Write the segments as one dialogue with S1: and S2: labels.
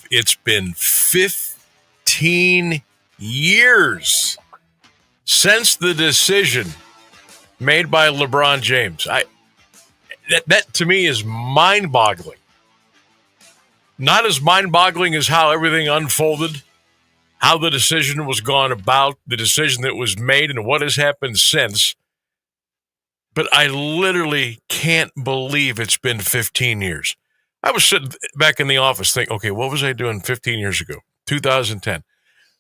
S1: It's been 15 years since the decision made by LeBron James. That to me is mind-boggling. Not as mind-boggling as how everything unfolded, how the decision was gone about, the decision that was made, and what has happened since. But I literally can't believe it's been 15 years. I was sitting back in the office thinking, okay, what was I doing 15 years ago? 2010.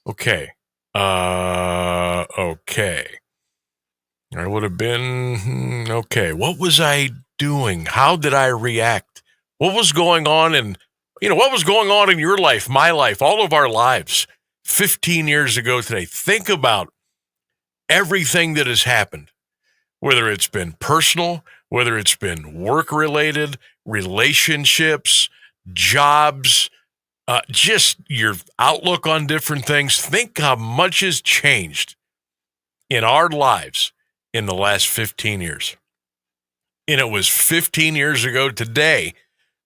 S1: Okay. Okay. I would have been, okay. What was I doing? How did I react? What was going on what was going on in your life, my life, all of our lives 15 years ago today? Think about everything that has happened, whether it's been personal, whether it's been work-related, relationships, jobs, just your outlook on different things. Think how much has changed in our lives in the last 15 years. And it was 15 years ago today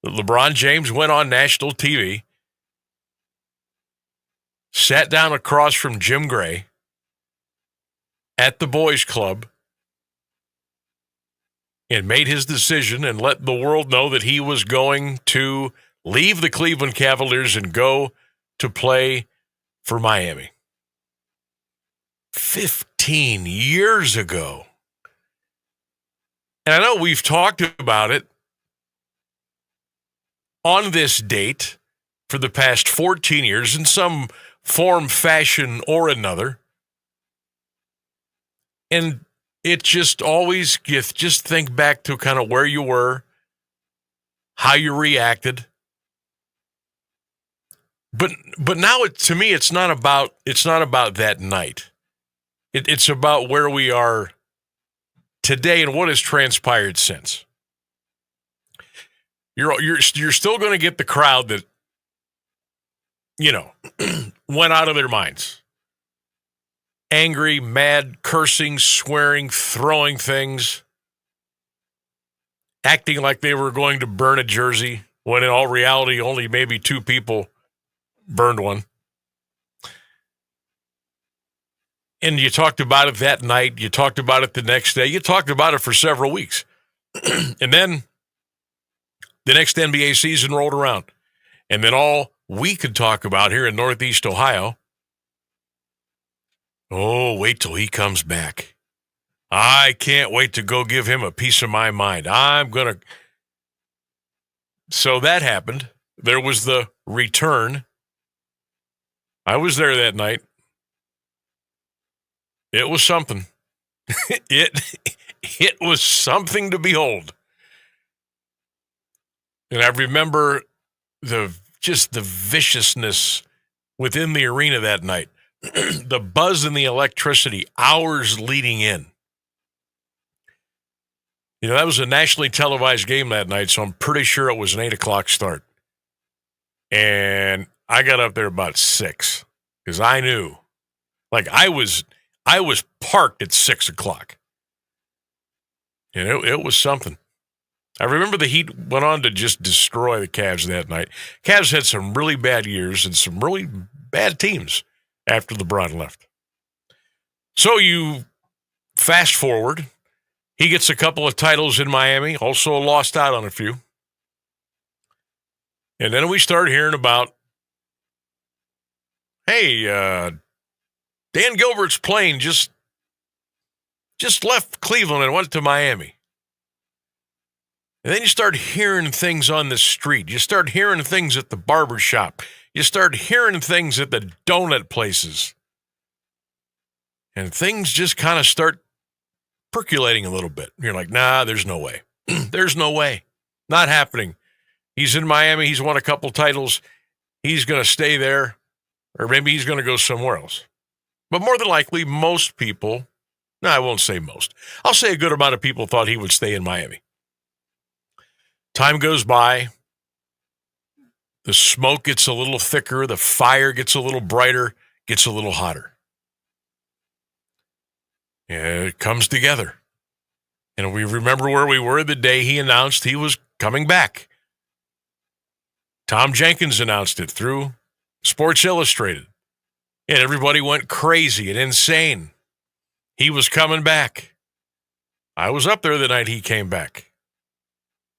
S1: that LeBron James went on national TV, sat down across from Jim Gray at the Boys Club, and made his decision and let the world know that he was going to leave the Cleveland Cavaliers and go to play for Miami. 15 years ago. And I know we've talked about it on this date for the past 14 years in some form, fashion, or another. And it just always, you just think back to kind of where you were, how you reacted. But now to me, it's not about that night. It's about where we are today and what has transpired since. You're still going to get the crowd that, went out of their minds. Angry, mad, cursing, swearing, throwing things, acting like they were going to burn a jersey, when in all reality, only maybe 2 people burned one. And you talked about it that night. You talked about it the next day. You talked about it for several weeks. And then the next NBA season rolled around. And then all we could talk about here in Northeast Ohio, oh, wait till he comes back. I can't wait to go give him a piece of my mind. So that happened. There was the return. I was there that night. It was something. It was something to behold. And I remember the viciousness within the arena that night. The buzz and the electricity hours leading in. That was a nationally televised game that night, so I'm pretty sure it was an 8 o'clock start. And I got up there about 6 because I knew. Like I was parked at 6 o'clock. And it was something. I remember the Heat went on to just destroy the Cavs that night. Cavs had some really bad years and some really bad teams after LeBron left. So you fast forward. He gets a couple of titles in Miami, also lost out on a few. And then we start hearing about, hey, Dan Gilbert's plane just left Cleveland and went to Miami. And then you start hearing things on the street. You start hearing things at the barber shop. You start hearing things at the donut places. And things just kind of start percolating a little bit. You're like, nah, there's no way. There's no way. Not happening. He's in Miami. He's won a couple titles. He's going to stay there. Or maybe he's going to go somewhere else. But more than likely, most people, no, I won't say most. I'll say a good amount of people thought he would stay in Miami. Time goes by. The smoke gets a little thicker. The fire gets a little brighter, gets a little hotter. And it comes together. And we remember where we were the day he announced he was coming back. Tom Jenkins announced it through Sports Illustrated. And everybody went crazy and insane. He was coming back. I was up there the night he came back.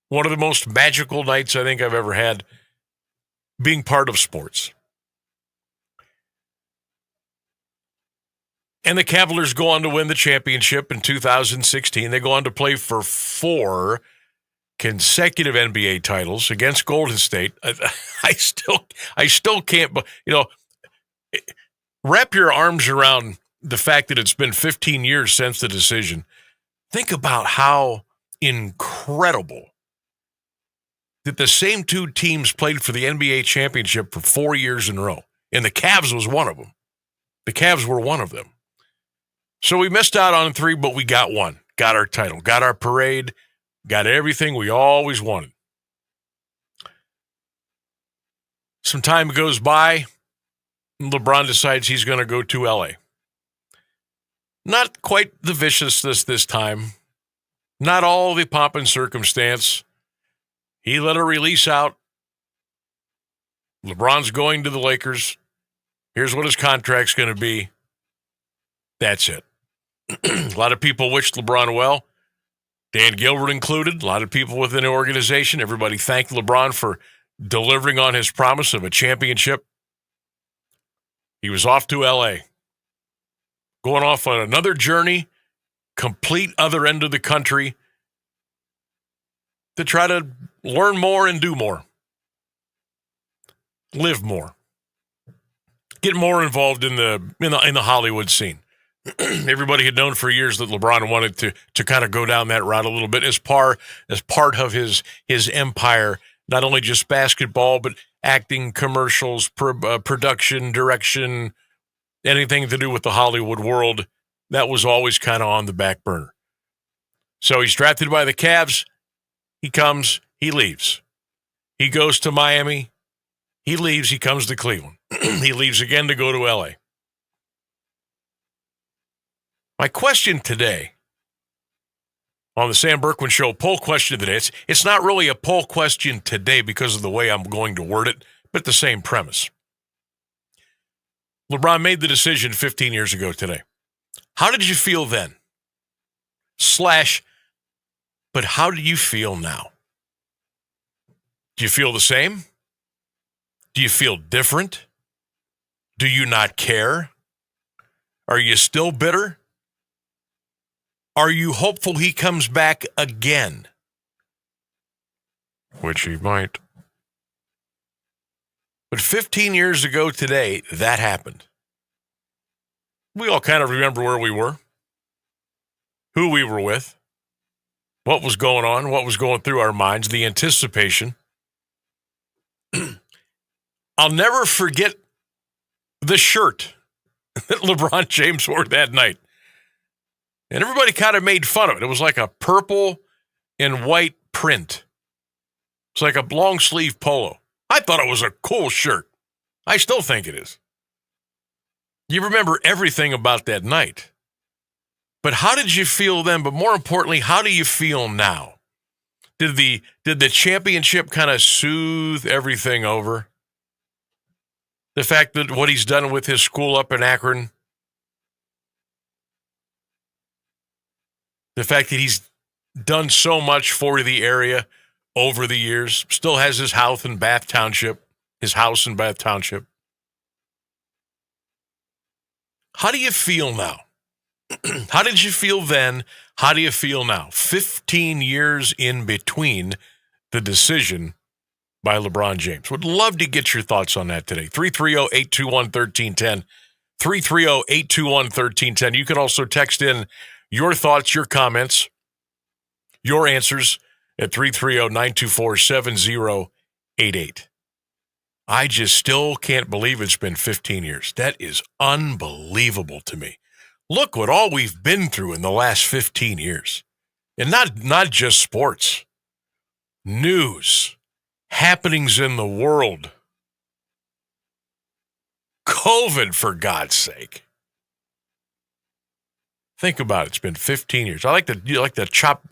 S1: One of the most magical nights I think I've ever had being part of sports. And the Cavaliers go on to win the championship in 2016. They go on to play for 4 consecutive NBA titles against Golden State. I still can't, wrap your arms around the fact that it's been 15 years since the decision. Think about how incredible that the same 2 teams played for the NBA championship for 4 years in a row. And the Cavs was one of them. The Cavs were one of them. So we missed out on 3, but we got one. Got our title, got our parade, got everything we always wanted. Some time goes by. LeBron decides he's going to go to LA. Not quite the viciousness this time. Not all the pomp and circumstance. He let a release out. LeBron's going to the Lakers. Here's what his contract's going to be. That's it. A lot of people wished LeBron well. Dan Gilbert included. A lot of people within the organization. Everybody thanked LeBron for delivering on his promise of a championship. He was off to L.A., going off on another journey, complete other end of the country, to try to learn more and do more, live more, get more involved in the Hollywood scene. Everybody had known for years that LeBron wanted to kind of go down that route a little bit as part of his empire, not only just basketball, but acting, commercials, production, direction, anything to do with the Hollywood world. That was always kind of on the back burner. So he's drafted by the Cavs. He comes, he leaves. He goes to Miami. He leaves, he comes to Cleveland. He leaves again to go to LA. My question today on the Sam Bourquin Show poll question of the day, it's not really a poll question today because of the way I'm going to word it, but the same premise. LeBron made the decision 15 years ago today. How did you feel then? But how do you feel now? Do you feel the same? Do you feel different? Do you not care? Are you still bitter? Are you hopeful he comes back again? Which he might. But 15 years ago today, that happened. We all kind of remember where we were, who we were with, what was going on, what was going through our minds, the anticipation. I'll never forget the shirt that LeBron James wore that night. And everybody kind of made fun of it. It was like a purple and white print. It's like a long sleeve polo. I thought it was a cool shirt. I still think it is. You remember everything about that night. But how did you feel then? But more importantly, how do you feel now? Did the championship kind of soothe everything over? The fact that what he's done with his school up in Akron, the fact that he's done so much for the area over the years, still has his house in Bath Township. How do you feel now? How did you feel then? How do you feel now? 15 years in between the decision by LeBron James. Would love to get your thoughts on that today. 330-821-1310. 330-821-1310. You can also text in your thoughts, your comments, your answers at 330-924-7088. I just still can't believe it's been 15 years. That is unbelievable to me. Look what all we've been through in the last 15 years. And not just sports. News, happenings in the world. COVID, for God's sake. Think about it. It's been 15 years. You like to chop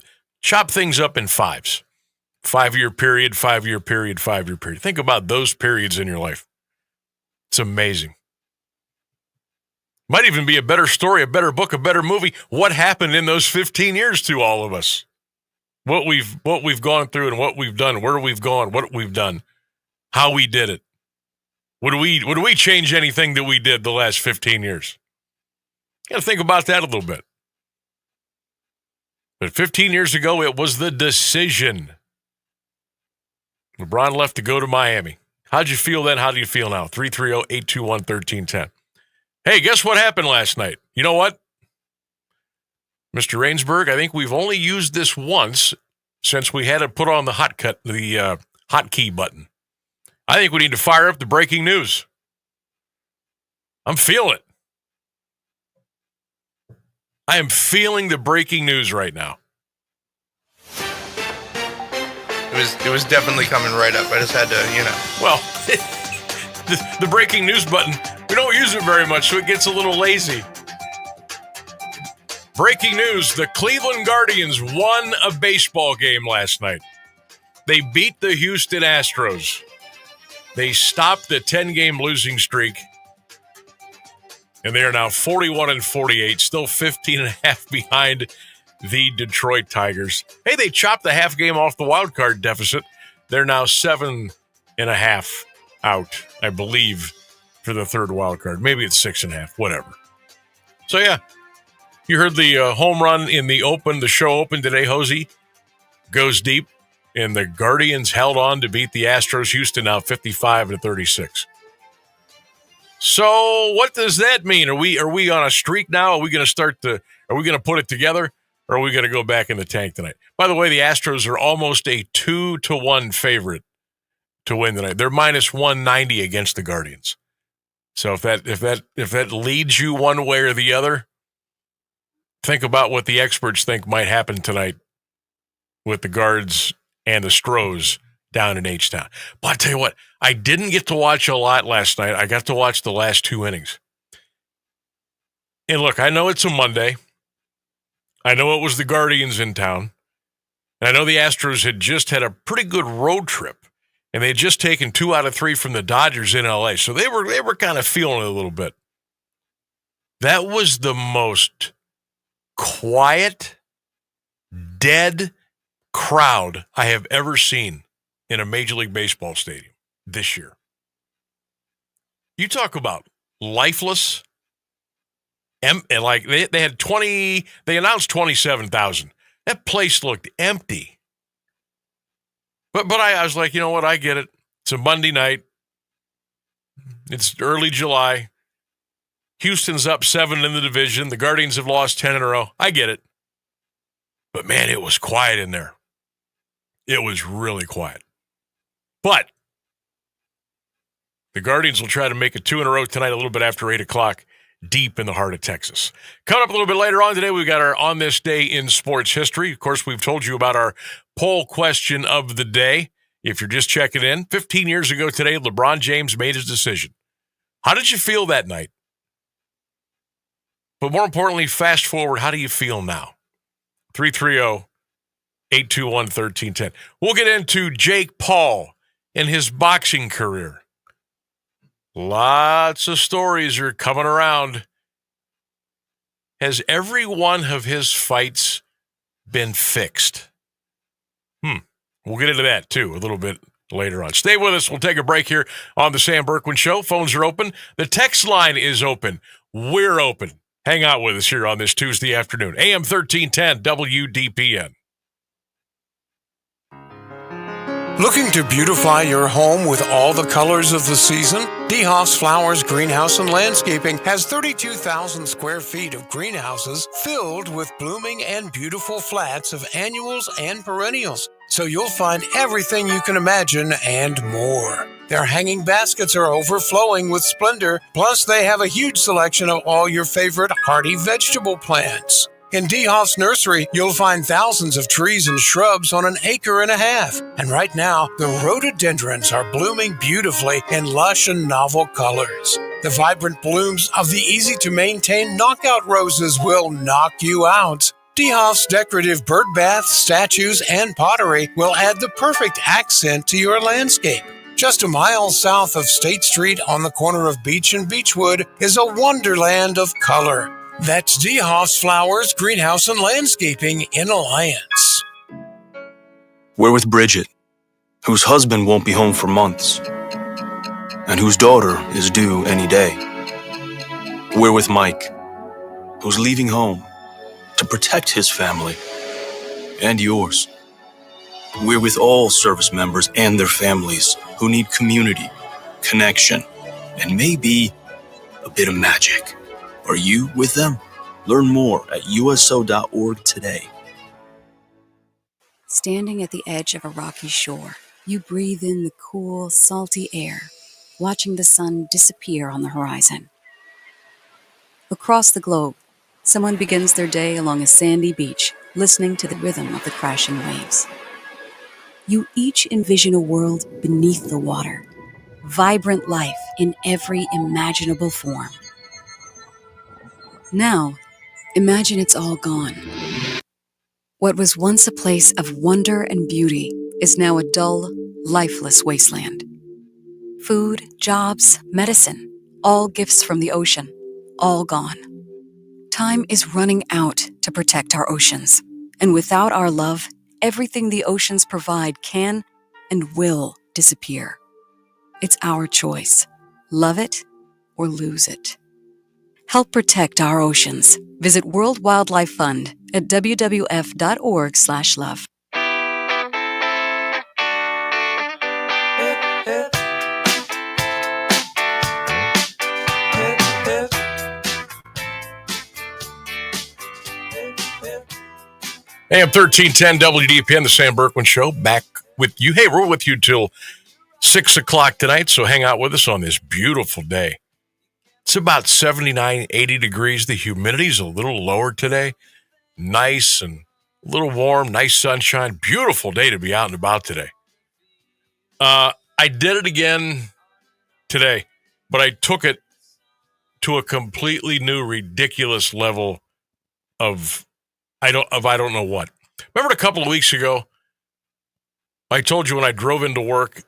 S1: things up in fives. 5-year period, 5-year period, 5-year period. Think about those periods in your life. It's amazing. Might even be a better story, a better book, a better movie. What happened in those 15 years to all of us? What we've gone through and what we've done, where we've gone, what we've done, how we did it. Would we change anything that we did the last 15 years? You got to think about that a little bit. But 15 years ago, it was the decision. LeBron left to go to Miami. How'd you feel then? How do you feel now? 330-821-1310. Hey, guess what happened last night? You know what? Mr. Rainsberg, I think we've only used this once since we had to put on the hotkey button. I think we need to fire up the breaking news. I'm feeling it. I am feeling the breaking news right now.
S2: It was definitely coming right up. I just had to,
S1: Well, the breaking news button, we don't use it very much, so it gets a little lazy. Breaking news, the Cleveland Guardians won a baseball game last night. They beat the Houston Astros. They stopped the 10-game losing streak. And they are now 41-48, still 15.5 behind the Detroit Tigers. Hey, they chopped the half game off the wild card deficit. They're now 7.5 out, I believe, for the third wild card. Maybe it's 6.5, whatever. So, yeah, you heard the home run in the open. The show opened today. Hosey goes deep, and the Guardians held on to beat the Astros. Houston now 55-36. So what does that mean? Are we on a streak now? Are we going to put it together, or are we going to go back in the tank tonight? By the way, the Astros are almost a 2-1 favorite to win tonight. They're minus 190 against the Guardians. So if that leads you one way or the other, think about what the experts think might happen tonight with the Guards and the Stros down in H-Town. But I tell you what, I didn't get to watch a lot last night. I got to watch the last 2 innings. And look, I know it's a Monday. I know it was the Guardians in town. And I know the Astros had just had a pretty good road trip. And they had just taken 2 out of 3 from the Dodgers in L.A. So they were kind of feeling it a little bit. That was the most quiet, dead crowd I have ever seen in a Major League Baseball stadium this year. You talk about lifeless. And like they had 20, they announced 27,000. That place looked empty. But I was like, you know what? I get it. It's a Monday night. It's early July. Houston's up 7 in the division. The Guardians have lost 10 in a row. I get it. But man, it was quiet in there. It was really quiet. But the Guardians will try to make it 2 in a row tonight, a little bit after 8 o'clock, deep in the heart of Texas. Coming up a little bit later on today, we've got our On This Day in Sports History. Of course, we've told you about our poll question of the day. If you're just checking in, 15 years ago today, LeBron James made his decision. How did you feel that night? But more importantly, fast forward, how do you feel now? 330-821-1310. We'll get into Jake Paul and his boxing career. Lots of stories are coming around. Has every one of his fights been fixed? We'll get into that, too, a little bit later on. Stay with us. We'll take a break here on the Sam Bourquin Show. Phones are open. The text line is open. We're open. Hang out with us here on this Tuesday afternoon. AM 1310 WDPN.
S3: Looking to beautify your home with all the colors of the season? DeHoff's Flowers Greenhouse and Landscaping has 32,000 square feet of greenhouses filled with blooming and beautiful flats of annuals and perennials. So you'll find everything you can imagine and more. Their hanging baskets are overflowing with splendor, plus they have a huge selection of all your favorite hardy vegetable plants. In DeHoff's nursery, you'll find thousands of trees and shrubs on 1.5 acres. And right now, the rhododendrons are blooming beautifully in lush and novel colors. The vibrant blooms of the easy-to-maintain knockout roses will knock you out. DeHoff's decorative bird baths, statues, and pottery will add the perfect accent to your landscape. Just a mile south of State Street on the corner of Beach and Beechwood is a wonderland of color. That's DeHoff's Flowers, Greenhouse, and Landscaping in Alliance.
S4: We're with Bridget, whose husband won't be home for months, and whose daughter is due any day. We're with Mike, who's leaving home to protect his family and yours. We're with all service members and their families who need community, connection, and maybe a bit of magic. Are you with them? Learn more at uso.org today.
S5: Standing at the edge of a rocky shore, you breathe in the cool, salty air, watching the sun disappear on the horizon. Across the globe, someone begins their day along a sandy beach, listening to the rhythm of the crashing waves. You each envision a world beneath the water, vibrant life in every imaginable form. Now, imagine it's all gone. What was once a place of wonder and beauty is now a dull, lifeless wasteland. Food, jobs, medicine, all gifts from the ocean, all gone. Time is running out to protect our oceans, and without our love, everything the oceans provide can and will disappear. It's our choice. Love it or lose it. Help protect our oceans. Visit World Wildlife Fund at wwf.org/love.
S1: AM 1310 WDPN, the Sam Bourquin Show, back with you. Hey, we're with you till 6 o'clock tonight, so hang out with us on this beautiful day. It's about 79, 80 degrees. The humidity's a little lower today. Nice and a little warm, nice sunshine. Beautiful day to be out and about today. I did it again today, but I took it to a completely new, ridiculous level of I don't know what. Remember a couple of weeks ago, I told you when I drove into work,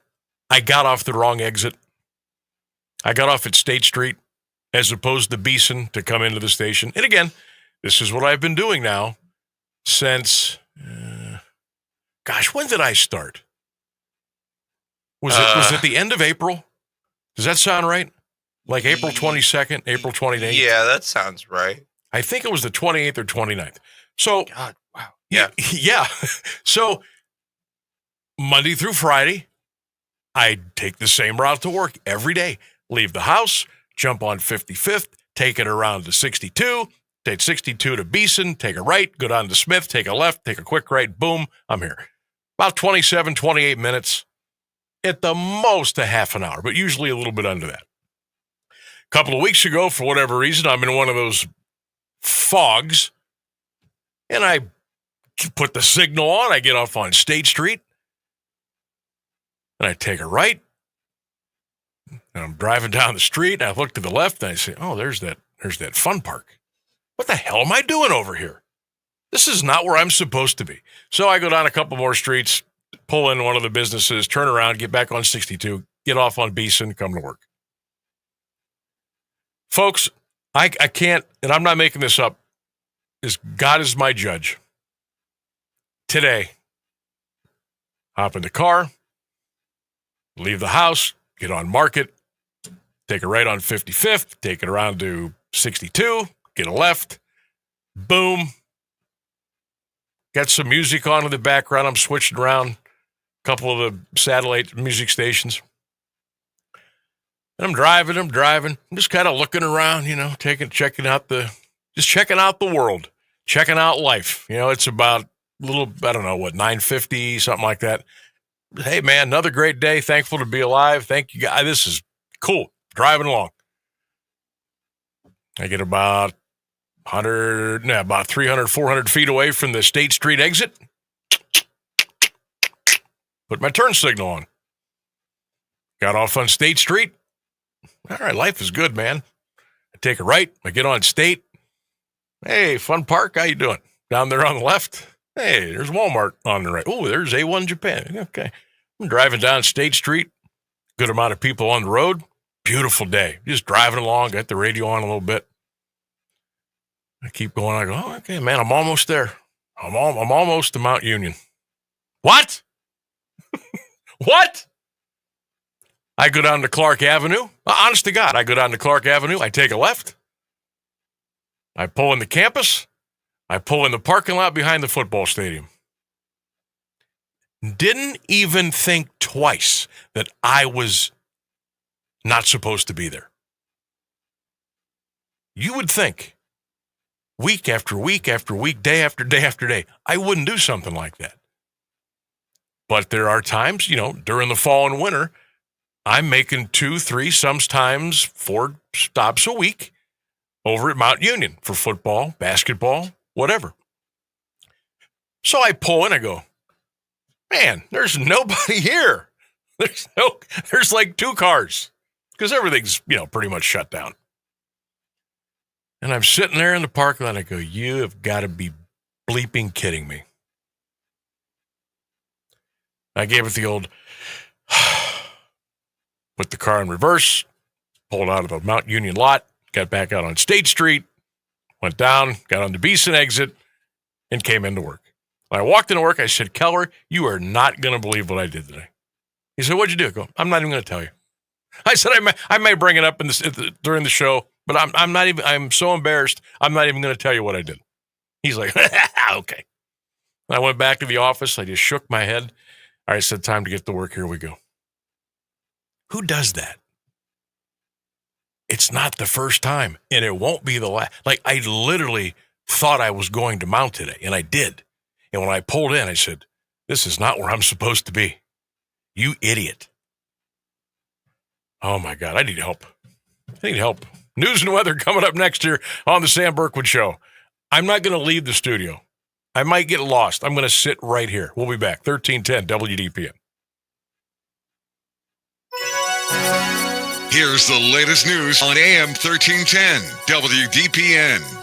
S1: I got off the wrong exit. I got off at State Street as opposed to Beeson to come into the station. And again, this is what I've been doing now since, when did I start? Was it the end of April? Does that sound right? Like April 22nd, April 28th?
S2: Yeah, that sounds right.
S1: I think it was the 28th or 29th. So,
S2: God, wow.
S1: Yeah. So, Monday through Friday, I take the same route to work every day. Leave the house, jump on 55th, take it around to 62, take 62 to Beeson, take a right, go down to Smith, take a left, take a quick right, boom, I'm here. About 27, 28 minutes, at the most a half an hour, but usually a little bit under that. A couple of weeks ago, for whatever reason, I'm in one of those fogs, and I put the signal on. I get off on State Street, and I take a right, and I'm driving down the street, and I look to the left, and I say, oh, there's that fun park. What the hell am I doing over here? This is not where I'm supposed to be. So I go down a couple more streets, pull in one of the businesses, turn around, get back on 62, get off on Beeson, come to work. Folks, I can't, and I'm not making this up, God is my judge. Today, hop in the car, leave the house, get on Market, take a right on 55th, take it around to 62, get a left, boom. Got some music on in the background. I'm switching around a couple of the satellite music stations. And I'm driving. I'm just kind of looking around, checking out the world, checking out life. It's about a little, 9:50, something like that. Hey, man, another great day. Thankful to be alive. Thank you, guys. This is cool. Driving along. I get about 300, 400 feet away from the State Street exit. Put my turn signal on. Got off on State Street. All right, life is good, man. I take a right. I get on State. Hey, fun park. How you doing? Down there on the left, hey, there's Walmart on the right. Oh, there's A1 Japan. Okay. I'm driving down State Street. Good amount of people on the road. Beautiful day. Just driving along, got the radio on a little bit. I keep going. I go, oh, okay, man, I'm almost there. I'm almost to Mount Union. What? What? I go down to Clark Avenue. Honest to God, I go down to Clark Avenue. I take a left. I pull in the campus. I pull in the parking lot behind the football stadium. Didn't even think twice that I was not supposed to be there. You would think week after week after week, day after day after day, I wouldn't do something like that. But there are times, during the fall and winter, I'm making 2, 3, sometimes 4 stops a week over at Mount Union for football, basketball, whatever. So I pull in, I go, man, there's nobody here. There's like 2 cars because everything's, pretty much shut down. And I'm sitting there in the parking lot. I go, you have got to be bleeping kidding me. I gave it the old, put the car in reverse, pulled out of the Mount Union lot, got back out on State Street, went down, got on the Beeson exit, and came into work. When I walked into work, I said, Keller, you are not going to believe what I did today. He said, what'd you do? I go, I'm not even going to tell you. I said, I may bring it up during the show, but I'm so embarrassed, I'm not even going to tell you what I did. He's like, okay. I went back to the office. I just shook my head. All right, I said, time to get to work. Here we go. Who does that? It's not the first time, and it won't be the last. Like, I literally thought I was going to Mount today, and I did. And when I pulled in, I said, this is not where I'm supposed to be. You idiot. Oh, my God, I need help. I need help. News and weather coming up next year on the Sam Bourquin Show. I'm not going to leave the studio. I might get lost. I'm going to sit right here. We'll be back. 1310 WDPN.
S6: Here's the latest news on AM 1310 WDPN.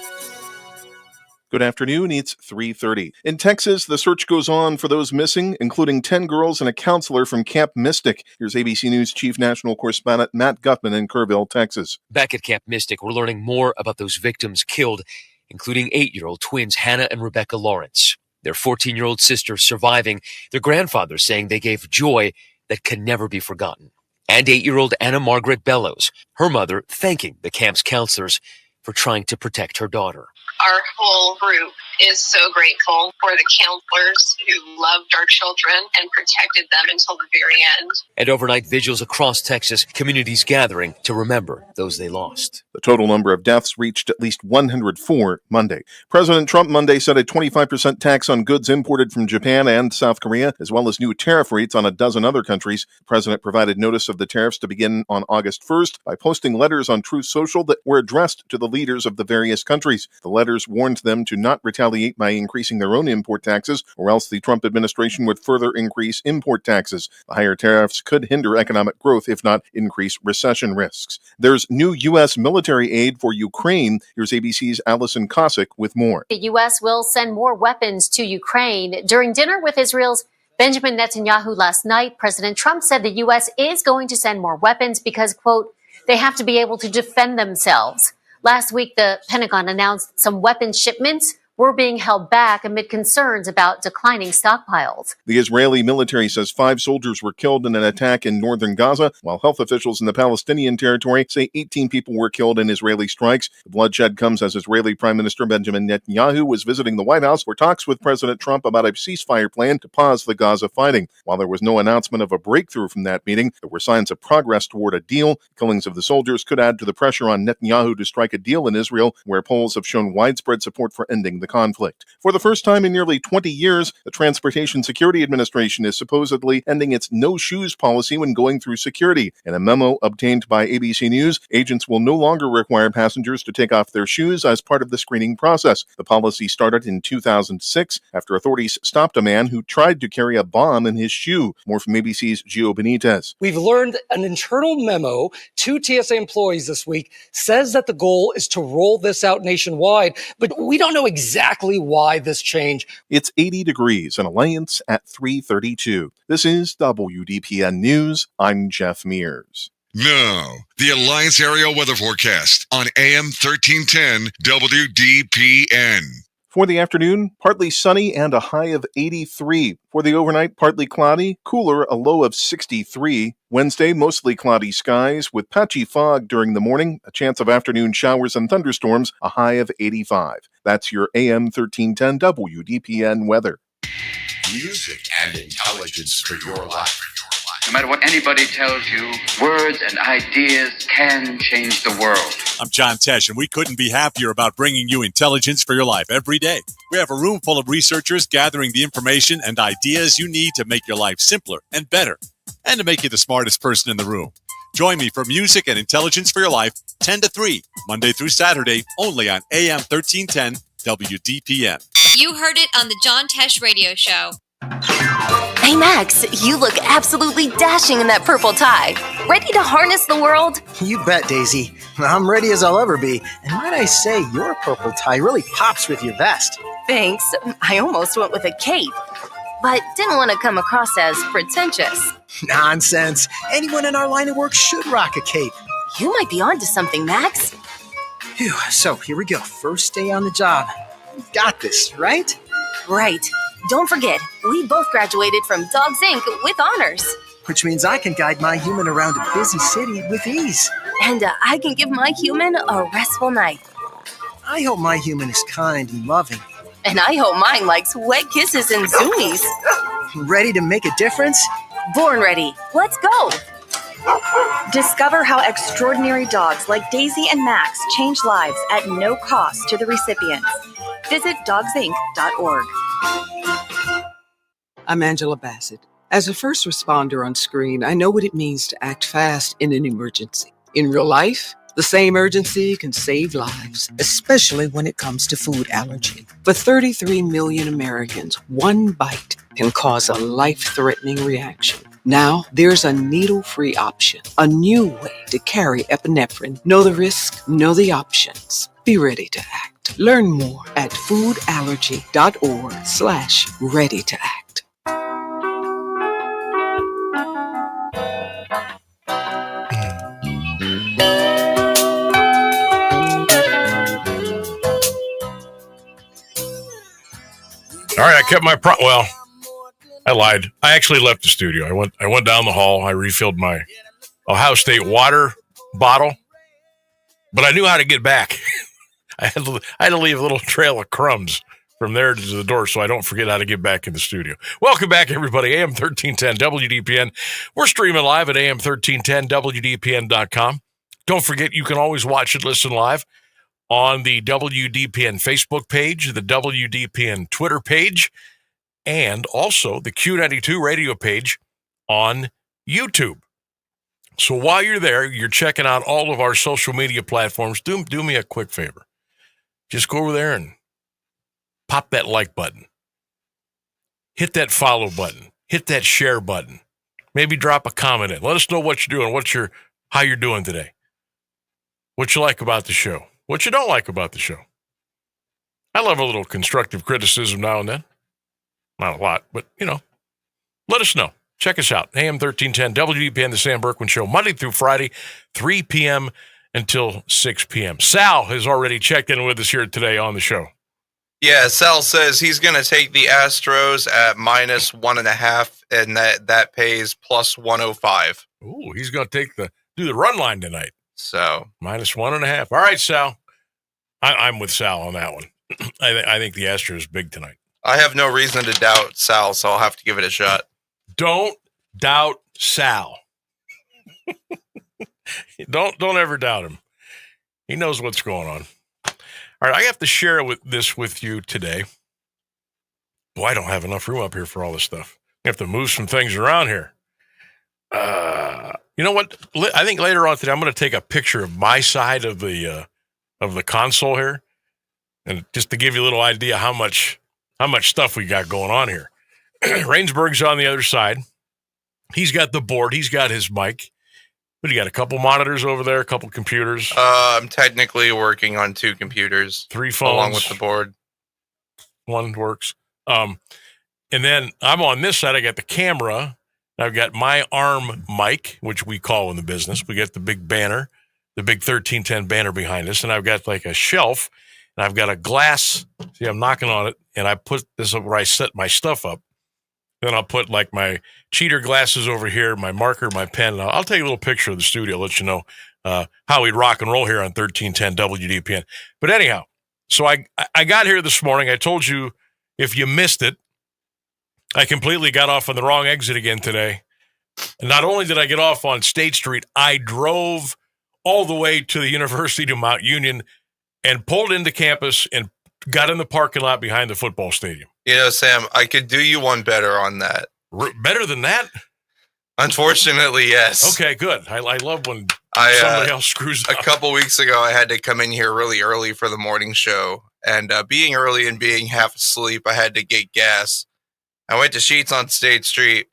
S7: Good afternoon, it's 3:30. In Texas, the search goes on for those missing, including 10 girls and a counselor from Camp Mystic. Here's ABC News Chief National Correspondent Matt Gutman in Kerrville, Texas.
S8: Back at Camp Mystic, we're learning more about those victims killed, including 8-year-old twins Hannah and Rebecca Lawrence. Their 14-year-old sister surviving, their grandfather saying they gave joy that can never be forgotten. And 8-year-old Anna Margaret Bellows, her mother thanking the camp's counselors for trying to protect her daughter.
S9: Our whole group is so grateful for the counselors who loved our children and protected them until the very end.
S8: And overnight vigils across Texas, communities gathering to remember those they lost.
S7: The total number of deaths reached at least 104 Monday. President Trump Monday set a 25% tax on goods imported from Japan and South Korea, as well as new tariff rates on a dozen other countries. The president provided notice of the tariffs to begin on August 1st by posting letters on Truth Social that were addressed to the leaders of the various countries. The letters warned them to not retaliate by increasing their own import taxes, or else the Trump administration would further increase import taxes. The higher tariffs could hinder economic growth, if not increase recession risks. There's new U.S. military aid for Ukraine. Here's ABC's Allison Cossack with more.
S10: The U.S. will send more weapons to Ukraine. During dinner with Israel's Benjamin Netanyahu last night, President Trump said the U.S. is going to send more weapons because, quote, they have to be able to defend themselves. Last week, the Pentagon announced some weapons shipments were being held back amid concerns about declining stockpiles.
S7: The Israeli military says 5 soldiers were killed in an attack in northern Gaza, while health officials in the Palestinian territory say 18 people were killed in Israeli strikes. The bloodshed comes as Israeli Prime Minister Benjamin Netanyahu was visiting the White House for talks with President Trump about a ceasefire plan to pause the Gaza fighting. While there was no announcement of a breakthrough from that meeting, there were signs of progress toward a deal. Killings of the soldiers could add to the pressure on Netanyahu to strike a deal in Israel, where polls have shown widespread support for ending the conflict. For the first time in nearly 20 years, the Transportation Security Administration is supposedly ending its no-shoes policy when going through security. In a memo obtained by ABC News, agents will no longer require passengers to take off their shoes as part of the screening process. The policy started in 2006 after authorities stopped a man who tried to carry a bomb in his shoe. More from ABC's Gio Benitez.
S11: We've learned an internal memo to TSA employees this week says that the goal is to roll this out nationwide, but we don't know exactly exactly why this change.
S7: It's 80 degrees in Alliance at 3:32. This is WDPN News. I'm Jeff Mears.
S6: Now, the Alliance Area Weather Forecast on AM 1310 WDPN.
S7: For the afternoon, partly sunny and a high of 83. For the overnight, partly cloudy, cooler, a low of 63. Wednesday, mostly cloudy skies with patchy fog during the morning, a chance of afternoon showers and thunderstorms, a high of 85. That's your AM 1310 WDPN weather.
S12: Music and intelligence for your life.
S13: No matter what anybody tells you, words and ideas can change the world.
S14: I'm John Tesh, and we couldn't be happier about bringing you intelligence for your life every day. We have a room full of researchers gathering the information and ideas you need to make your life simpler and better, and to make you the smartest person in the room. Join me for Music and Intelligence for Your Life, 10 to 3, Monday through Saturday, only on AM 1310 WDPN.
S15: You heard it on the John Tesh Radio Show.
S16: Hey Max, you look absolutely dashing in that purple tie. Ready to harness the world?
S17: You bet, Daisy. I'm ready as I'll ever be. And might I say, your purple tie really pops with your vest.
S16: Thanks. I almost went with a cape, but didn't want to come across as pretentious.
S17: Nonsense. Anyone in our line of work should rock a cape.
S16: You might be onto something, Max.
S17: Phew, so here we go. First day on the job. We've got this, right?
S16: Right. Don't forget, we both graduated from Dogs Inc. with honors.
S17: Which means I can guide my human around a busy city with ease.
S16: And I can give my human a restful night.
S17: I hope my human is kind and loving.
S16: And I hope mine likes wet kisses and zoomies.
S17: Ready to make a difference?
S16: Born ready. Let's go.
S18: Discover how extraordinary dogs like Daisy and Max change lives at no cost to the recipients. Visit dogsinc.org.
S19: I'm Angela Bassett. As a first responder on screen, I know what it means to act fast in an emergency. In real life, the same urgency can save lives, especially when it comes to food allergy. For 33 million Americans, one bite can cause a life-threatening reaction. Now, there's a needle-free option, a new way to carry epinephrine. Know the risk, know the options. Be ready to act. Learn more at foodallergy.org/ready to act.
S1: All right, I kept my well, I lied. I actually left the studio. I went down the hall. I refilled my Ohio State water bottle, but I knew how to get back. I had to leave a little trail of crumbs from there to the door so I don't forget how to get back in the studio. Welcome back, everybody. AM 1310 WDPN. We're streaming live at AM1310WDPN.com. Don't forget, you can always watch and listen live on the WDPN Facebook page, the WDPN Twitter page, and also the Q92 radio page on YouTube. So while you're there, you're checking out all of our social media platforms, do me a quick favor. Just go over there and pop that like button. Hit that follow button. Hit that share button. Maybe drop a comment in. Let us know what you're doing, how you're doing today. What you like about the show. What you don't like about the show. I love a little constructive criticism now and then. Not a lot, but, let us know. Check us out. AM 1310 WDPN, the Sam Bourquin Show, Monday through Friday, 3 p.m. until 6 p.m. Sal has already checked in with us here today on the show.
S2: Yeah, Sal says he's going to take the Astros at -1.5, and that pays +105.
S1: Ooh, he's going to do the run line tonight.
S2: So
S1: -1.5. All right, Sal. I'm with Sal on that one. I think the Astros big tonight.
S2: I have no reason to doubt Sal, so I'll have to give it a shot.
S1: Don't doubt Sal. Don't ever doubt him. He knows what's going on. All right, I have to share this with you today. Boy, I don't have enough room up here for all this stuff. I have to move some things around here. You know what? I think later on today I'm going to take a picture of my side of the console here, and just to give you a little idea how much stuff we got going on here. Rainsburg's on the other side. He's got the board. He's got his mic. But you got a couple monitors over there, a couple computers.
S2: I'm technically working on 2 computers.
S1: 3 phones.
S2: Along with the board.
S1: one works. And then I'm on this side. I got the camera. I've got my arm mic, which we call in the business. We got the big banner, the big 1310 banner behind us. And I've got like a shelf, and I've got a glass. See, I'm knocking on it, and I put this up where I set my stuff up. Then I'll put like my cheater glasses over here, my marker, my pen. And I'll take a little picture of the studio, let you know how we rock and roll here on 1310 WDPN. But anyhow, so I got here this morning. I told you if you missed it, I completely got off on the wrong exit again today. And not only did I get off on State Street, I drove all the way to the University of Mount Union and pulled into campus and got in the parking lot behind the football stadium.
S2: You know, Sam, I could do you one better on that.
S1: Better than that?
S2: Unfortunately, yes.
S1: Okay, good. I love when somebody else screws up.
S2: A couple weeks ago, I had to come in here really early for the morning show. And being early and being half asleep, I had to get gas. I went to Sheetz on State Street,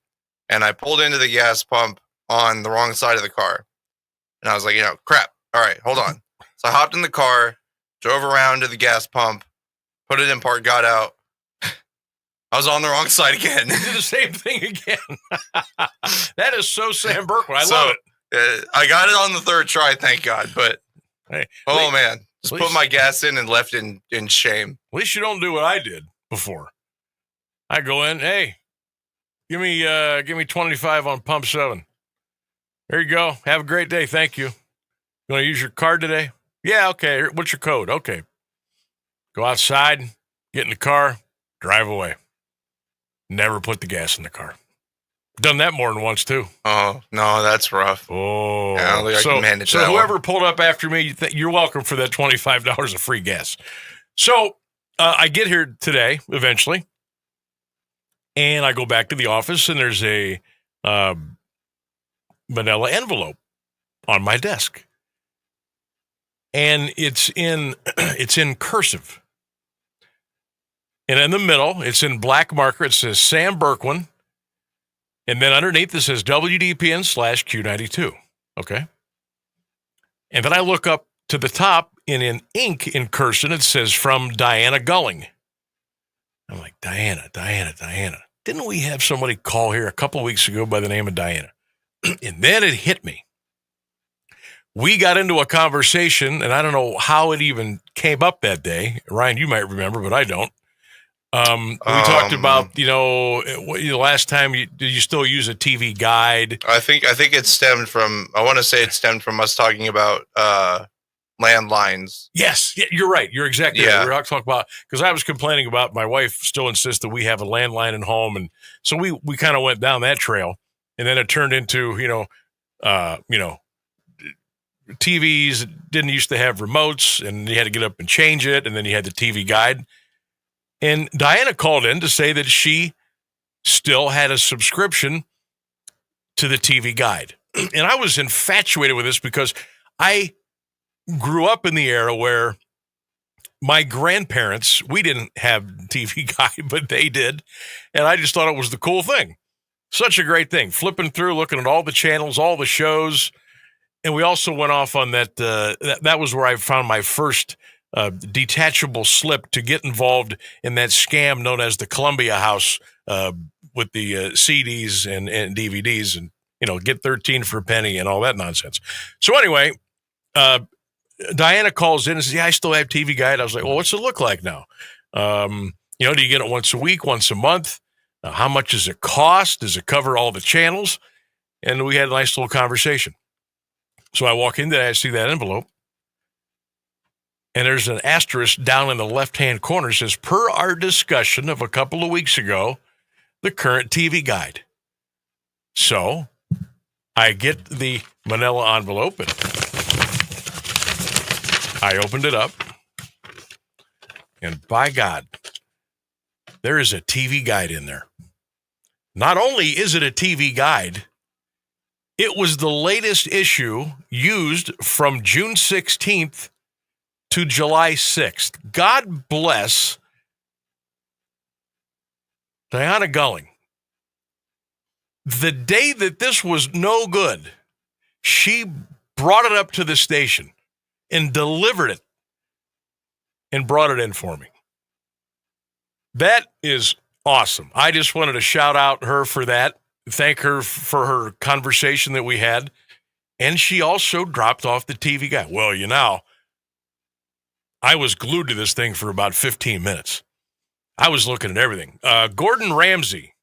S2: and I pulled into the gas pump on the wrong side of the car. And I was like, crap. All right, hold on. So I hopped in the car, drove around to the gas pump, put it in park, got out. I was on the wrong side again.
S1: You did the same thing again. That is so Sam Bourquin. I love it.
S2: I got it on the third try, thank God. But, man, just put my gas in and left in shame.
S1: At least you don't do what I did before. I go in, hey, give me 25 on pump 7. There you go. Have a great day. Thank you. You want to use your card today? Yeah, okay. What's your code? Okay. Go outside, get in the car, drive away. Never put the gas in the car. Done that more than once, too.
S2: Oh, no, that's rough.
S1: Oh.
S2: I don't think I can manage that.
S1: So whoever pulled up after me, you're welcome for that $25 of free gas. So I get here today, eventually, and I go back to the office, and there's a manila envelope on my desk. And it's in cursive. And in the middle, it's in black marker. It says Sam Bourquin. And then underneath it says WDPN/Q92. Okay. And then I look up to the top in ink in cursive. It says from Diana Gulling. I'm like, Diana. Didn't we have somebody call here a couple of weeks ago by the name of Diana? And then it hit me. We got into a conversation, and I don't know how it even came up that day. Ryan, you might remember, but I don't. We talked about, the last time did you still use a TV guide?
S2: I think it stemmed from, I want to say it stemmed from us talking about landlines.
S1: Yes, you're right. You're exactly right. We were talking about, because I was complaining about my wife still insists that we have a landline at home. And so we kind of went down that trail, and then it turned into, TVs didn't used to have remotes, and you had to get up and change it. And then you had the TV guide. And Diana called in to say that she still had a subscription to the TV guide. And I was infatuated with this because I grew up in the era where my grandparents, we didn't have TV guide, but they did. And I just thought it was the cool thing. Such a great thing. Flipping through, looking at all the channels, all the shows. And we also went off on that. That was where I found my first detachable slip to get involved in that scam known as the Columbia House with the CDs and DVDs and, get 13 for a penny and all that nonsense. So anyway, Diana calls in and says, yeah, I still have TV Guide. I was like, well, what's it look like now? Do you get it once a week, once a month? How much does it cost? Does it cover all the channels? And we had a nice little conversation. So I walk in there, I see that envelope. And there's an asterisk down in the left-hand corner that says, per our discussion of a couple of weeks ago, the current TV guide. So I get the manila envelope and I opened it up. And by God, there is a TV guide in there. Not only is it a TV guide, it was the latest issue used from June 16th to July 6th. God bless Diana Gulling. The day that this was no good, she brought it up to the station and delivered it and brought it in for me. That is awesome. I just wanted to shout out her for that. Thank her for her conversation that we had. And she also dropped off the TV guide. Well, I was glued to this thing for about 15 minutes. I was looking at everything. Gordon Ramsay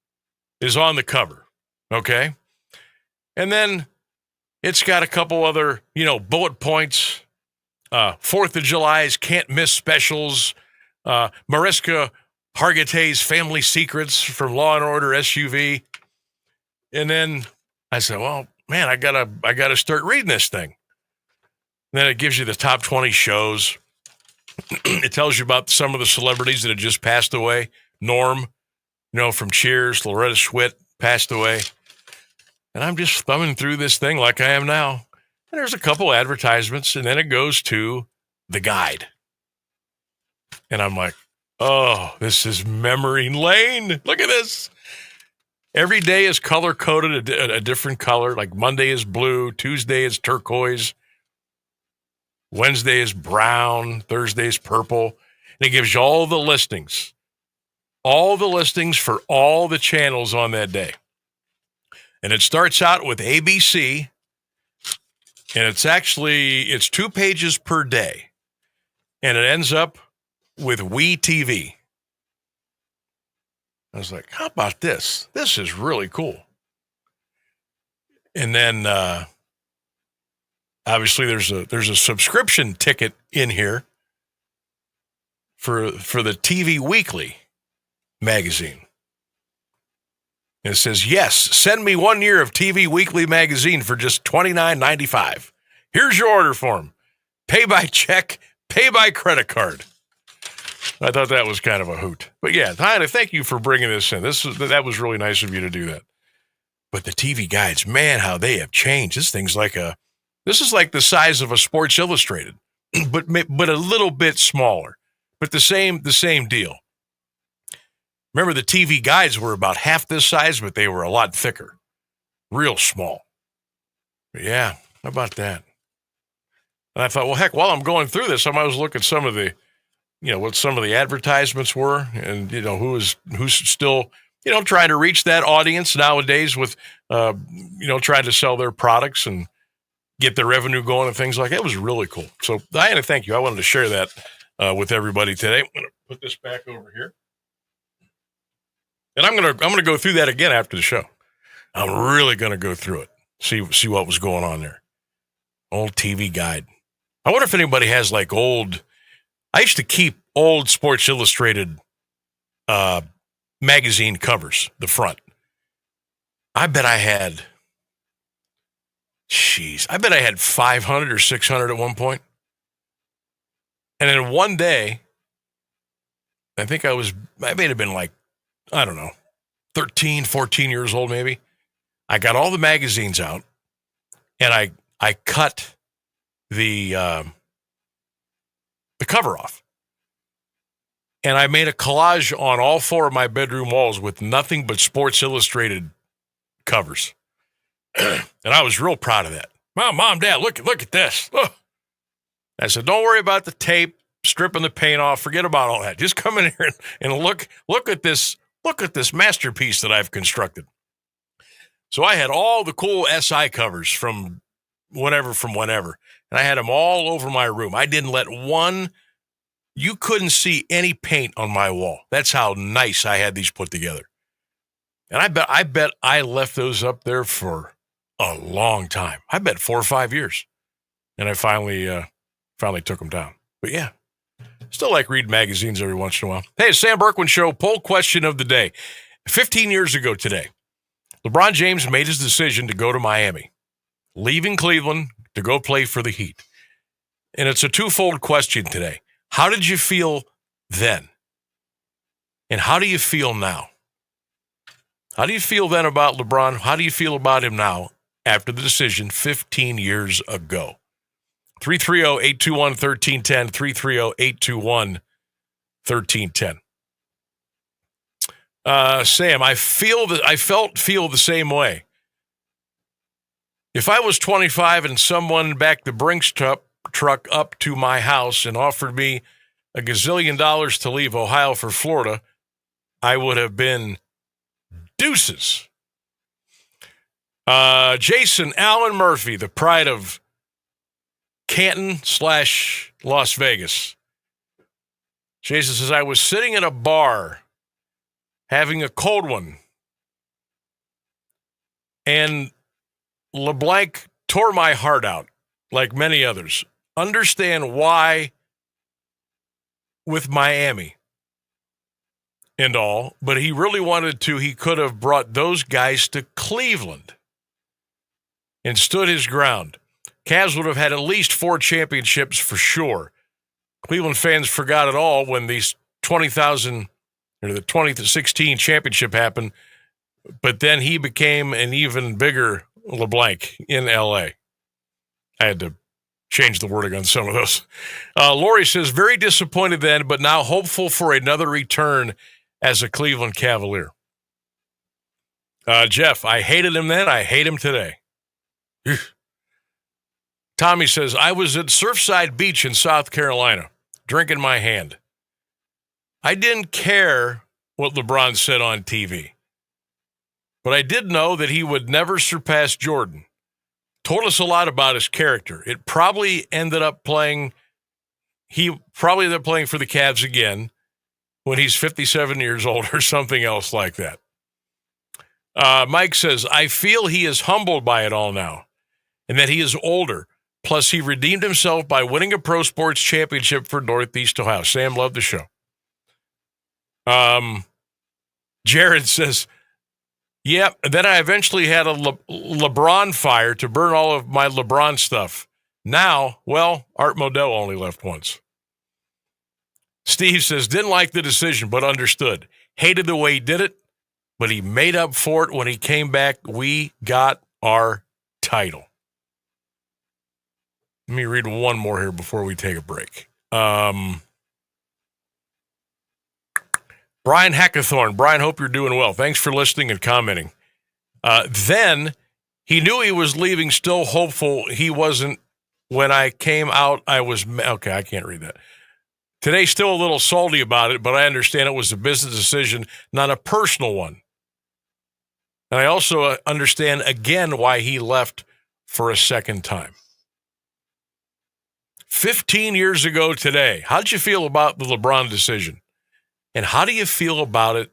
S1: is on the cover, okay? And then it's got a couple other, bullet points. 4th of July's can't miss specials. Mariska Hargitay's Family Secrets from Law and Order SUV. And then I said, well, man, I gotta start reading this thing. And then it gives you the top 20 shows. It tells you about some of the celebrities that had just passed away. Norm, from Cheers, Loretta Schwitt passed away. And I'm just thumbing through this thing like I am now. And there's a couple advertisements, and then it goes to the guide. And I'm like, oh, this is memory lane. Look at this. Every day is color-coded a different color. Like Monday is blue, Tuesday is turquoise, Wednesday is brown, Thursday is purple. And it gives you all the listings for all the channels on that day. And it starts out with ABC, and it's 2 pages per day. And it ends up with WeTV. I was like, how about this? This is really cool. And then obviously there's a subscription ticket in here for the TV Weekly magazine. And it says, yes, send me 1 year of TV Weekly magazine for just $29.95. Here's your order form. Pay by check, pay by credit card. I thought that was kind of a hoot. But yeah, Heidi, thank you for bringing this in. That was really nice of you to do that. But the TV guides, man, how they have changed. This is like the size of a Sports Illustrated, but a little bit smaller, but the same deal. Remember, the TV guides were about half this size, but they were a lot thicker, real small. But yeah, how about that? And I thought, well, heck, while I'm going through this, I might as well look at some of the, what some of the advertisements were, and who's still, trying to reach that audience nowadays with, trying to sell their products and get their revenue going and things like that. It was really cool. So Diana, thank you. I wanted to share that with everybody today. I'm going to put this back over here, and I'm going to go through that again after the show. I'm really going to go through it, see what was going on there. Old TV guide. I wonder if anybody has like old. I used to keep old Sports Illustrated magazine covers, the front. I bet I had 500 or 600 at one point. And then one day, I may have been like, I don't know, 13, 14 years old maybe. I got all the magazines out, and I cut the cover off. And I made a collage on all 4 of my bedroom walls with nothing but Sports Illustrated covers. And I was real proud of that. Mom, Dad, look at this. Ugh. I said, don't worry about the tape, stripping the paint off. Forget about all that. Just come in here and look at this masterpiece that I've constructed. So I had all the cool SI covers from whenever. And I had them all over my room. I didn't let one. You couldn't see any paint on my wall. That's how nice I had these put together. And I bet I left those up there for a long time. I bet 4 or 5 years. And I finally took them down. But yeah, still like reading magazines every once in a while. Hey, Sam Bourquin Show, poll question of the day. 15 years ago today, LeBron James made his decision to go to Miami, leaving Cleveland to go play for the Heat. And it's a twofold question today. How did you feel then? And how do you feel now? How do you feel then about LeBron? How do you feel about him now after the decision 15 years ago? 330-821-1310, 330-821-1310. Sam, I feel the same way. If I was 25 and someone backed the Brinks truck up to my house and offered me $1 gazillion to leave Ohio for Florida, I would have been deuces. Jason Allen Murphy, the pride of Canton/Las Vegas. Jason says, I was sitting in a bar having a cold one, and LeBlanc tore my heart out, like many others. Understand why with Miami and all, but he really wanted to. He could have brought those guys to Cleveland and stood his ground. Cavs would have had at least 4 championships for sure. Cleveland fans forgot it all when these 20,000 or the 2016 championship happened, but then he became an even bigger LeBlanc in L.A. I had to change the wording on some of those. Lori says, very disappointed then, but now hopeful for another return as a Cleveland Cavalier. Jeff, I hated him then. I hate him today. Tommy says, I was at Surfside Beach in South Carolina, drinking my hand. I didn't care what LeBron said on TV, but I did know that he would never surpass Jordan. Told us a lot about his character. He probably ended up playing for the Cavs again when he's 57 years old or something else like that. Mike says, I feel he is humbled by it all now and that he is older. Plus, he redeemed himself by winning a pro sports championship for Northeast Ohio. Sam loved the show. Jared says, yeah, then I eventually had a LeBron fire to burn all of my LeBron stuff. Now, well, Art Modell only left once. Steve says, didn't like the decision, but understood. Hated the way he did it, but he made up for it when he came back. We got our title. Let me read one more here before we take a break. Brian Hackathorn. Brian, hope you're doing well. Thanks for listening and commenting. Then he knew he was leaving, still hopeful he wasn't. When I came out, I was, okay, I can't read that. Today, still a little salty about it, but I understand it was a business decision, not a personal one. And I also understand again why he left for a second time. 15 years ago today, how did you feel about the LeBron decision? And how do you feel about it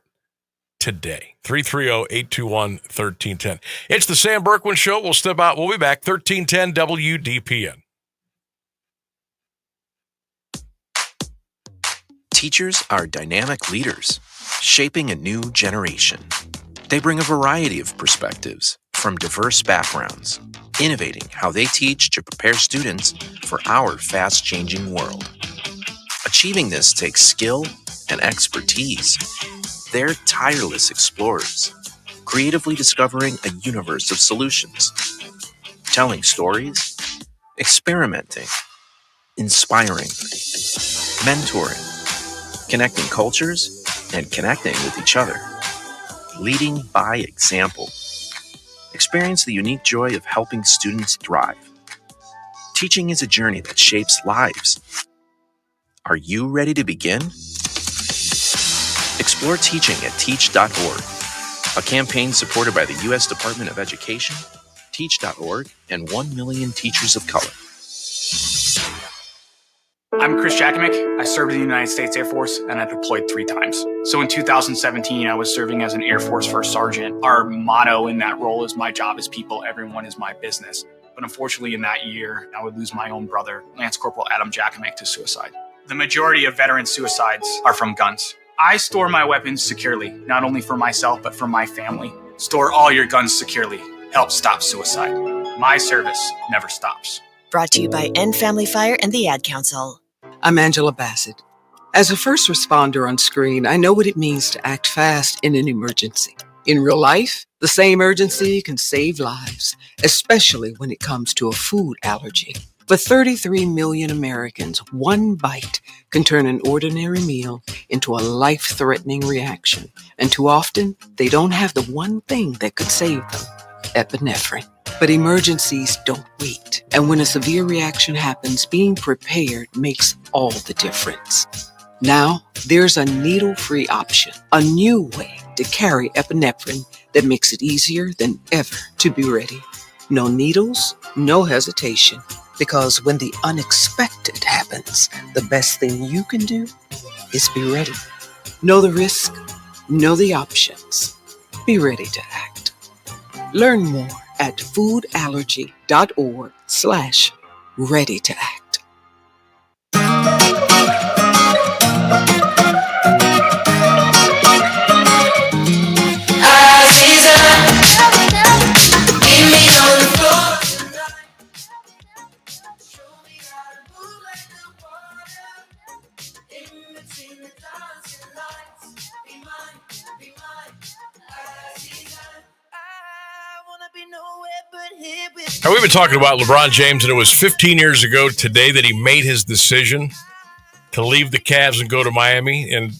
S1: today? 330-821-1310. It's the Sam Bourquin Show. We'll step out. We'll be back. 1310 WDPN.
S20: Teachers are dynamic leaders, shaping a new generation. They bring a variety of perspectives from diverse backgrounds, innovating how they teach to prepare students for our fast-changing world. Achieving this takes skill and expertise. They're tireless explorers, creatively discovering a universe of solutions, telling stories, experimenting, inspiring, mentoring, connecting cultures, and connecting with each other, leading by example. Experience the unique joy of helping students thrive. Teaching is a journey that shapes lives. Are you ready to begin? Explore teaching at teach.org, a campaign supported by the U.S. Department of Education, Teach.org, and 1 million teachers of color.
S21: I'm Chris Jakimick. I served in the United States Air Force and I deployed 3 times. So in 2017, I was serving as an Air Force First Sergeant. Our motto in that role is my job is people, everyone is my business. But unfortunately in that year, I would lose my own brother, Lance Corporal Adam Jakimick, to suicide. The majority of veteran suicides are from guns. I store my weapons securely, not only for myself, but for my family. Store all your guns securely. Help stop suicide. My service never stops.
S22: Brought to you by End Family Fire and the Ad Council.
S19: I'm Angela Bassett. As a first responder on screen, I know what it means to act fast in an emergency. In real life, the same urgency can save lives, especially when it comes to a food allergy. For 33 million Americans, one bite can turn an ordinary meal into a life-threatening reaction. And too often, they don't have the one thing that could save them, epinephrine. But emergencies don't wait. And when a severe reaction happens, being prepared makes all the difference. Now, there's a needle-free option, a new way to carry epinephrine that makes it easier than ever to be ready. No needles, no hesitation, because when the unexpected happens, the best thing you can do is be ready. Know the risk, know the options. Be ready to act. Learn more at foodallergy.org/ready to act.
S1: Now, we've been talking about LeBron James, and it was 15 years ago today that he made his decision to leave the Cavs and go to Miami. And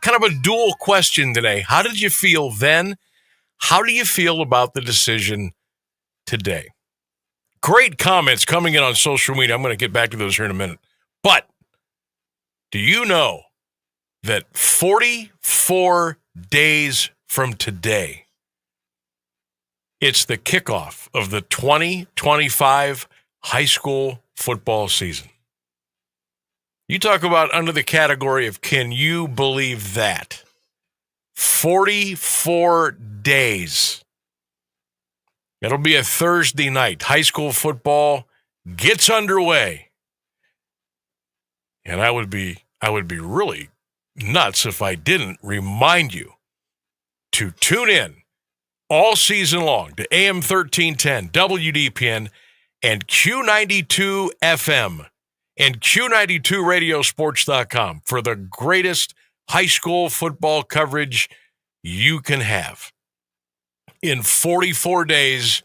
S1: kind of a dual question today. How did you feel then? How do you feel about the decision today? Great comments coming in on social media. I'm going to get back to those here in a minute. But do you know that 44 days from today, it's the kickoff of the 2025 high school football season? You talk about under the category of can you believe that? 44 days. It'll be a Thursday night. High school football gets underway. And I would be really nuts if I didn't remind you to tune in all season long to AM 1310, WDPN, and Q92 FM and Q92radiosports.com for the greatest high school football coverage you can have. In 44 days,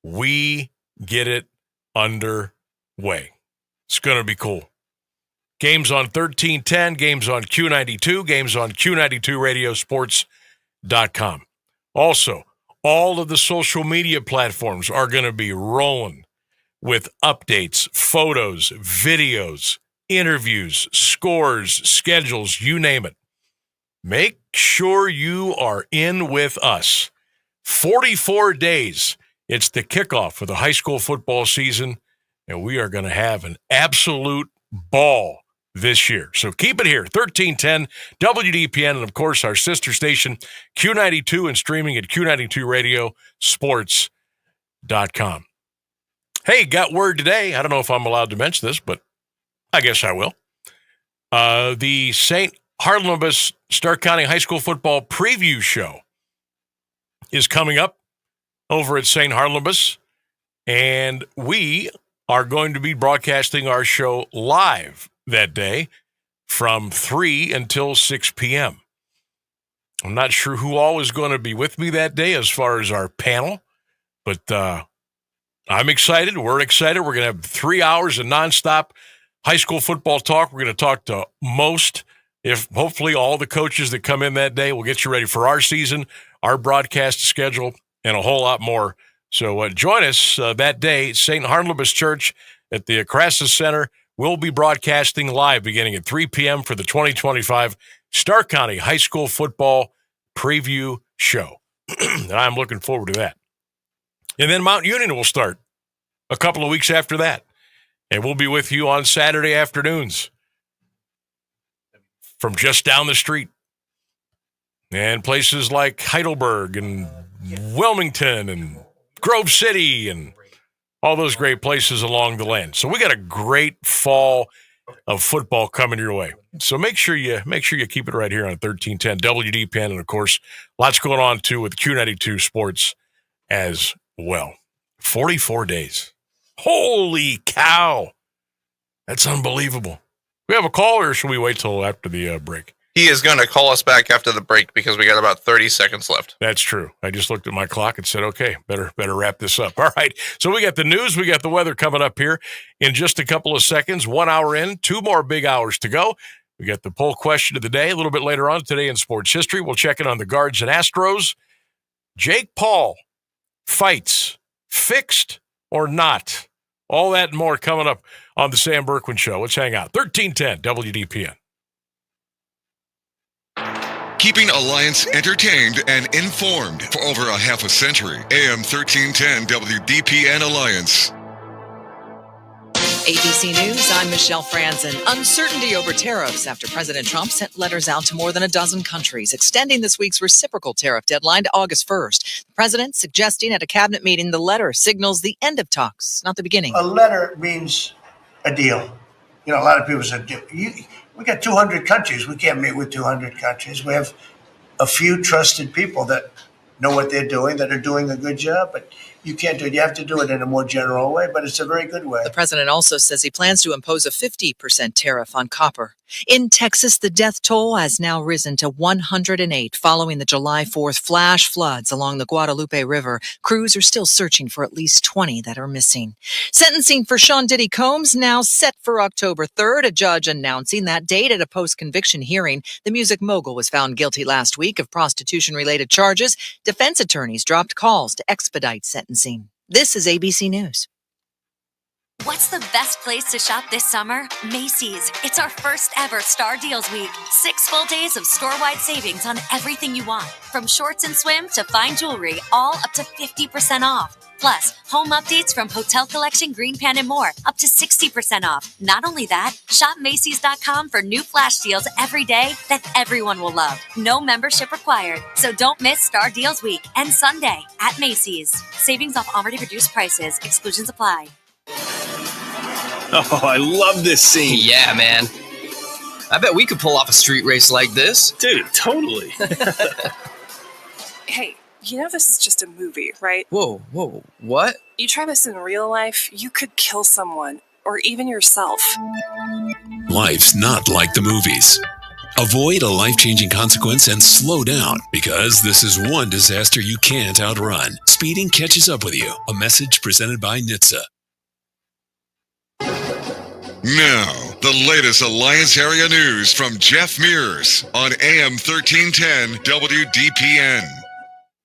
S1: we get it underway. It's going to be cool. Games on 1310, games on Q92, games on Q92radiosports.com. Also, all of the social media platforms are going to be rolling with updates, photos, videos, interviews, scores, schedules, you name it. Make sure you are in with us. 44 days. It's the kickoff for the high school football season, and we are going to have an absolute ball this year. So keep it here, 1310 WDPN, and of course our sister station, Q92, and streaming at Q92radiosports.com. Hey, got word today. I don't know if I'm allowed to mention this, but I guess I will. The St. Harlebus Stark County High School Football Preview Show is coming up over at St. Harlebus, and we are going to be broadcasting our show live that day from 3 until 6 p.m. I'm not sure who all is going to be with me that day as far as our panel, but I'm excited. We're excited. We're going to have 3 hours of nonstop high school football talk. We're going to talk to most, if hopefully all the coaches that come in that day. We'll get you ready for our season, our broadcast schedule, and a whole lot more. So join us that day, St. Harlebus Church at the Crassus Center. We'll be broadcasting live beginning at 3 p.m. for the 2025 Stark County High School Football Preview Show. And I'm looking forward to that. And then Mount Union will start a couple of weeks after that. And we'll be with you on Saturday afternoons from just down the street. And places like Heidelberg and Wilmington and Grove City and all those great places along the land. So we got a great fall of football coming your way. So make sure you keep it right here on 1310 WDPN, and of course, lots going on too with Q92 Sports as well. 44 days. Holy cow. That's unbelievable. We have a call, or should we wait till after the break?
S2: He is going to call us back after the break because we got about 30 seconds left.
S1: That's true. I just looked at my clock and said, okay, better wrap this up. All right. So we got the news. We got the weather coming up here in just a couple of seconds. 1 hour in, 2 more big hours to go. We got the poll question of the day a little bit later on today in sports history. We'll check in on the Guards and Astros. JakePaul fights, fixed or not. All that and more coming up on the Sam Bourquin Show. Let's hang out. 1310 WDPN.
S6: keeping Alliance entertained and informed for over a half a century. AM 1310 WDPN Alliance.
S3: ABC News, I'm Michelle Franzen. Uncertainty over tariffs after President Trump sent letters out to more than a dozen countries, extending this week's reciprocal tariff deadline to August 1st. The president suggesting at a cabinet meeting the letter signals the end of talks, not the beginning.
S4: A letter means a deal. A lot of people said, we got 200 countries. We can't meet with 200 countries. We have a few trusted people that know what they're doing, that are doing a good job, but you can't do it. You have to do it in a more general way, but it's a very good way.
S3: The president also says he plans to impose a 50% tariff on copper. In Texas, the death toll has now risen to 108 following the July 4th flash floods along the Guadalupe River. Crews are still searching for at least 20 that are missing. Sentencing for Sean Diddy Combs now set for October 3rd, a judge announcing that date at a post-conviction hearing. The music mogul was found guilty last week of prostitution-related charges. Defense attorneys dropped calls to expedite sentencing. This is ABC News.
S23: What's the best place to shop this summer? Macy's. It's our first ever Star Deals Week. 6 full days of store-wide savings on everything you want. From shorts and swim to fine jewelry, all up to 50% off. Plus, home updates from Hotel Collection, Green Pan, and more, up to 60% off. Not only that, shop Macy's.com for new flash deals every day that everyone will love. No membership required. So don't miss Star Deals Week and Sunday at Macy's. Savings off already reduced prices. Exclusions apply.
S24: Oh, I love this scene.
S25: Yeah, man. I bet we could pull off a street race like this.
S24: Dude, totally.
S26: Hey, this is just a movie, right?
S25: Whoa, what?
S26: You try this in real life, you could kill someone, or even yourself.
S27: Life's not like the movies. Avoid a life-changing consequence and slow down, because this is one disaster you can't outrun. Speeding catches up with you. A message presented by NHTSA.
S6: Now, the latest Alliance area news from Jeff Mears on AM 1310 WDPN.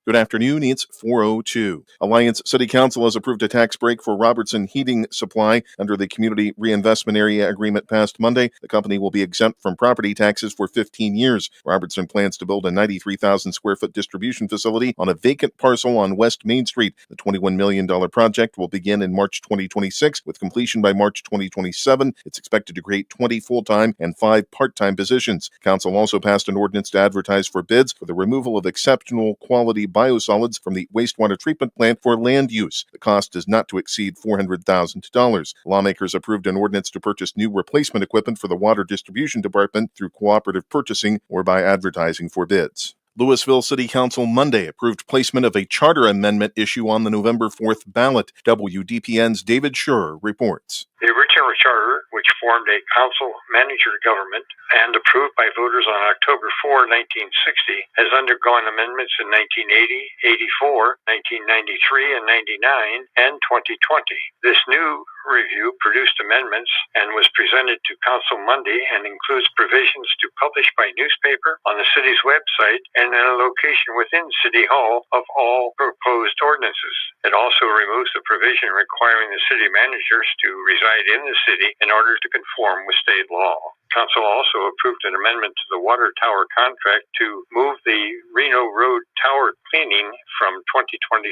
S7: Good afternoon, it's 4:02. Alliance City Council has approved a tax break for Robertson Heating Supply under the Community Reinvestment Area Agreement passed Monday. The company will be exempt from property taxes for 15 years. Robertson plans to build a 93,000 square foot distribution facility on a vacant parcel on West Main Street. The $21 million project will begin in March 2026 with completion by March 2027. It's expected to create 20 full-time and 5 part-time positions. Council also passed an ordinance to advertise for bids for the removal of exceptional quality biosolids from the wastewater treatment plant for land use. The cost is not to exceed $400,000. Lawmakers approved an ordinance to purchase new replacement equipment for the water distribution department through cooperative purchasing or by advertising for bids. Louisville City Council Monday approved placement of a charter amendment issue on the November 4th ballot. WDPN's David Schurer reports.
S28: The original charter, which formed a council-manager government and approved by voters on October 4, 1960, has undergone amendments in 1980, 84, 1993, and 99, and 2020. This new review produced amendments and was presented to Council Monday and includes provisions to publish by newspaper on the city's website and in a location within City Hall of all proposed ordinances. It also removes the provision requiring the city managers to reside in the city in order to conform with state law. Council also approved an amendment to the water tower contract to move the Reno Road tower cleaning from 2027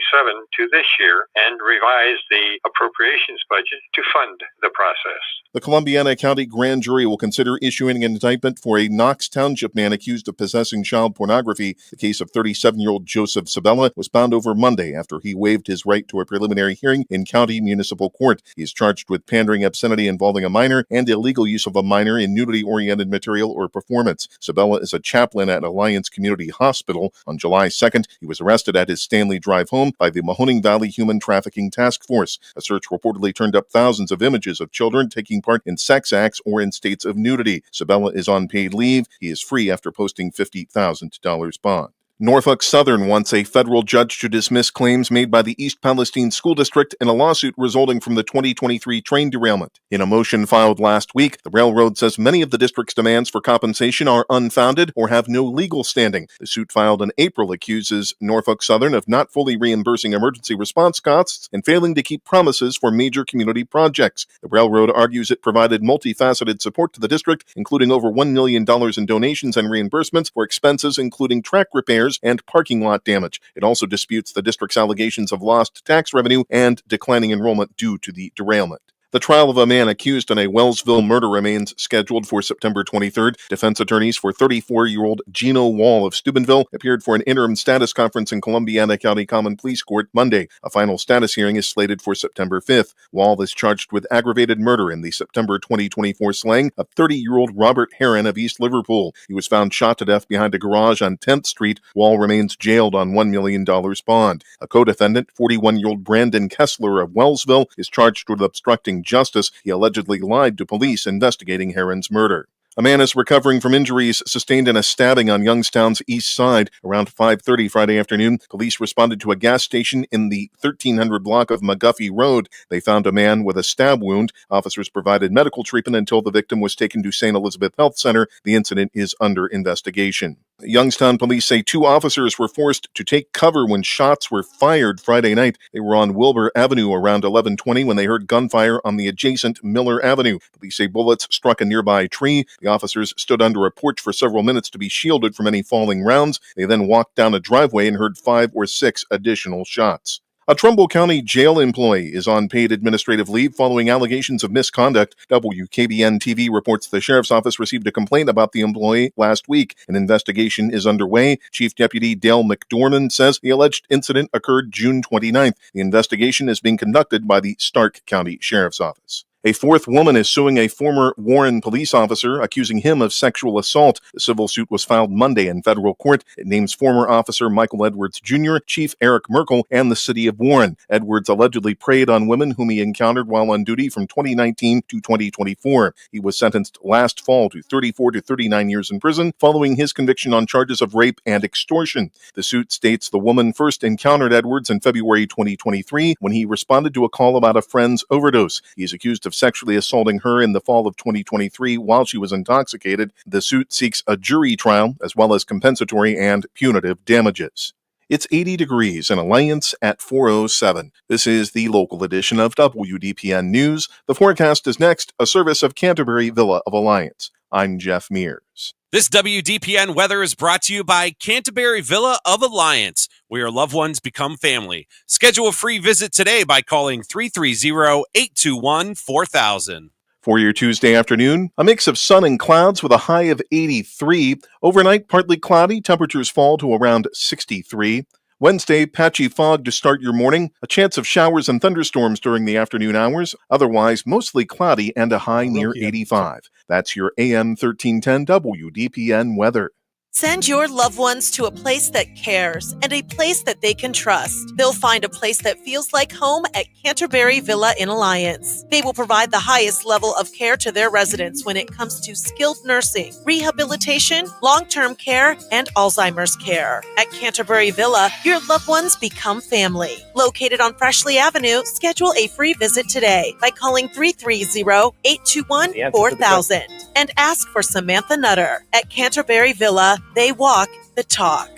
S28: to this year and revise the appropriations budget to fund the process.
S7: The Columbiana County Grand Jury will consider issuing an indictment for a Knox Township man accused of possessing child pornography. The case of 37-year-old Joseph Sabella was bound over Monday after he waived his right to a preliminary hearing in county municipal court. He is charged with pandering obscenity involving a minor and illegal use of a minor in nudity-oriented material or performance. Sabella is a chaplain at Alliance Community Hospital. On July 2nd, he was arrested at his Stanley Drive home by the Mahoning Valley Human Trafficking Task Force. A search reportedly turned up thousands of images of children taking part in sex acts or in states of nudity. Sabella is on paid leave. He is free after posting $50,000 bond. Norfolk Southern wants a federal judge to dismiss claims made by the East Palestine School District in a lawsuit resulting from the 2023 train derailment. In a motion filed last week, the railroad says many of the district's demands for compensation are unfounded or have no legal standing. The suit filed in April accuses Norfolk Southern of not fully reimbursing emergency response costs and failing to keep promises for major community projects. The railroad argues it provided multifaceted support to the district, including over $1 million in donations and reimbursements for expenses including track repairs and parking lot damage. It also disputes the district's allegations of lost tax revenue and declining enrollment due to the derailment. The trial of a man accused in a Wellsville murder remains scheduled for September 23rd. Defense attorneys for 34-year-old Gino Wall of Steubenville appeared for an interim status conference in Columbiana County Common Pleas Court Monday. A final status hearing is slated for September 5th. Wall is charged with aggravated murder in the September 2024 slaying of 30-year-old Robert Heron of East Liverpool. He was found shot to death behind a garage on 10th Street. Wall remains jailed on $1 million bond. A co-defendant, 41-year-old Brandon Kessler of Wellsville, is charged with obstructing justice. He allegedly lied to police investigating Heron's murder. A man is recovering from injuries sustained in a stabbing on Youngstown's east side. Around 5:30 Friday afternoon, police responded to a gas station in the 1300 block of McGuffey Road. They found a man with a stab wound. Officers provided medical treatment until the victim was taken to St. Elizabeth Health Center. The incident is under investigation. Youngstown police say 2 officers were forced to take cover when shots were fired Friday night. They were on Wilbur Avenue around 11:20 when they heard gunfire on the adjacent Miller Avenue. Police say bullets struck a nearby tree. The officers stood under a porch for several minutes to be shielded from any falling rounds. They then walked down a driveway and heard 5 or 6 additional shots. A Trumbull County jail employee is on paid administrative leave following allegations of misconduct. WKBN-TV reports the sheriff's office received a complaint about the employee last week. An investigation is underway. Chief Deputy Dale McDormand says the alleged incident occurred June 29th. The investigation is being conducted by the Stark County Sheriff's Office. A 4th woman is suing a former Warren police officer, accusing him of sexual assault. The civil suit was filed Monday in federal court. It names former officer Michael Edwards Jr., Chief Eric Merkel, and the city of Warren. Edwards allegedly preyed on women whom he encountered while on duty from 2019 to 2024. He was sentenced last fall to 34 to 39 years in prison following his conviction on charges of rape and extortion. The suit states the woman first encountered Edwards in February 2023 when he responded to a call about a friend's overdose. He is accused of sexually assaulting her in the fall of 2023 while she was intoxicated. The suit seeks a jury trial as well as compensatory and punitive damages. It's 80 degrees in Alliance at 4:07. This is the local edition of WDPN News. The forecast is next, a service of Canterbury Villa of Alliance. I'm Jeff Mears.
S5: This WDPN weather is brought to you by Canterbury Villa of Alliance, where your loved ones become family. Schedule a free visit today by calling 330-821-4000.
S7: For your Tuesday afternoon, a mix of sun and clouds with a high of 83. Overnight, partly cloudy, temperatures fall to around 63. Wednesday, patchy fog to start your morning, a chance of showers and thunderstorms during the afternoon hours, otherwise mostly cloudy and a high near 85. That's your AM 1310 WDPN weather.
S8: Send your loved ones to a place that cares and a place that they can trust. They'll find a place that feels like home at Canterbury Villa in Alliance. They will provide the highest level of care to their residents when it comes to skilled nursing, rehabilitation, long-term care, and Alzheimer's care. At Canterbury Villa, your loved ones become family. Located on Freshley Avenue, schedule a free visit today by calling 330-821-4000 and ask for Samantha Nutter. At Canterbury Villa, they walk the talk.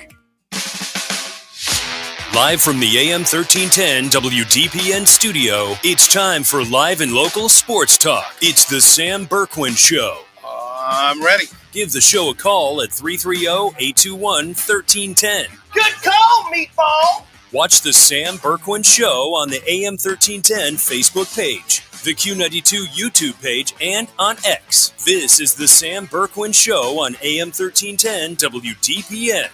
S27: Live from the AM 1310 WDPN studio, it's time for live and local sports talk. It's the Sam Bourquin Show.
S9: I'm ready.
S27: Give the show a call at 330-821-1310.
S9: Good call, Meatball!
S27: Watch the Sam Bourquin Show on the AM 1310 Facebook page, the Q92 YouTube page, and on X. This is the Sam Bourquin Show on AM 1310 WDPN.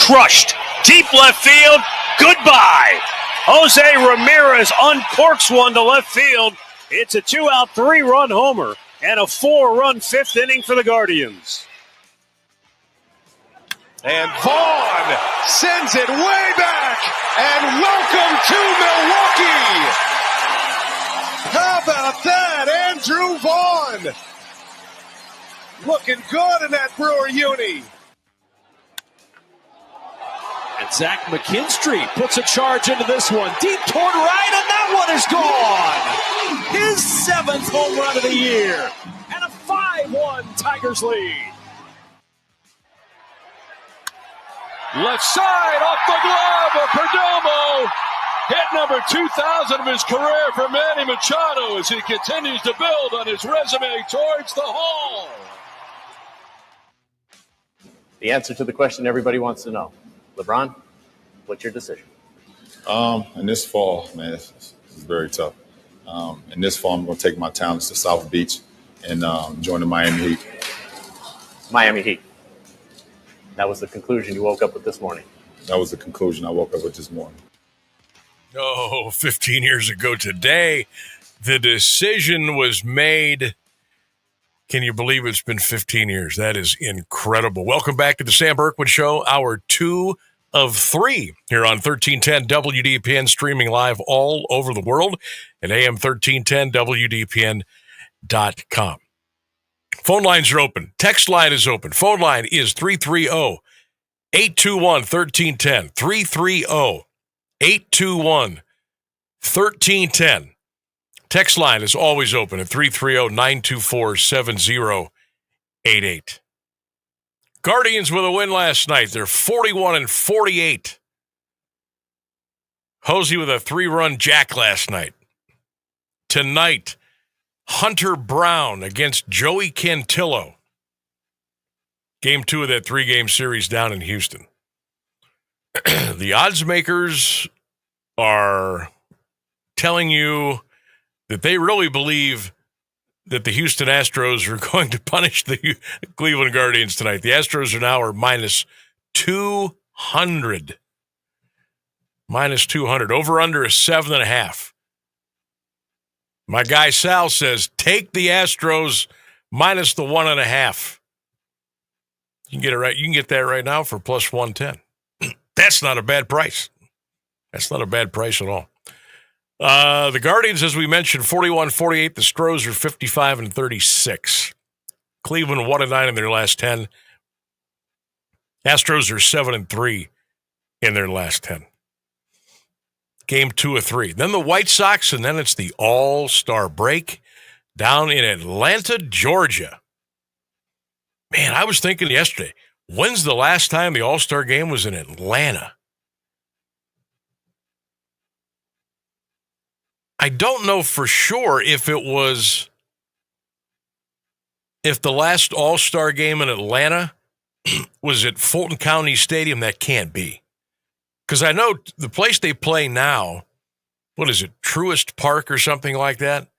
S24: Crushed. Deep left field. Goodbye. Jose Ramirez uncorks one to left field. It's a 2-out, 3-run homer and a 4-run fifth inning for the Guardians.
S10: And Vaughn sends it way back. And welcome to Milwaukee. How about that, Andrew Vaughn? looking good in that Brewer uni.
S24: And Zach McKinstry puts a charge into this one. Deep toward right, and that one is gone. His 7th home run of the year. And a 5-1 Tigers lead. Left side off the glove of Perdomo. Hit number 2,000 of his career for Manny Machado as he continues to build on his resume towards the Hall.
S11: The answer to the question everybody wants to know. LeBron, what's your decision?
S12: In this fall, man, this is very tough. In this fall, I'm going to take my talents to South Beach and join the Miami Heat.
S11: Miami Heat. That was the conclusion you woke up with this morning.
S12: That was the conclusion I woke up with this morning.
S1: Oh, 15 years ago today, the decision was made. Can you believe it's been 15 years? That is incredible. Welcome back to the Sam Bourquin Show, hour 2 of 3 here on 1310 WDPN, streaming live all over the world at AM1310WDPN.com. Phone lines are open. Text line is open. Phone line is 330-821-1310. 330-821-1310. Text line is always open at 330-924-7088. Guardians with a win last night. They're 41-48. Hosey with a 3-run jack last night. Tonight, Hunter Brown against Joey Cantillo. Game 2 of that 3-game series down in Houston. The odds makers are telling you that they really believe that the Houston Astros are going to punish the Cleveland Guardians tonight. The Astros are now minus 200. Minus 200. Over under is 7.5. My guy Sal says, take the Astros minus the 1.5. You can get it right. You can get that right now for plus 110. That's not a bad price. That's not a bad price at all. The Guardians, as we mentioned, 41-48. The Stros are 55-36. Cleveland 1-9 in their last 10. Astros are 7-3 in their last 10. Game 2 of 3. Then the White Sox, and then it's the All-Star break down in Atlanta, Georgia. Man, I was thinking yesterday, when's the last time the All-Star game was in Atlanta? I don't know for sure if the last All-Star game in Atlanta was at Fulton County Stadium. That can't be. Because I know the place they play now, what is it, Truist Park or something like that?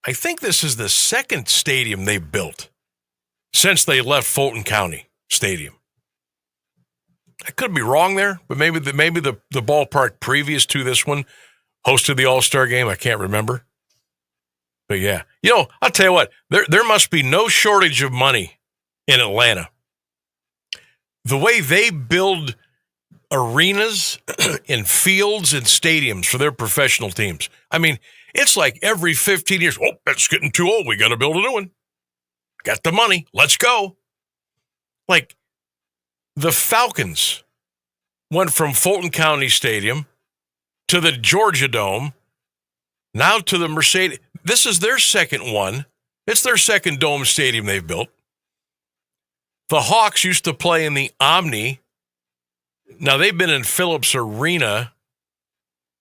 S1: I think this is the second stadium they built since they left Fulton County Stadium. I could be wrong there, but maybe the ballpark previous to this one hosted the All-Star game. I can't remember. But yeah, I'll tell you what, there must be no shortage of money in Atlanta. The way they build arenas and fields and stadiums for their professional teams. I mean, it's like every 15 years, that's getting too old. We got to build a new one. Got the money. Let's go. Like the Falcons went from Fulton County Stadium to the Georgia Dome, now to the Mercedes. This is their second one. It's their second dome stadium they've built. The Hawks used to play in the Omni. Now, they've been in Phillips Arena.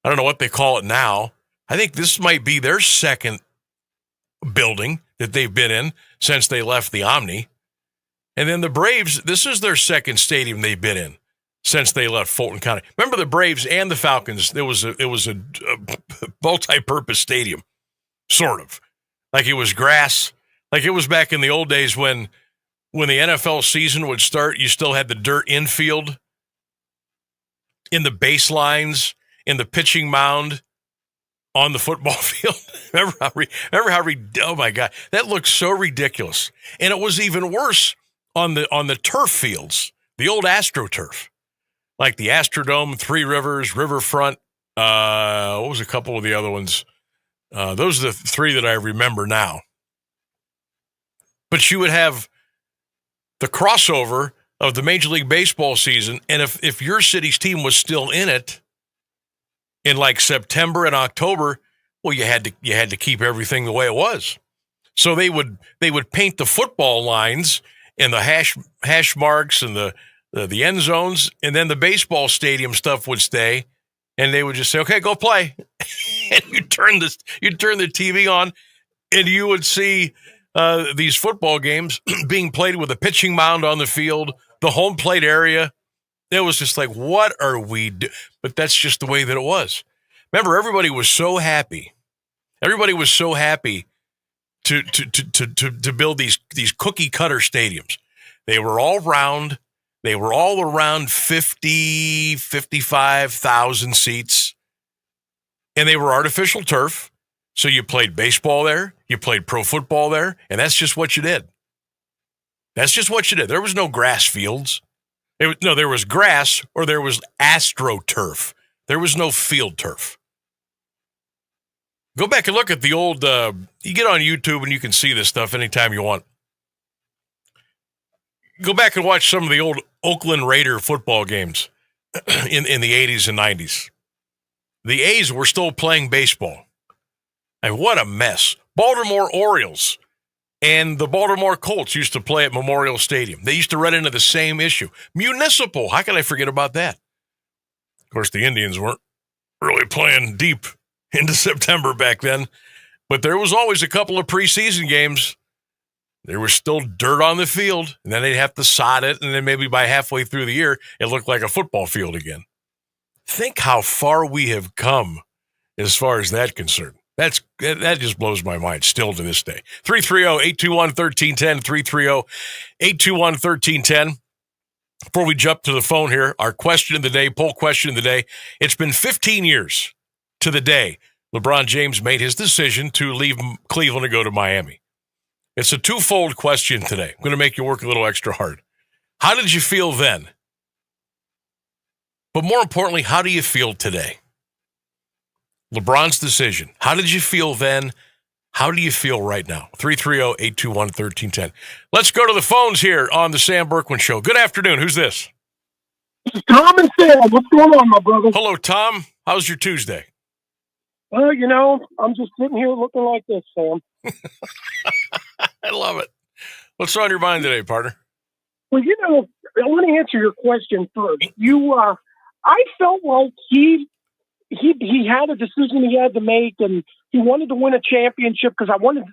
S1: I don't know what they call it now. I think this might be their second building that they've been in since they left the Omni. And then the Braves, this is their second stadium they've been in since they left Fulton County. Remember the Braves and the Falcons, it was a multi-purpose stadium, sort of. Like it was grass. Like it was back in the old days when the NFL season would start, you still had the dirt infield in the baselines, in the pitching mound, on the football field. Remember how oh my God, that looked so ridiculous. And it was even worse on the turf fields, the old AstroTurf, like the Astrodome, Three Rivers, Riverfront. What was a couple of the other ones? Those are the three that I remember now. But you would have the crossover of the Major League Baseball season, and if your city's team was still in it in like September and October, well, you had to keep everything the way it was. So they would paint the football lines and the hash marks and the end zones, and then the baseball stadium stuff would stay, and they would just say, "Okay, go play." And you turn the TV on, and you would see these football games being played with a pitching mound on the field, the home plate area. It was just like, what are we doing? But that's just the way that it was. Remember, everybody was so happy. Everybody was so happy to build these cookie cutter stadiums. They were all round. They were all around 50, 55,000 seats. And they were artificial turf. So you played baseball there. You played pro football there. And that's just what you did. That's just what you did. There was no grass fields. There was grass or there was AstroTurf. There was no field turf. Go back and look at the old, you get on YouTube and you can see this stuff anytime you want. Go back and watch some of the old Oakland Raider football games in the 80s and 90s. The A's were still playing baseball. And what a mess. Baltimore Orioles and the Baltimore Colts used to play at Memorial Stadium. They used to run into the same issue. Municipal, how can I forget about that? Of course, the Indians weren't really playing deep into September back then, but there was always a couple of preseason games. There was still dirt on the field, and then they'd have to sod it, and then maybe by halfway through the year, it looked like a football field again. Think how far we have come as far as that's concerned. That just blows my mind still to this day. 330-821-1310, 330-821-1310. Before we jump to the phone here, our question of the day, poll question of the day. It's been 15 years to the day LeBron James made his decision to leave Cleveland and go to Miami. It's a twofold question today. I'm going to make you work a little extra hard. How did you feel then? But more importantly, how do you feel today? LeBron's decision. How did you feel then? How do you feel right now? 330-821-1310. Let's go to the phones here on the Sam Bourquin Show. Good afternoon. Who's this?
S13: This is Tom and Sam. What's going on, my brother?
S1: Hello, Tom. How's your Tuesday?
S13: Well, I'm just sitting here looking like this, Sam.
S1: I love it. What's on your mind today, partner?
S13: Well, I want to answer your question first. I felt like he had a decision he had to make, and he wanted to win a championship because I wanted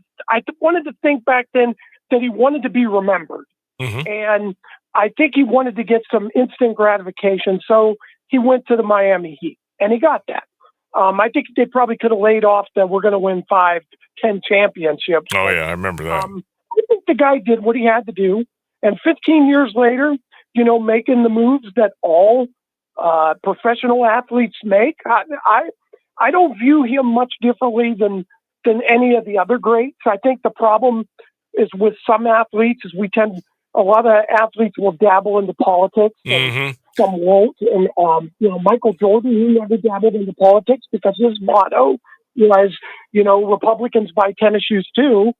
S13: to think back then that he wanted to be remembered.
S1: Mm-hmm.
S13: And I think he wanted to get some instant gratification, so he went to the Miami Heat, and he got that. I think they probably could have laid off that we're going to win 5-10 championships.
S1: Oh, yeah, I remember that.
S13: I think the guy did what he had to do. And 15 years later, making the moves that all professional athletes make, I don't view him much differently than any of the other greats. I think the problem is with some athletes is a lot of athletes will dabble into politics and some won't. And, Michael Jordan, he never dabbled into politics because his motto was, Republicans buy tennis shoes too.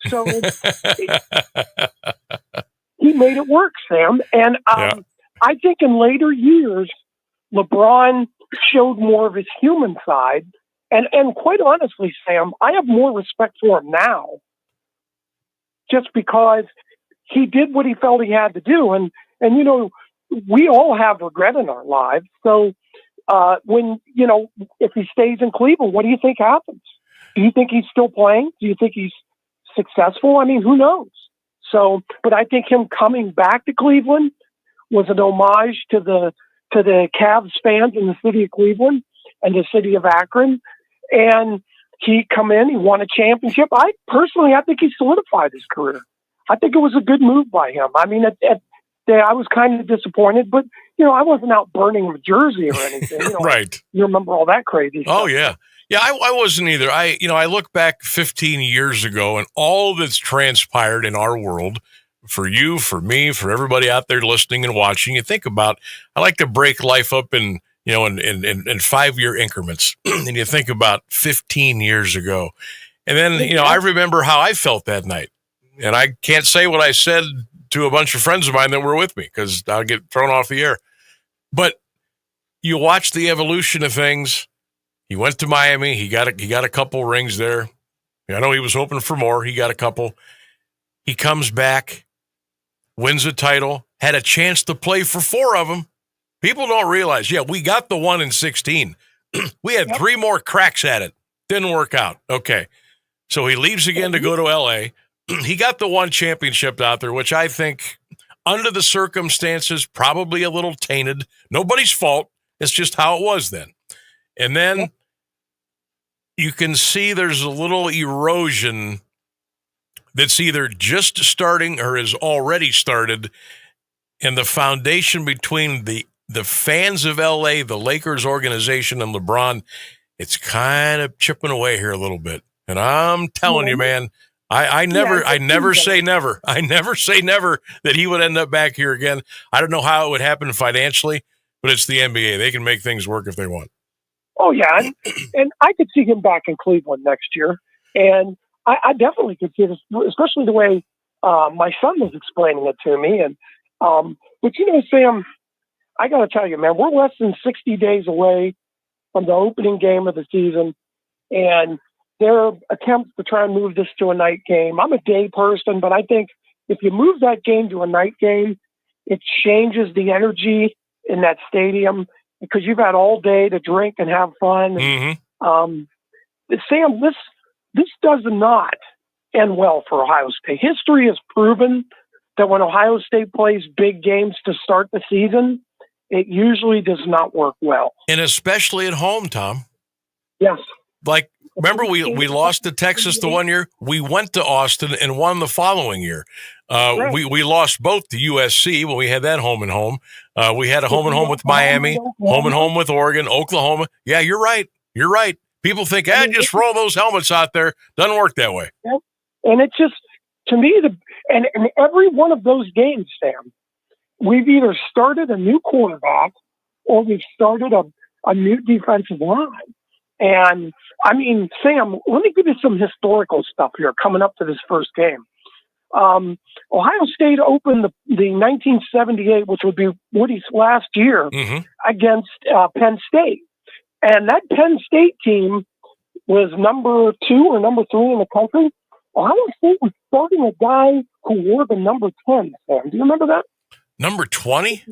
S13: So he made it work, Sam. And I think in later years, LeBron showed more of his human side. And quite honestly, Sam, I have more respect for him now just because he did what he felt he had to do. And we all have regret in our lives. So if he stays in Cleveland, what do you think happens? Do you think he's still playing? Do you think he's successful? I mean, who knows? So, but I think him coming back to Cleveland was an homage to the Cavs fans in the city of Cleveland and the city of Akron. And he come in, he won a championship. I think he solidified his career. I think it was a good move by him. I mean, I was kind of disappointed, but I wasn't out burning a jersey or anything.
S1: Right.
S13: You remember all that crazy stuff.
S1: Oh yeah. Yeah, I wasn't either. I look back 15 years ago and all that's transpired in our world, for you, for me, for everybody out there listening and watching, you think about, I like to break life up in 5-year increments. And you think about 15 years ago. And then, I remember how I felt that night. and I can't say what I said to a bunch of friends of mine that were with me because I'll get thrown off the air. But you watch the evolution of things. He went to Miami. He got a couple rings there. I know he was hoping for more. He got a couple. He comes back, wins a title, had a chance to play for 4 of them. People don't realize, we got the one in 16. We had 3 more cracks at it. Didn't work out. Okay. So he leaves again to go to L.A. He got the one championship out there, which I think, under the circumstances, probably a little tainted. Nobody's fault. It's just how it was then. And then you can see there's a little erosion that's either just starting or has already started. And the foundation between the fans of L.A., the Lakers organization, and LeBron, it's kind of chipping away here a little bit. And I'm telling you, man, I never say never. I never say never that he would end up back here again. I don't know how it would happen financially, but it's the NBA. They can make things work if they want.
S13: Oh, yeah. And I could see him back in Cleveland next year. And I definitely could see this, especially the way my son was explaining it to me. And but, Sam, I got to tell you, man, we're less than 60 days away from the opening game of the season. And there are attempts to try and move this to a night game. I'm a day person, but I think if you move that game to a night game, it changes the energy in that stadium because you've had all day to drink and have fun.
S1: Mm-hmm.
S13: Sam, this does not end well for Ohio State. History has proven that when Ohio State plays big games to start the season, it usually does not work well.
S1: And especially at home, Tom.
S13: Yes.
S1: Like, remember we lost to Texas the one year? We went to Austin and won the following year.
S13: Right.
S1: We lost both to USC when we had that home and home. We had a home and home with Miami, home and home with Oregon, Oklahoma. Yeah, you're right. You're right. People think, just roll those helmets out there. Doesn't work that way.
S13: Yep. And it's just, to me, and every one of those games, Sam, we've either started a new quarterback or we've started a new defensive line. And, I mean, Sam, let me give you some historical stuff here coming up to this first game. Ohio State opened the 1978, which would be Woody's last year, against Penn State. And that Penn State team was number 2 or number 3 in the country. Ohio State was starting a guy who wore the number 10, Sam. Do you remember that?
S1: Number 20?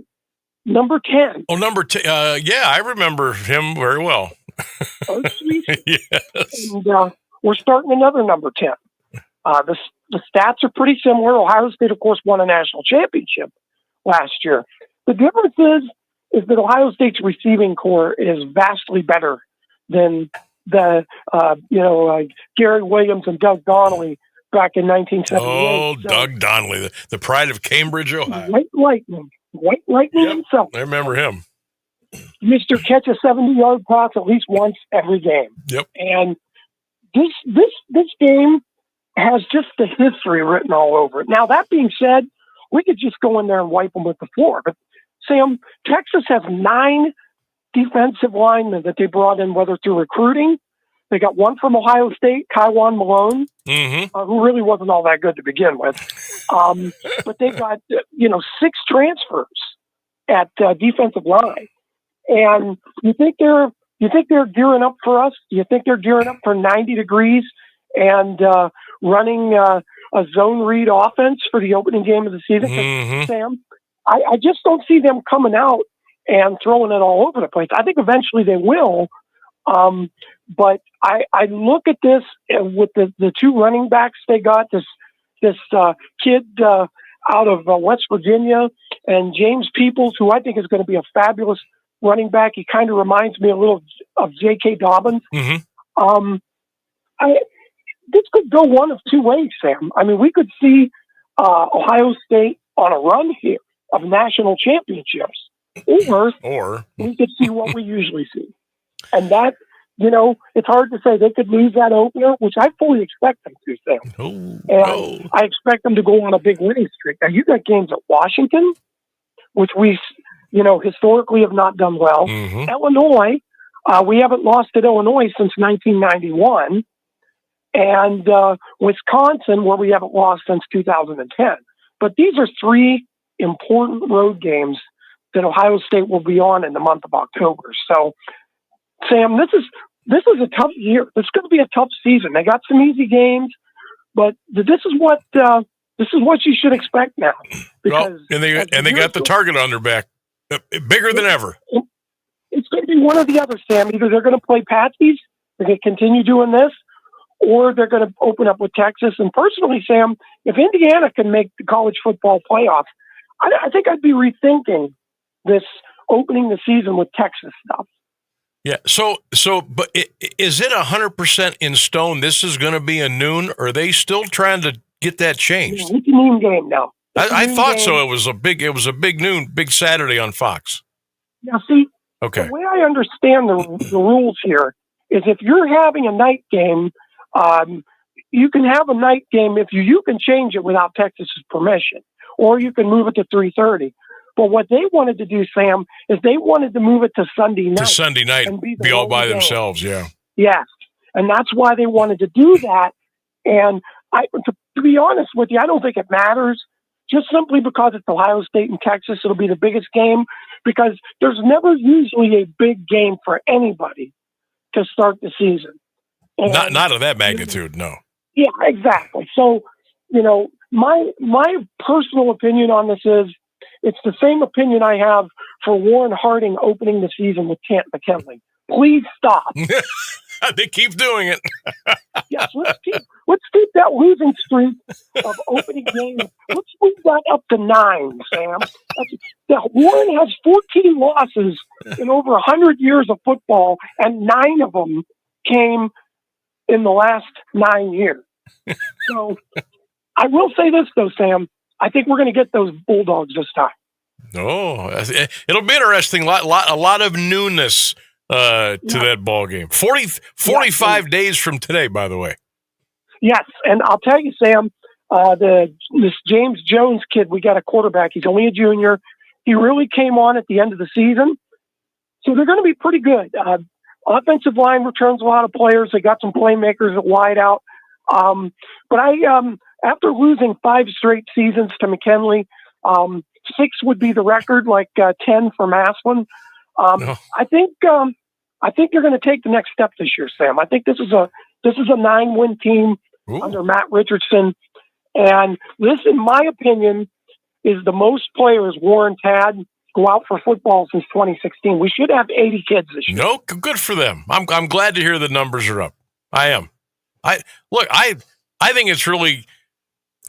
S13: Number 10.
S1: Oh, number 10. Yeah, I remember him very well.
S13: Oh, sweet.
S1: Yes.
S13: And we're starting another number 10. The stats are pretty similar. Ohio State, of course, won a national championship last year. The difference is that Ohio State's receiving core is vastly better than the Gary Williams and Doug Donnelly back in 1978.
S1: Oh, so, Doug Donnelly, the pride of Cambridge, Ohio.
S13: White Lightning himself.
S1: I remember him.
S13: Mr. Catch a 70-yard pass at least once every game.
S1: Yep.
S13: And this game has just the history written all over it. Now, that being said, we could just go in there and wipe them with the floor. But, Sam, Texas has 9 defensive linemen that they brought in, whether through recruiting. They got one from Ohio State, Kywan Malone, who really wasn't all that good to begin with. But they got 6 transfers at defensive line. And you think they're gearing up for us? You think they're gearing up for 90 degrees and running a zone read offense for the opening game of the season? Sam, I just don't see them coming out and throwing it all over the place. I think eventually they will. But I look at this with the 2 running backs they got, this kid out of West Virginia and James Peoples, who I think is going to be a fabulous running back. He kind of reminds me a little of J.K. Dobbins. This could go one of 2 ways, Sam. I mean, we could see Ohio State on a run here of national championships, or we could see what we usually see. And that, it's hard to say. They could lose that opener, which I fully expect them to, Sam. I expect them to go on a big winning streak. Now, you got games at Washington, which we, historically have not done well. Illinois, we haven't lost at Illinois since 1991. and Wisconsin, where we haven't lost since 2010. But these are three important road games that Ohio State will be on in the month of October. So, Sam, this is a tough year. It's going to be a tough season. They got some easy games, but this is what you should expect now.
S1: Well, and they got the target on their back, bigger than ever.
S13: It's going to be one or the other, Sam. Either they're going to play patsies, they're going to continue doing this, or they're going to open up with Texas. And personally, Sam, if Indiana can make the college football playoff, I think I'd be rethinking this opening the season with Texas stuff.
S1: Yeah. But is it 100% in stone? This is going to be a noon, or are they still trying to get that changed?
S13: Yeah, it's a noon game now.
S1: I thought so. It was a big noon, big Saturday on Fox.
S13: Now, see,
S1: okay.
S13: The way I understand the rules here is if you're having a night game, you can have a night game if you can change it without Texas's permission, or you can move it to 3:30. But what they wanted to do, Sam, is they wanted to move it to Sunday night.
S1: To Sunday night, and be all by themselves, yeah.
S13: Yes, and that's why they wanted to do that. And to be honest with you, I don't think it matters. Just simply because it's Ohio State and Texas, it'll be the biggest game, because there's never usually a big game for anybody to start the season. And,
S1: not of that magnitude, no.
S13: Yeah, exactly. So, my personal opinion on this is it's the same opinion I have for Warren Harding opening the season with Kent McKinley. Please stop.
S1: They keep doing it.
S13: Yes, let's keep that losing streak of opening games. Let's move that up to 9, Sam. Warren has 14 losses in over 100 years of football, and 9 of them came in the last 9 years. So I will say this, though, Sam. I think we're going to get those Bulldogs this time.
S1: Oh, it'll be interesting. A lot of newness to that ball game. 45 days from today, by the way.
S13: Yes, and I'll tell you, Sam, this James Jones kid, we got a quarterback. He's only a junior. He really came on at the end of the season. So they're going to be pretty good. Offensive line returns a lot of players. They got some playmakers at wide out. But after losing 5 straight seasons to McKinley, 6 would be the record, like 10 for Maslin.
S1: No.
S13: I think you're going to take the next step this year, Sam. I think this is a 9-win team under Matt Richardson, and this, in my opinion, is the most players Warren's had go out for football since 2016. We should have 80 kids this year.
S1: No, good for them. I'm glad to hear the numbers are up. I am. I think it's really.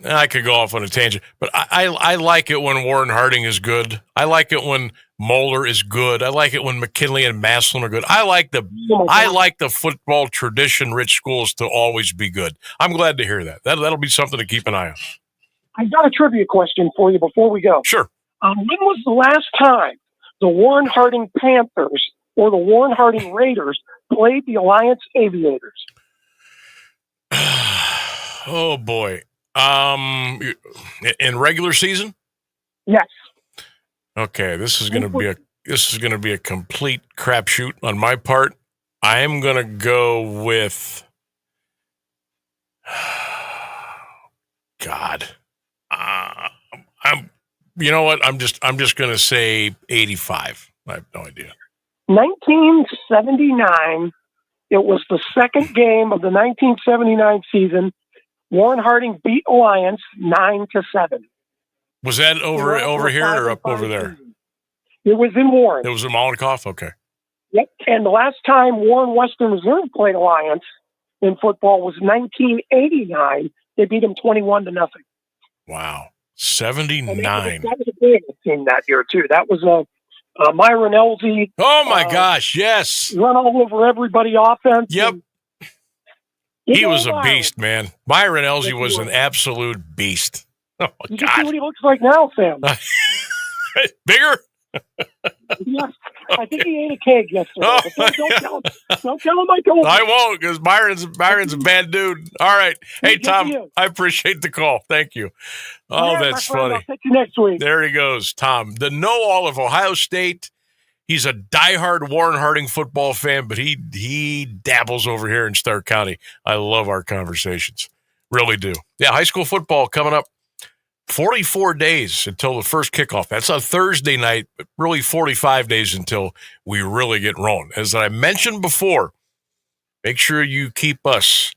S1: I could go off on a tangent, but I like it when Warren Harding is good. I like it when Moeller is good. I like it when McKinley and Maslin are good. I like the football tradition-rich schools to always be good. I'm glad to hear that. That'll be something to keep an eye on.
S13: I got a trivia question for you before we go.
S1: Sure.
S13: When was the last time the Warren Harding Panthers or the Warren Harding Raiders played the Alliance Aviators?
S1: Oh boy. In regular season?
S13: Yes.
S1: Okay, this is going to be a complete crapshoot on my part. I am going to go with God. You know what? I'm just going to say 85. I have no idea.
S13: 1979. It was the second game of the 1979 season. Warren Harding beat Alliance 9-7.
S1: Was that over here or up over there?
S13: It was in Warren.
S1: It was in Molotov? Okay.
S13: Yep. And the last time Warren Western Reserve played Alliance in football was 1989. They beat them 21-0.
S1: Wow. 79.
S13: That was a big team that year, too. That was a Myron Elsie.
S1: Oh, my gosh. Yes.
S13: Run all over everybody offense.
S1: Yep. He was a beast, man. Myron Elsie was an absolute beast. Oh,
S13: you
S1: God.
S13: can see what he looks like now, Sam.
S1: Bigger?
S13: Yes. I think he ate a keg yesterday.
S1: Oh,
S13: but don't tell him I told him.
S1: I won't, because Byron's a bad dude. All right. Hey, Tom, I appreciate the call. Thank you. Oh, that's funny.
S13: I'll catch you next week.
S1: There he goes, Tom. The know-all of Ohio State He's a diehard Warren Harding football fan, but he dabbles over here in Stark County. I love our conversations. Really do. Yeah, high school football coming up. 44 days until the first kickoff. That's on Thursday night, but really 45 days until we really get rolling. As I mentioned before, make sure you keep us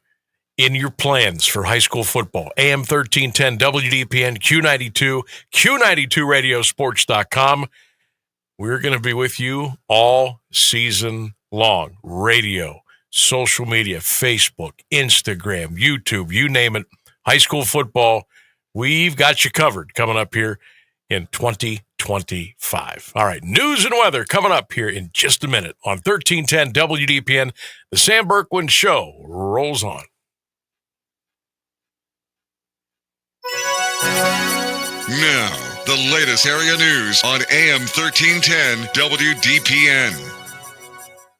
S1: in your plans for high school football. AM 1310, WDPN, Q92, Q92radiosports.com. We're going to be with you all season long. Radio, social media, Facebook, Instagram, YouTube, you name it. High school football, we've got you covered coming up here in 2025. All right, news and weather coming up here in just a minute on 1310 WDPN. The Sam Bourquin Show rolls on.
S6: Now, the latest area news on AM 1310 WDPN.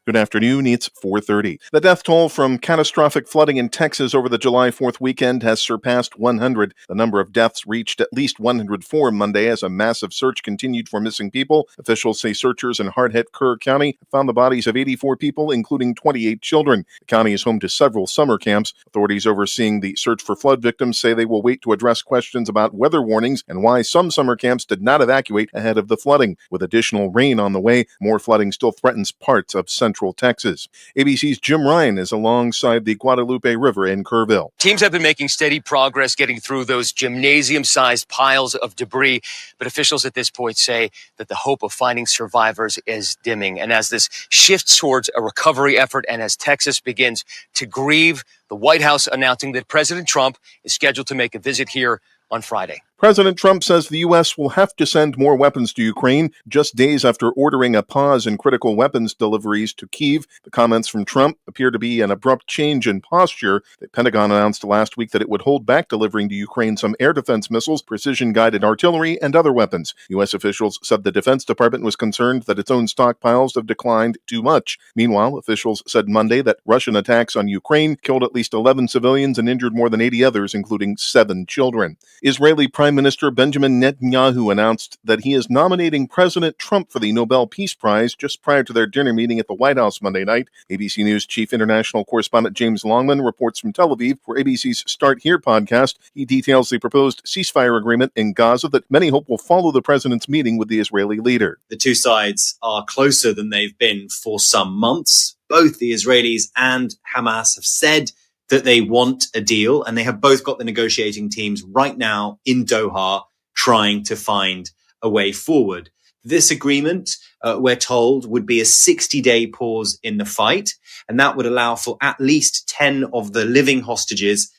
S7: Good afternoon, it's 4:30. The death toll from catastrophic flooding in Texas over the July 4th weekend has surpassed 100. The number of deaths reached at least 104 Monday as a massive search continued for missing people. Officials say searchers in hard-hit Kerr County found the bodies of 84 people, including 28 children. The county is home to several summer camps. Authorities overseeing the search for flood victims say they will wait to address questions about weather warnings and why some summer camps did not evacuate ahead of the flooding. With additional rain on the way, more flooding still threatens parts of central Texas. ABC's Jim Ryan is alongside the Guadalupe River in Kerrville.
S14: Teams have been making steady progress getting through those gymnasium-sized piles of debris, but officials at this point say that the hope of finding survivors is dimming. And as this shifts towards a recovery effort and as Texas begins to grieve, the White House announcing that President Trump is scheduled to make a visit here on Friday.
S7: President Trump says the U.S. will have to send more weapons to Ukraine just days after ordering a pause in critical weapons deliveries to Kyiv. The comments from Trump appear to be an abrupt change in posture. The Pentagon announced last week that it would hold back delivering to Ukraine some air defense missiles, precision-guided artillery, and other weapons. U.S. officials said the Defense Department was concerned that its own stockpiles have declined too much. Meanwhile, officials said Monday that Russian attacks on Ukraine killed at least 11 civilians and injured more than 80 others, including 7 children. Israeli Prime Minister Benjamin Netanyahu announced that he is nominating President Trump for the Nobel Peace Prize just prior to their dinner meeting at the White House Monday night. ABC News chief international correspondent James Longman reports from Tel Aviv for ABC's Start Here podcast. He details the proposed ceasefire agreement in Gaza that many hope will follow the president's meeting with the Israeli leader.
S15: The two sides are closer than they've been for some months. Both the Israelis and Hamas have said that they want a deal, and they have both got the negotiating teams right now in Doha trying to find a way forward. This agreement, we're told, would be a 60-day pause in the fight, and that would allow for at least 10 of the living hostages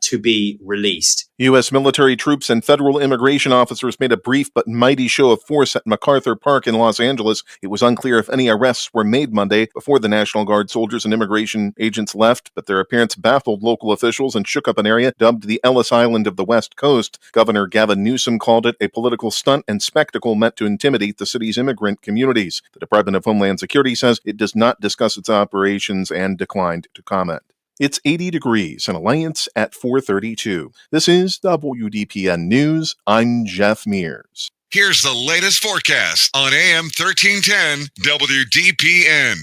S15: to be released.
S7: U.S. military troops and federal immigration officers made a brief but mighty show of force at MacArthur Park in Los Angeles. It was unclear if any arrests were made Monday before the National Guard soldiers and immigration agents left, but their appearance baffled local officials and shook up an area dubbed the Ellis Island of the West Coast. Governor Gavin Newsom called it a political stunt and spectacle meant to intimidate the city's immigrant communities. The Department of Homeland Security says it does not discuss its operations and declined to comment. It's 80 degrees in Alliance at 4:32. This is WDPN News. I'm Jeff Mears.
S6: Here's the latest forecast on AM 1310 WDPN.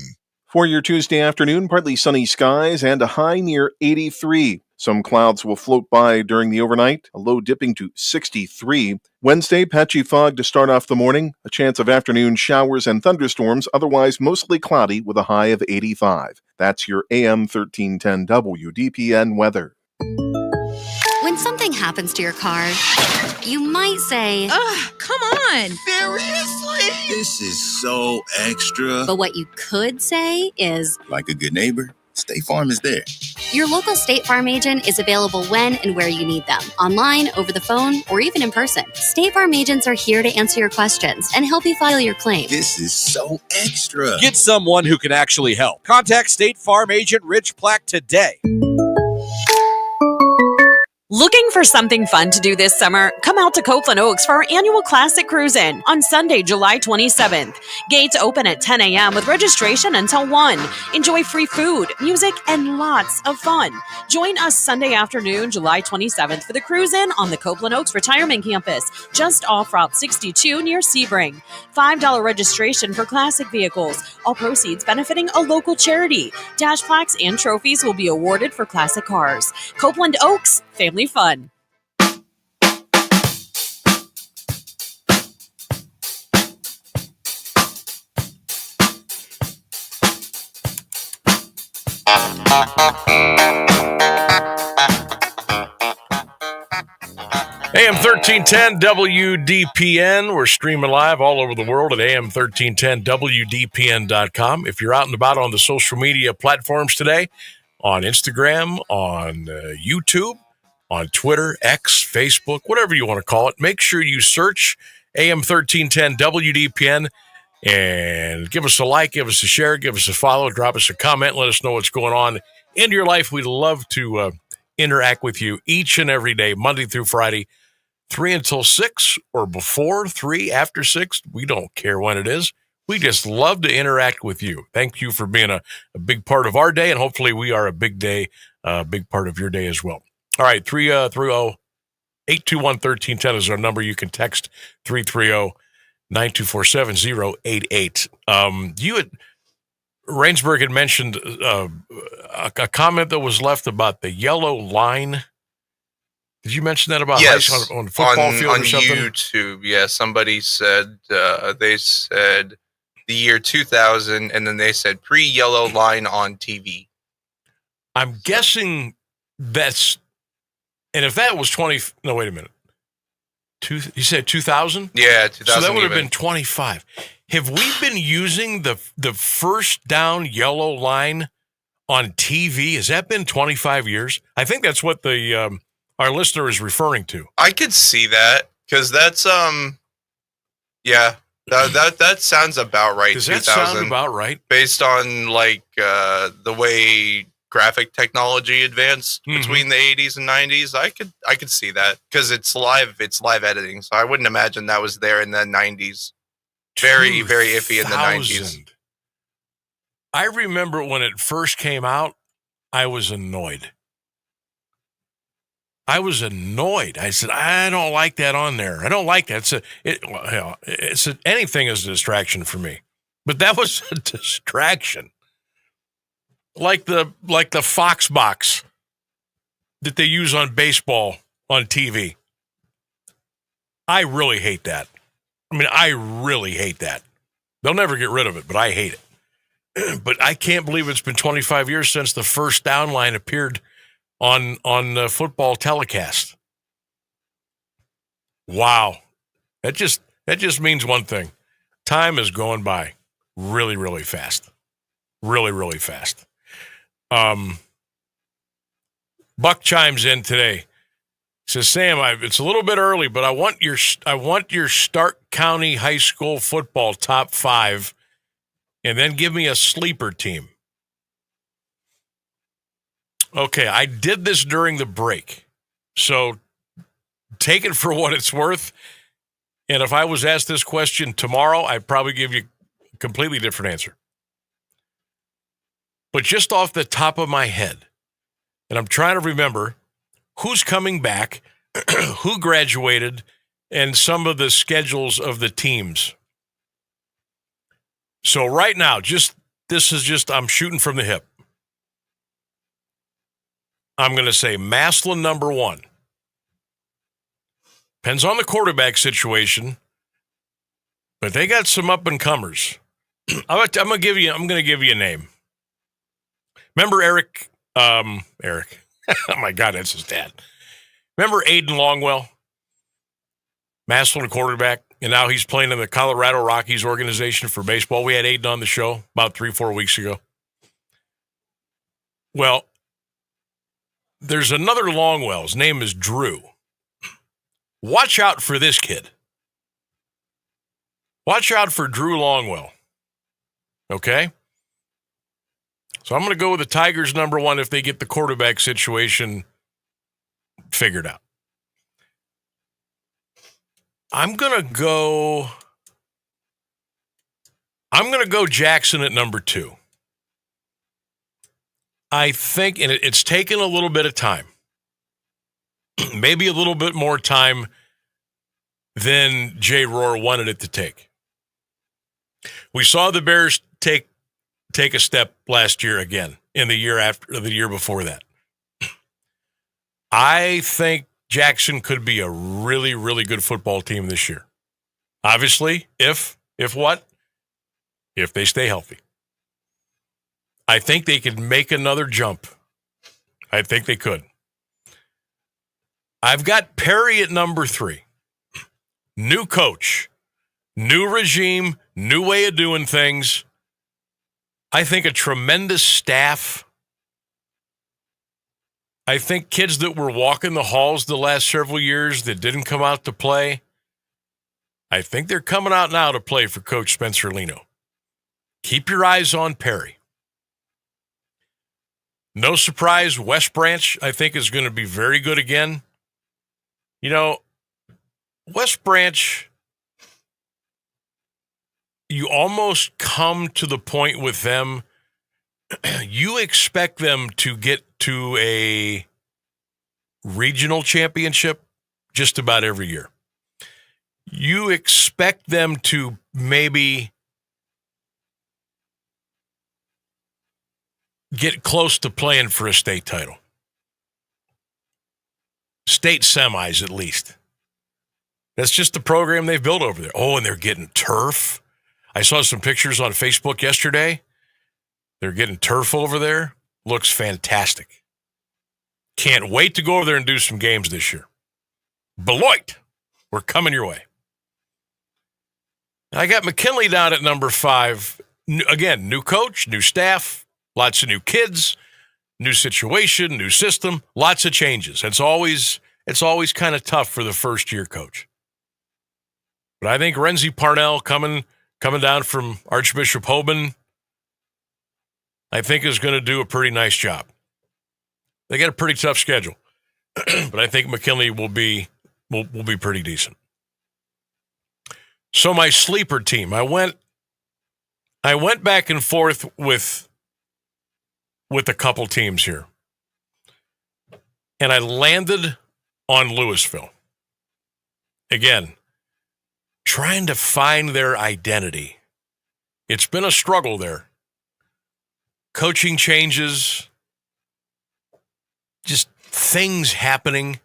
S7: For your Tuesday afternoon, partly sunny skies and a high near 83. Some clouds will float by during the overnight, a low dipping to 63. Wednesday, patchy fog to start off the morning, a chance of afternoon showers and thunderstorms, otherwise mostly cloudy with a high of 85. That's your AM 1310 WDPN weather.
S23: When something happens to your car, you might say,
S16: "Ugh, come on.
S17: Seriously? This is so extra."
S23: But what you could say is,
S17: like a good neighbor, State Farm is there.
S23: Your local State Farm agent is available when and where you need them, online, over the phone, or even in person. State Farm agents are here to answer your questions and help you file your claim.
S17: This is so extra.
S5: Get someone who can actually help. Contact State Farm agent Rich Plack today.
S2: Looking for something fun to do this summer? Come out to Copeland Oaks for our annual Classic Cruisin' on Sunday, July 27th. Gates open at 10 a.m. with registration until 1. Enjoy free food, music, and lots of fun. Join us Sunday afternoon, July 27th for the Cruisin' on the Copeland Oaks Retirement Campus, just off Route 62 near Sebring. $5 registration for classic vehicles. All proceeds benefiting a local charity. Dash plaques and trophies will be awarded for classic cars. Copeland Oaks, family fun.
S1: AM 1310 WDPN. We're streaming live all over the world at AM1310WDPN.com. If you're out and about on the social media platforms today, on Instagram, on YouTube, on Twitter, X, Facebook, whatever you want to call it, make sure you search AM 1310 WDPN and give us a like, give us a share, give us a follow, drop us a comment, let us know what's going on in your life. We'd love to interact with you each and every day, Monday through Friday, 3 until 6 or before 3, after 6. We don't care when it is. We just love to interact with you. Thank you for being a big part of our day, and hopefully we are a big part of your day as well. All right, 330-821-1310 is our number. You can text 330-924-7088. Rainsburg had mentioned a comment that was left about the yellow line. Did you mention that about
S4: yes,
S1: on football field
S4: on
S1: or something?
S4: YouTube, yeah, somebody said, they said the year 2000, and then they said pre-yellow line on TV.
S1: I'm guessing that's, and if that was 20, no, wait a minute. You said 2000?
S4: Yeah, 2000.
S1: So that would have been 25. Have we been using the first down yellow line on TV? Has that been 25 years? I think that's what the our listener is referring to.
S4: I could see that because that's yeah, that sounds about right.
S1: Does that sound about right?
S4: Based on like the way graphic technology advanced between the 80s and 90s, I could see that because it's live editing, so I wouldn't imagine that was there in the 90s. Very, very iffy in the 90s.
S1: I remember when it first came out, I was annoyed. I said, I don't like that on there. I don't like that. Anything is a distraction for me. But that was a distraction. Like the Fox box that they use on baseball on TV. I really hate that. I really hate that. They'll never get rid of it, but I hate it. But I can't believe it's been 25 years since the first down line appeared on football telecast. Wow. That just means one thing. Time is going by really, really fast. Really, really fast. Buck chimes in today. He says, Sam, it's a little bit early, but I want your Stark County High School football top 5, and then give me a sleeper team. Okay, I did this during the break, so take it for what it's worth. And if I was asked this question tomorrow, I'd probably give you a completely different answer. But just off the top of my head, and I'm trying to remember who's coming back, who graduated, and some of the schedules of the teams. So right now, I'm shooting from the hip. I'm going to say Maslin number 1. Depends on the quarterback situation, but they got some up-and-comers. I'm going to give you a name. Remember Eric? Eric. Oh, my God, that's his dad. Remember Aiden Longwell? Maslin quarterback, and now he's playing in the Colorado Rockies organization for baseball. We had Aiden on the show about 3-4 weeks ago. Well, there's another Longwell. His name is Drew. Watch out for this kid. Watch out for Drew Longwell. Okay? So I'm going to go with the Tigers number 1 if they get the quarterback situation figured out. I'm gonna go Jackson at number 2. I think, and it's taken a little bit of time, maybe a little bit more time than Jay Rohr wanted it to take. We saw the Bears take a step last year again, in the year after, the year before that. I think Jackson could be a really, really good football team this year. Obviously, if what? If they stay healthy. I think they could make another jump. I think they could. I've got Perry at number 3. New coach, new regime, new way of doing things. I think a tremendous staff. I think kids that were walking the halls the last several years that didn't come out to play, I think they're coming out now to play for Coach Spencer Leno. Keep your eyes on Perry. No surprise, West Branch, I think, is going to be very good again. You know, West Branch, you almost come to the point with them, you expect them to get to a regional championship just about every year. You expect them to maybe get close to playing for a state title. State semis, at least. That's just the program they've built over there. Oh, and they're getting turf. I saw some pictures on Facebook yesterday. They're getting turf over there. Looks fantastic. Can't wait to go over there and do some games this year. Beloit, we're coming your way. I got McKinley down at number 5. Again, new coach, new staff, lots of new kids, new situation, new system, lots of changes. It's always kind of tough for the first-year coach. But I think Renzi Parnell coming down from Archbishop Hoban, I think is going to do a pretty nice job. They got a pretty tough schedule, but I think McKinley will be pretty decent. So my sleeper team, I went back and forth with a couple teams here, and I landed on Louisville. Again, trying to find their identity. It's been a struggle there. Coaching changes, just things happening.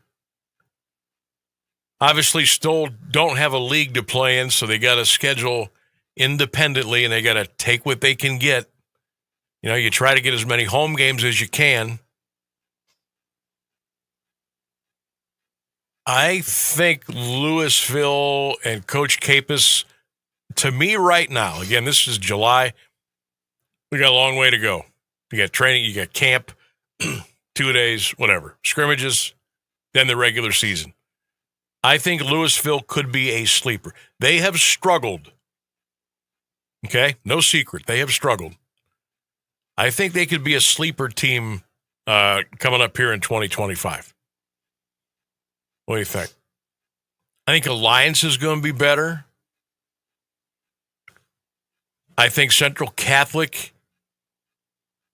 S1: Obviously, still don't have a league to play in, so they got to schedule independently, and they got to take what they can get. You know, you try to get as many home games as you can. I think Louisville and Coach Capus, to me right now, again, this is July. We got a long way to go. You got training, you got camp, 2 days, whatever, scrimmages, then the regular season. I think Louisville could be a sleeper. They have struggled. Okay? No secret. They have struggled. I think they could be a sleeper team coming up here in 2025. What do you think? I think Alliance is going to be better. I think Central Catholic,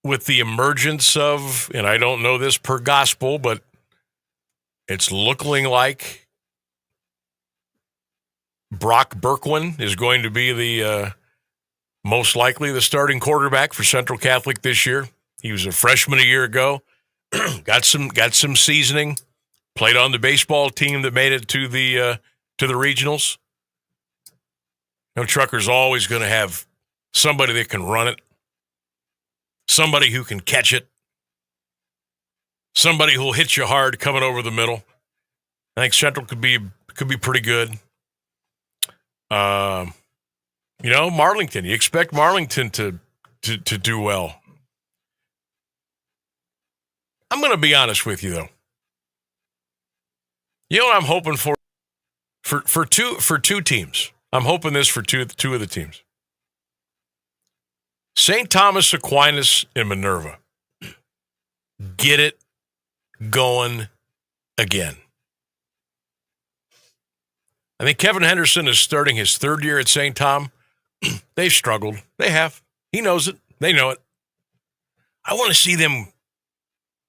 S1: with the emergence of, and I don't know this per gospel, but it's looking like Brock Burquin is going to be the most likely the starting quarterback for Central Catholic this year. He was a freshman a year ago. got some seasoning. Played on the baseball team that made it to the regionals. You know, Trucker's always going to have somebody that can run it, somebody who can catch it, somebody who'll hit you hard coming over the middle. I think Central could be pretty good. You know, Marlington. You expect Marlington to do well. I'm going to be honest with you, though. You know what I'm hoping for two teams. I'm hoping this for two of the teams. St. Thomas Aquinas and Minerva. Get it going again. I think Kevin Henderson is starting his third year at St. Tom. They've struggled. They have. He knows it. They know it. I want to see them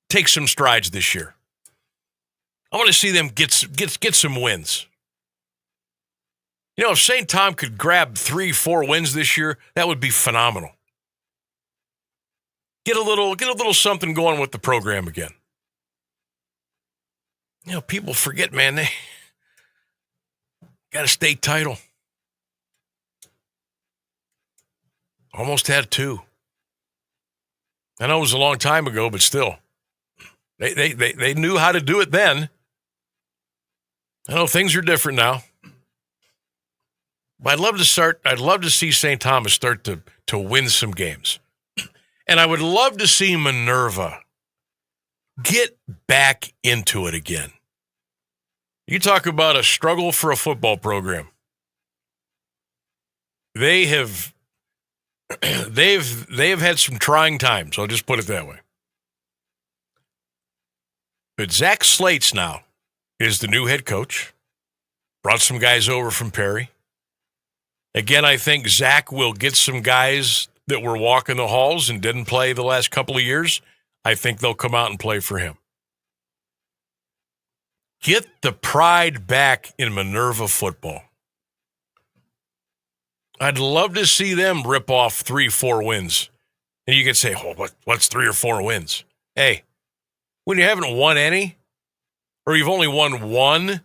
S1: take some strides this year. I want to see them get some wins. You know, if St. Tom could grab 3-4 wins this year, that would be phenomenal. Get a little something going with the program again. You know, people forget, man, they got a state title. Almost had 2. I know it was a long time ago, but still. They knew how to do it then. I know things are different now. But I'd love to see St. Thomas start to win some games. And I would love to see Minerva get back into it again. You talk about a struggle for a football program. They've had some trying times. I'll just put it that way. But Zach Slates now is the new head coach. Brought some guys over from Perry. Again, I think Zach will get some guys that were walking the halls and didn't play the last couple of years. I think they'll come out and play for him. Get the pride back in Minerva football. I'd love to see them rip off 3-4 wins. And you could say, oh, what's 3 or 4 wins? Hey, when you haven't won any, or you've only won 1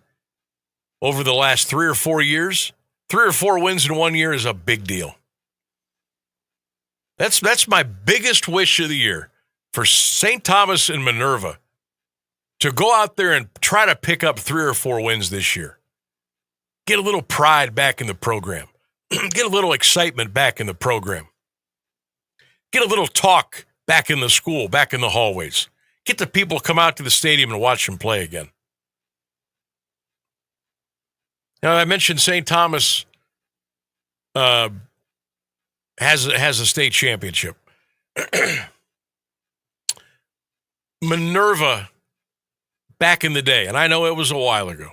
S1: over the last 3 or 4 years, 3 or 4 wins in 1 year is a big deal. That's my biggest wish of the year for St. Thomas and Minerva to go out there and try to pick up 3 or 4 wins this year. Get a little pride back in the program. Get a little excitement back in the program. Get a little talk back in the school, back in the hallways. Get the people to come out to the stadium and watch them play again. Now, I mentioned St. Thomas has a state championship. Minerva, back in the day, and I know it was a while ago.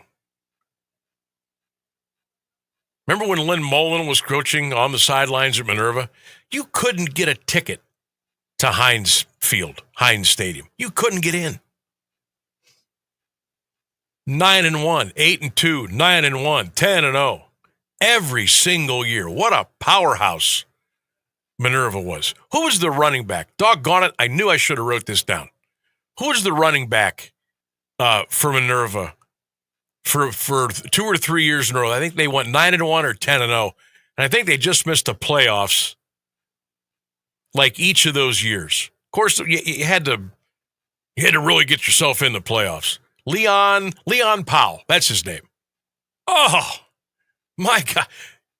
S1: Remember when Lynn Mullen was coaching on the sidelines at Minerva? You couldn't get a ticket to Heinz Stadium. You couldn't get in. 9-1, 8-2, 9-1, 10-0. Every single year. What a powerhouse Minerva was. Who was the running back? Doggone it, I knew I should have wrote this down. Who was the running back for Minerva for 2 or 3 years in a row? I think they went 9-1 or 10-0. And I think they just missed the playoffs like each of those years. Of course, you had to really get yourself in the playoffs. Leon Powell, that's his name. Oh, my God.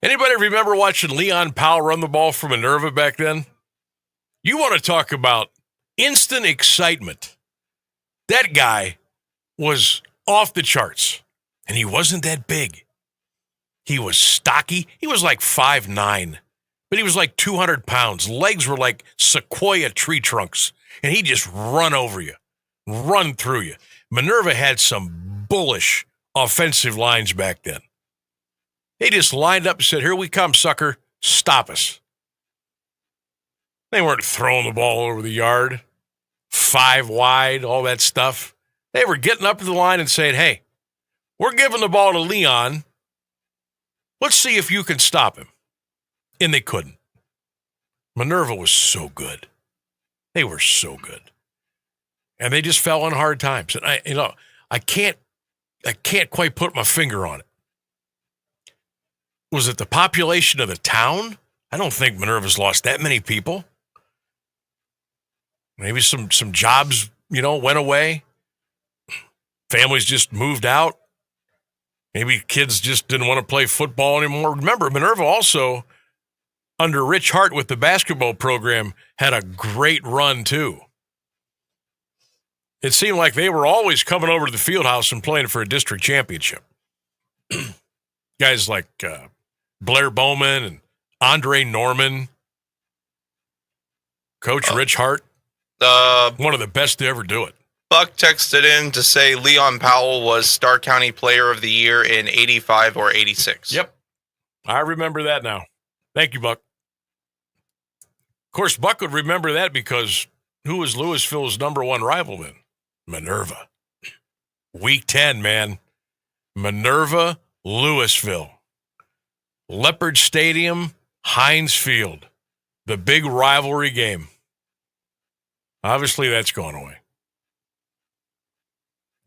S1: Anybody remember watching Leon Powell run the ball for Minerva back then? You want to talk about instant excitement. That guy was off the charts, and he wasn't that big. He was stocky. He was like 5'9", but he was like 200 pounds. Legs were like sequoia tree trunks, and he'd just run over you, run through you. Minerva had some bullish offensive lines back then. They just lined up and said, here we come, sucker. Stop us. They weren't throwing the ball over the yard, 5 wide, all that stuff. They were getting up to the line and saying, hey, we're giving the ball to Leon. Let's see if you can stop him. And they couldn't. Minerva was so good. They were so good. And they just fell on hard times. And I can't quite put my finger on it. Was it the population of the town? I don't think Minerva's lost that many people. Maybe some jobs, went away. Families just moved out. Maybe kids just didn't want to play football anymore. Remember, Minerva also, under Rich Hart with the basketball program, had a great run too. It seemed like they were always coming over to the field house and playing for a district championship. Guys like Blair Bowman and Andre Norman. Coach Rich Hart, one of the best to ever do it.
S4: Buck texted in to say Leon Powell was Starr County Player of the Year in 85 or 86.
S1: Yep. I remember that now. Thank you, Buck. Of course, Buck would remember that because who was Louisville's number one rival then? Minerva. Week 10, man. Minerva, Louisville. Leopard Stadium, Heinz Field. The big rivalry game. Obviously, that's gone away.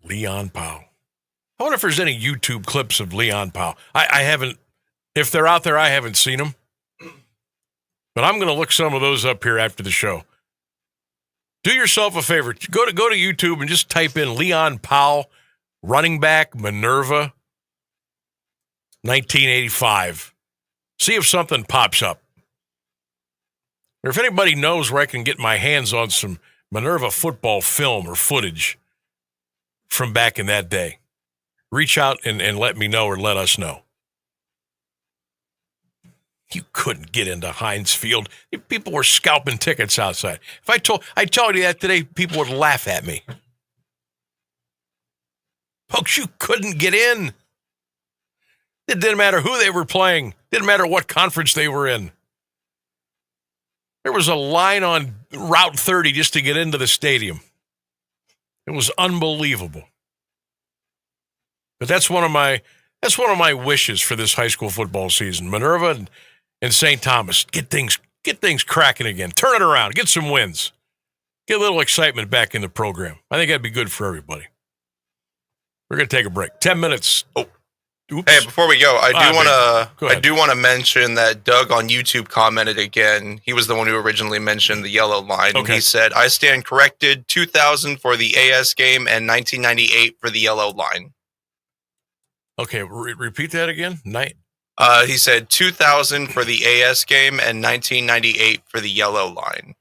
S1: Leon Powell. I wonder if there's any YouTube clips of Leon Powell. I haven't, if they're out there, I haven't seen them. But I'm going to look some of those up here after the show. Do yourself a favor. Go to YouTube and just type in Leon Powell, running back, Minerva, 1985. See if something pops up. Or if anybody knows where I can get my hands on some Minerva football film or footage from back in that day, reach out and let me know or let us know. You couldn't get into Heinz Field. People were scalping tickets outside. If I told you that today, people would laugh at me. Folks, you couldn't get in. It didn't matter who they were playing. Didn't matter what conference they were in. There was a line on Route 30 just to get into the stadium. It was unbelievable. But that's one of my wishes for this high school football season. Minerva and St. Thomas, get things cracking again. Turn it around. Get some wins. Get a little excitement back in the program. I think that'd be good for everybody. We're going to take a break. 10 minutes. Oh, oops.
S4: Hey, before we go, I do want to mention that Doug on YouTube commented again. He was the one who originally mentioned the yellow line.
S1: Okay.
S4: He said, I stand corrected, 2000 for the AS game and 1998 for the yellow line.
S1: Okay, repeat that again.
S4: He said 2000 for the AS game and 1998 for the yellow line.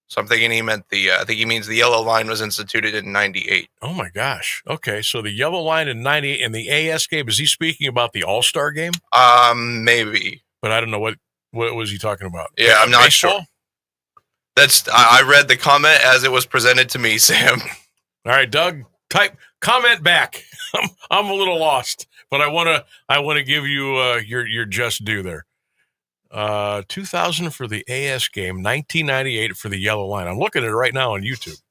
S4: So I'm thinking he meant I think he means the yellow line was instituted in 98.
S1: Oh my gosh. Okay, so the yellow line in 98 and the AS game, is he speaking about the All-Star game?
S4: Maybe.
S1: But I don't know what was he talking about?
S4: Yeah, I'm not sure. I read the comment as it was presented to me, Sam.
S1: All right, Doug, comment back. I'm a little lost, but I want to give you your just due there. 2000 for the AS game, 1998 for the yellow line. I'm looking at it right now on YouTube.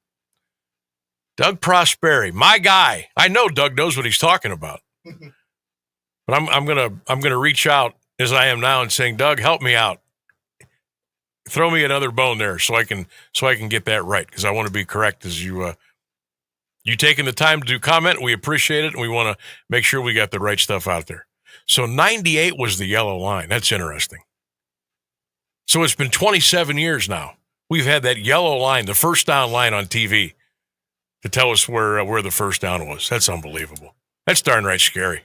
S1: Doug Prosperi, my guy. I know Doug knows what he's talking about. But I'm gonna reach out as I am now and saying, Doug, help me out. Throw me another bone there so I can get that right, because I want to be correct as you taking the time to comment. We appreciate it, and we want to make sure we got the right stuff out there. So 98 was the yellow line. That's interesting. So it's been 27 years now. We've had that yellow line, the first down line on TV, to tell us where the first down was. That's unbelievable. That's darn right scary.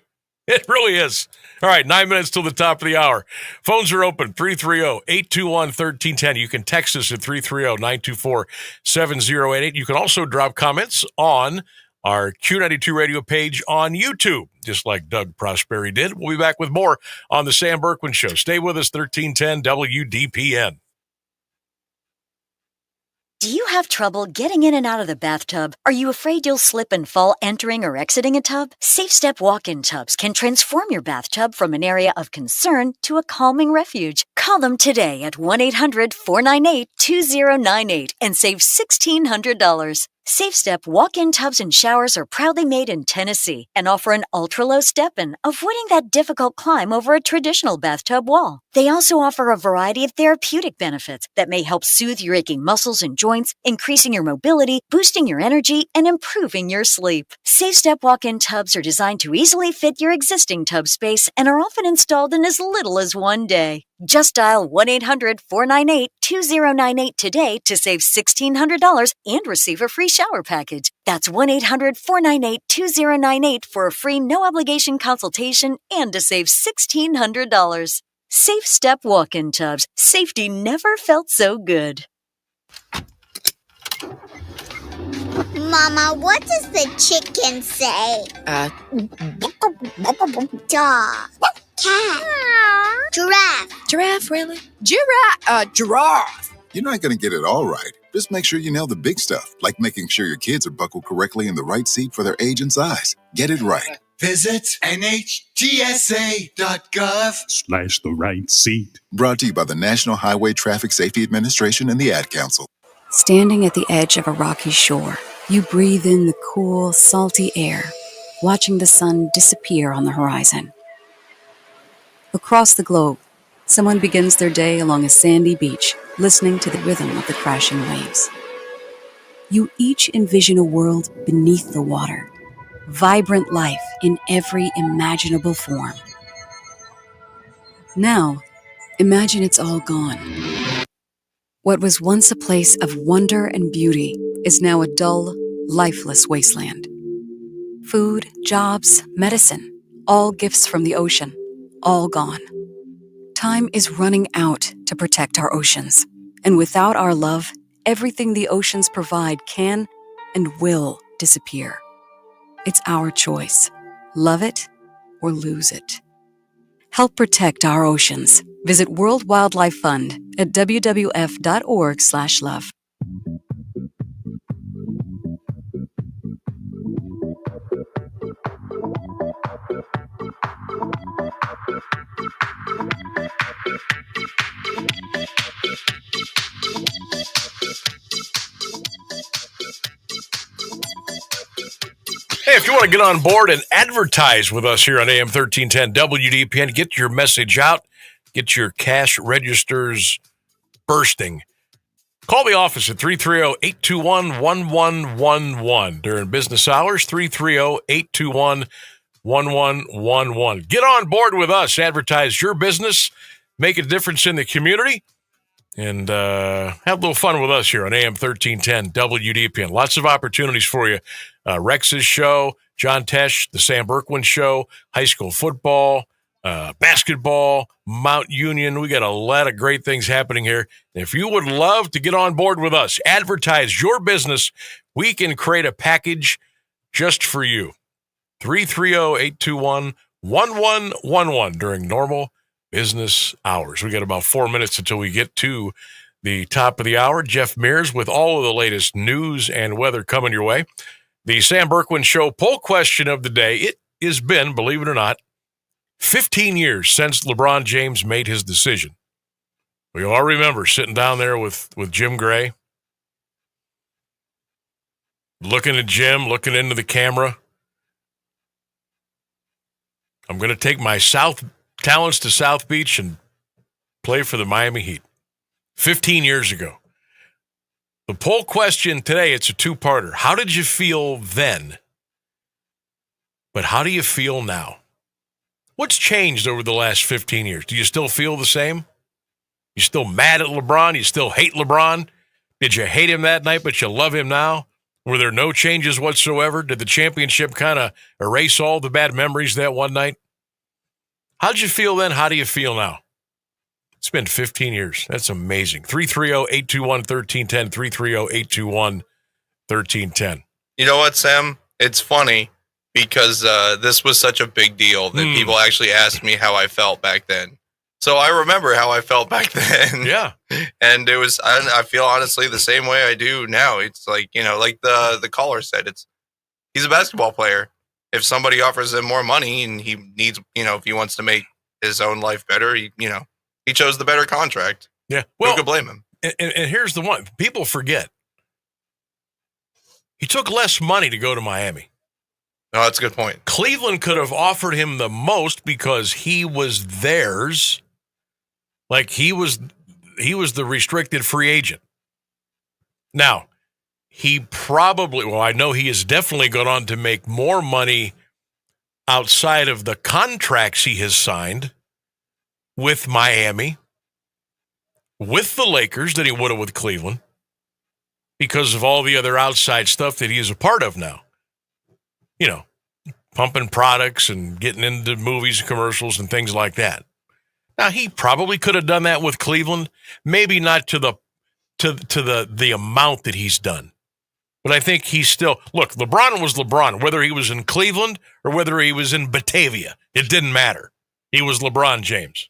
S1: It really is. All right, 9 minutes till the top of the hour. Phones are open, 330-821-1310. You can text us at 330-924-7088. You can also drop comments on our Q92 radio page on YouTube, just like Doug Prosperi did. We'll be back with more on the Sam Bourquin Show. Stay with us, 1310 WDPN.
S3: Do you have trouble getting in and out of the bathtub? Are you afraid you'll slip and fall entering or exiting a tub? Safe Step walk-in tubs can transform your bathtub from an area of concern to a calming refuge. Call them today at 1-800-498-2098 and save $1,600. Safe Step walk-in tubs and showers are proudly made in Tennessee and offer an ultra-low step-in, avoiding that difficult climb over a traditional bathtub wall. They also offer a variety of therapeutic benefits that may help soothe your aching muscles and joints, increasing your mobility, boosting your energy, and improving your sleep. Safe Step walk-in tubs are designed to easily fit your existing tub space and are often installed in as little as 1 day. Just dial 1-800-498-2098 today to save $1,600 and receive a free shower package. That's 1-800-498-2098 for a free no-obligation consultation and to save $1,600. Safe Step walk-in tubs. Safety never felt so good.
S16: Mama, what does the chicken say? Dog. Cat. Giraffe.
S18: Giraffe, really? Giraffe.
S16: Giraffe.
S17: You're not going to get it all right.
S18: Just make sure you nail the big stuff, like making sure your kids are buckled correctly in the right seat for their age and size. Get it right.
S17: Visit NHTSA.gov/the right seat.
S18: Brought to you by the National Highway Traffic Safety Administration and the Ad Council.
S19: Standing at the edge of a rocky shore, you breathe in the cool, salty air, watching the sun disappear on the horizon. Across the globe, someone begins their day along a sandy beach, listening to the rhythm of the crashing waves. You each envision a world beneath the water, vibrant life in every imaginable form. Now, imagine it's all gone. What was once a place of wonder and beauty is now a dull, lifeless wasteland. Food, jobs, medicine, all gifts from the ocean, all gone. Time is running out to protect our oceans, and without our love, everything the oceans provide can and will disappear. It's our choice. Love it or lose it. Help protect our oceans. Visit World Wildlife Fund at wwf.org/love.
S1: Hey, if you want to get on board and advertise with us here on AM 1310 WDPN, get your message out, get your cash registers bursting. Call the office at 330-821-1111 during business hours, 330-821-1111. Get on board with us, advertise your business, make a difference in the community, and have a little fun with us here on AM 1310 WDPN. Lots of opportunities for you. Rex's show, John Tesh, the Sam Bourquin Show, high school football, basketball, Mount Union. We got a lot of great things happening here. If you would love to get on board with us, advertise your business, we can create a package just for you. 330-821-1111 during normal business hours. We got about 4 minutes until we get to the top of the hour. Jeff Mears with all of the latest news and weather coming your way. The Sam Bourquin Show poll question of the day. It has been, believe it or not, 15 years since LeBron James made his decision. We all remember sitting down there with Jim Gray, looking at Jim, looking into the camera. I'm going to take my talents to South Beach and play for the Miami Heat. 15 years ago. The poll question today, it's a two-parter. How did you feel then? But how do you feel now? What's changed over the last 15 years? Do you still feel the same? You still mad at LeBron? You still hate LeBron? Did you hate him that night, but you love him now? Were there no changes whatsoever? Did the championship kind of erase all the bad memories that one night? How did you feel then? How do you feel now? It's been 15 years. That's amazing. 330-821-1310, 330-821-1310.
S4: You know what, Sam? It's funny because this was such a big deal that people actually asked me how I felt back then. So I remember how I felt back then.
S1: Yeah.
S4: And it was, I feel honestly the same way I do now. It's like, you know, like the caller said, he's a basketball player. If somebody offers him more money and he needs, you know, if he wants to make his own life better, he chose the better contract.
S1: Yeah. Well,
S4: who could blame him?
S1: And here's the one. People forget. He took less money to go to Miami.
S4: No, that's a good point.
S1: Cleveland could have offered him the most because he was theirs. Like he was the restricted free agent. Now, I know he has definitely gone on to make more money outside of the contracts he has signed with Miami, with the Lakers than he would have with Cleveland because of all the other outside stuff that he is a part of now. You know, pumping products and getting into movies and commercials and things like that. Now, he probably could have done that with Cleveland, maybe not to the amount that he's done. But I think he's still, look, LeBron was LeBron, whether he was in Cleveland or whether he was in Batavia. It didn't matter. He was LeBron James.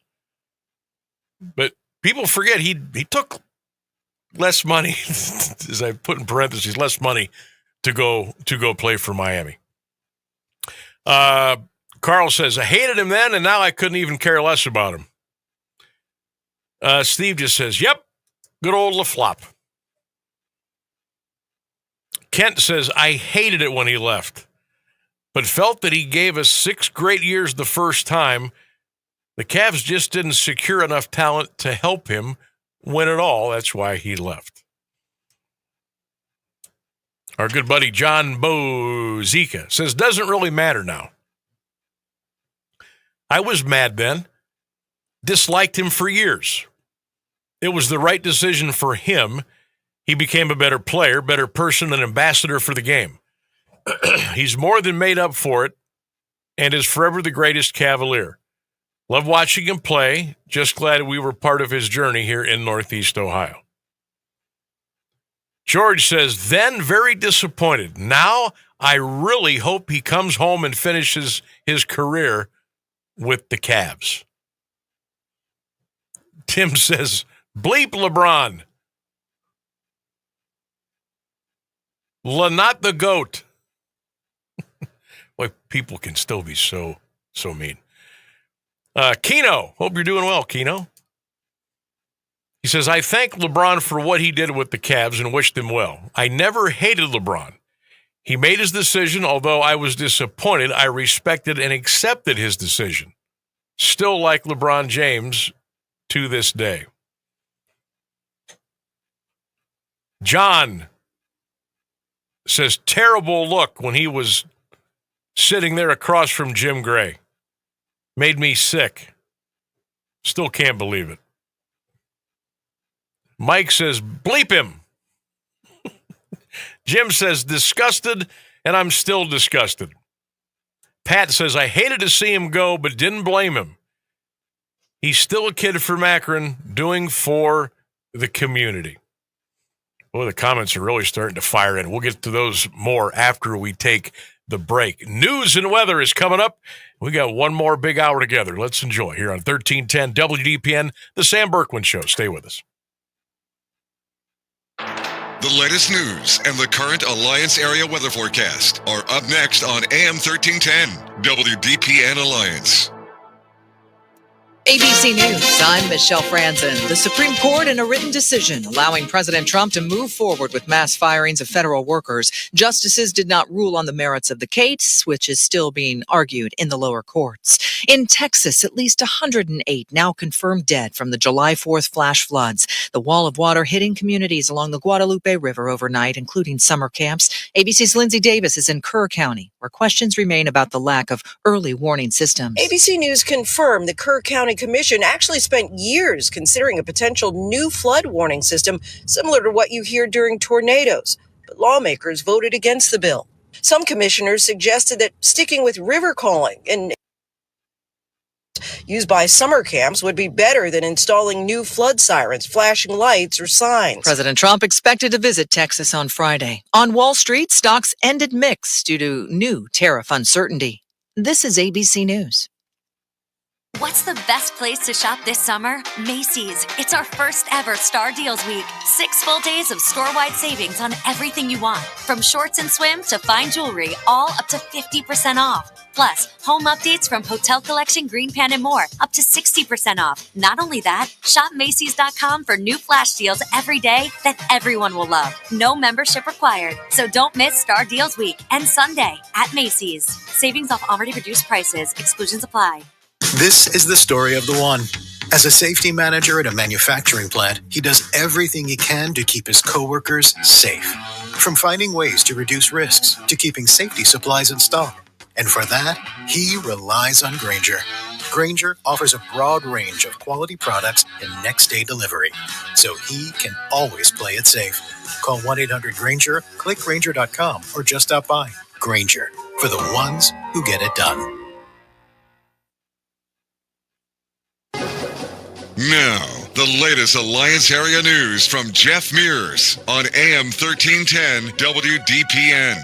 S1: But people forget he took less money, as I put in parentheses, less money to go play for Miami. Carl says, I hated him then, and now I couldn't even care less about him. Steve just says, yep, good old LaFlop. Kent says, I hated it when he left, but felt that he gave us 6 great years the first time. The Cavs just didn't secure enough talent to help him win it all. That's why he left. Our good buddy John Bozika says, doesn't really matter now. I was mad then, disliked him for years. It was the right decision for him. He became a better player, better person, and ambassador for the game. He's more than made up for it and is forever the greatest Cavalier. Love watching him play. Just glad we were part of his journey here in Northeast Ohio. George says, then very disappointed. Now I really hope he comes home and finishes his career with the Cavs. Tim says, bleep LeBron. Not the GOAT. Boy, people can still be so mean. Keno, hope you're doing well, Keno. He says, I thank LeBron for what he did with the Cavs and wished him well. I never hated LeBron. He made his decision, although I was disappointed. I respected and accepted his decision. Still like LeBron James to this day. John says, terrible look when he was sitting there across from Jim Gray. Made me sick. Still can't believe it. Mike says, bleep him. Jim says, disgusted, and I'm still disgusted. Pat says, I hated to see him go, but didn't blame him. He's still a kid from Akron doing for the community. Well, the comments are really starting to fire in. We'll get to those more after we take the break. News and weather is coming up. We got one more big hour together. Let's enjoy here on 1310 WDPN, the Sam Bourquin Show. Stay with us.
S6: The latest news and the current Alliance area weather forecast are up next on AM 1310 WDPN Alliance.
S8: ABC News, I'm Michelle Franzen. The Supreme Court in a written decision allowing President Trump to move forward with mass firings of federal workers. Justices did not rule on the merits of the case, which is still being argued in the lower courts. In Texas, at least 108 now confirmed dead from the July 4th flash floods. The wall of water hitting communities along the Guadalupe River overnight, including summer camps. ABC's Lindsay Davis is in Kerr County, where questions remain about the lack of early warning systems.
S9: ABC News confirmed the Kerr County Commission actually spent years considering a potential new flood warning system similar to what you hear during tornadoes, but lawmakers voted against the bill. Some commissioners suggested that sticking with river calling and used by summer camps would be better than installing new flood sirens, flashing lights, or signs.
S8: President Trump expected to visit Texas on Friday. On Wall Street, stocks ended mixed due to new tariff uncertainty. This is ABC News.
S23: What's the best place to shop this summer? Macy's. It's our first ever Star Deals Week. 6 full days of store-wide savings on everything you want. From shorts and swim to fine jewelry, all up to 50% off. Plus, home updates from Hotel Collection, Green Pan, and more, up to 60% off. Not only that, shop Macy's.com for new flash deals every day that everyone will love. No membership required. So don't miss Star Deals Week and Sunday at Macy's. Savings off already reduced prices. Exclusions apply.
S20: This is the story of the one. As a safety manager at a manufacturing plant, he does everything he can to keep his coworkers safe. From finding ways to reduce risks to keeping safety supplies in stock. And for that, he relies on Grainger. Grainger offers a broad range of quality products and next-day delivery, so he can always play it safe. Call 1-800-GRAINGER, click Grainger.com, or just stop by. Grainger, for the ones who get it done.
S6: Now, the latest Alliance area news from Jeff Mears on AM 1310 WDPN.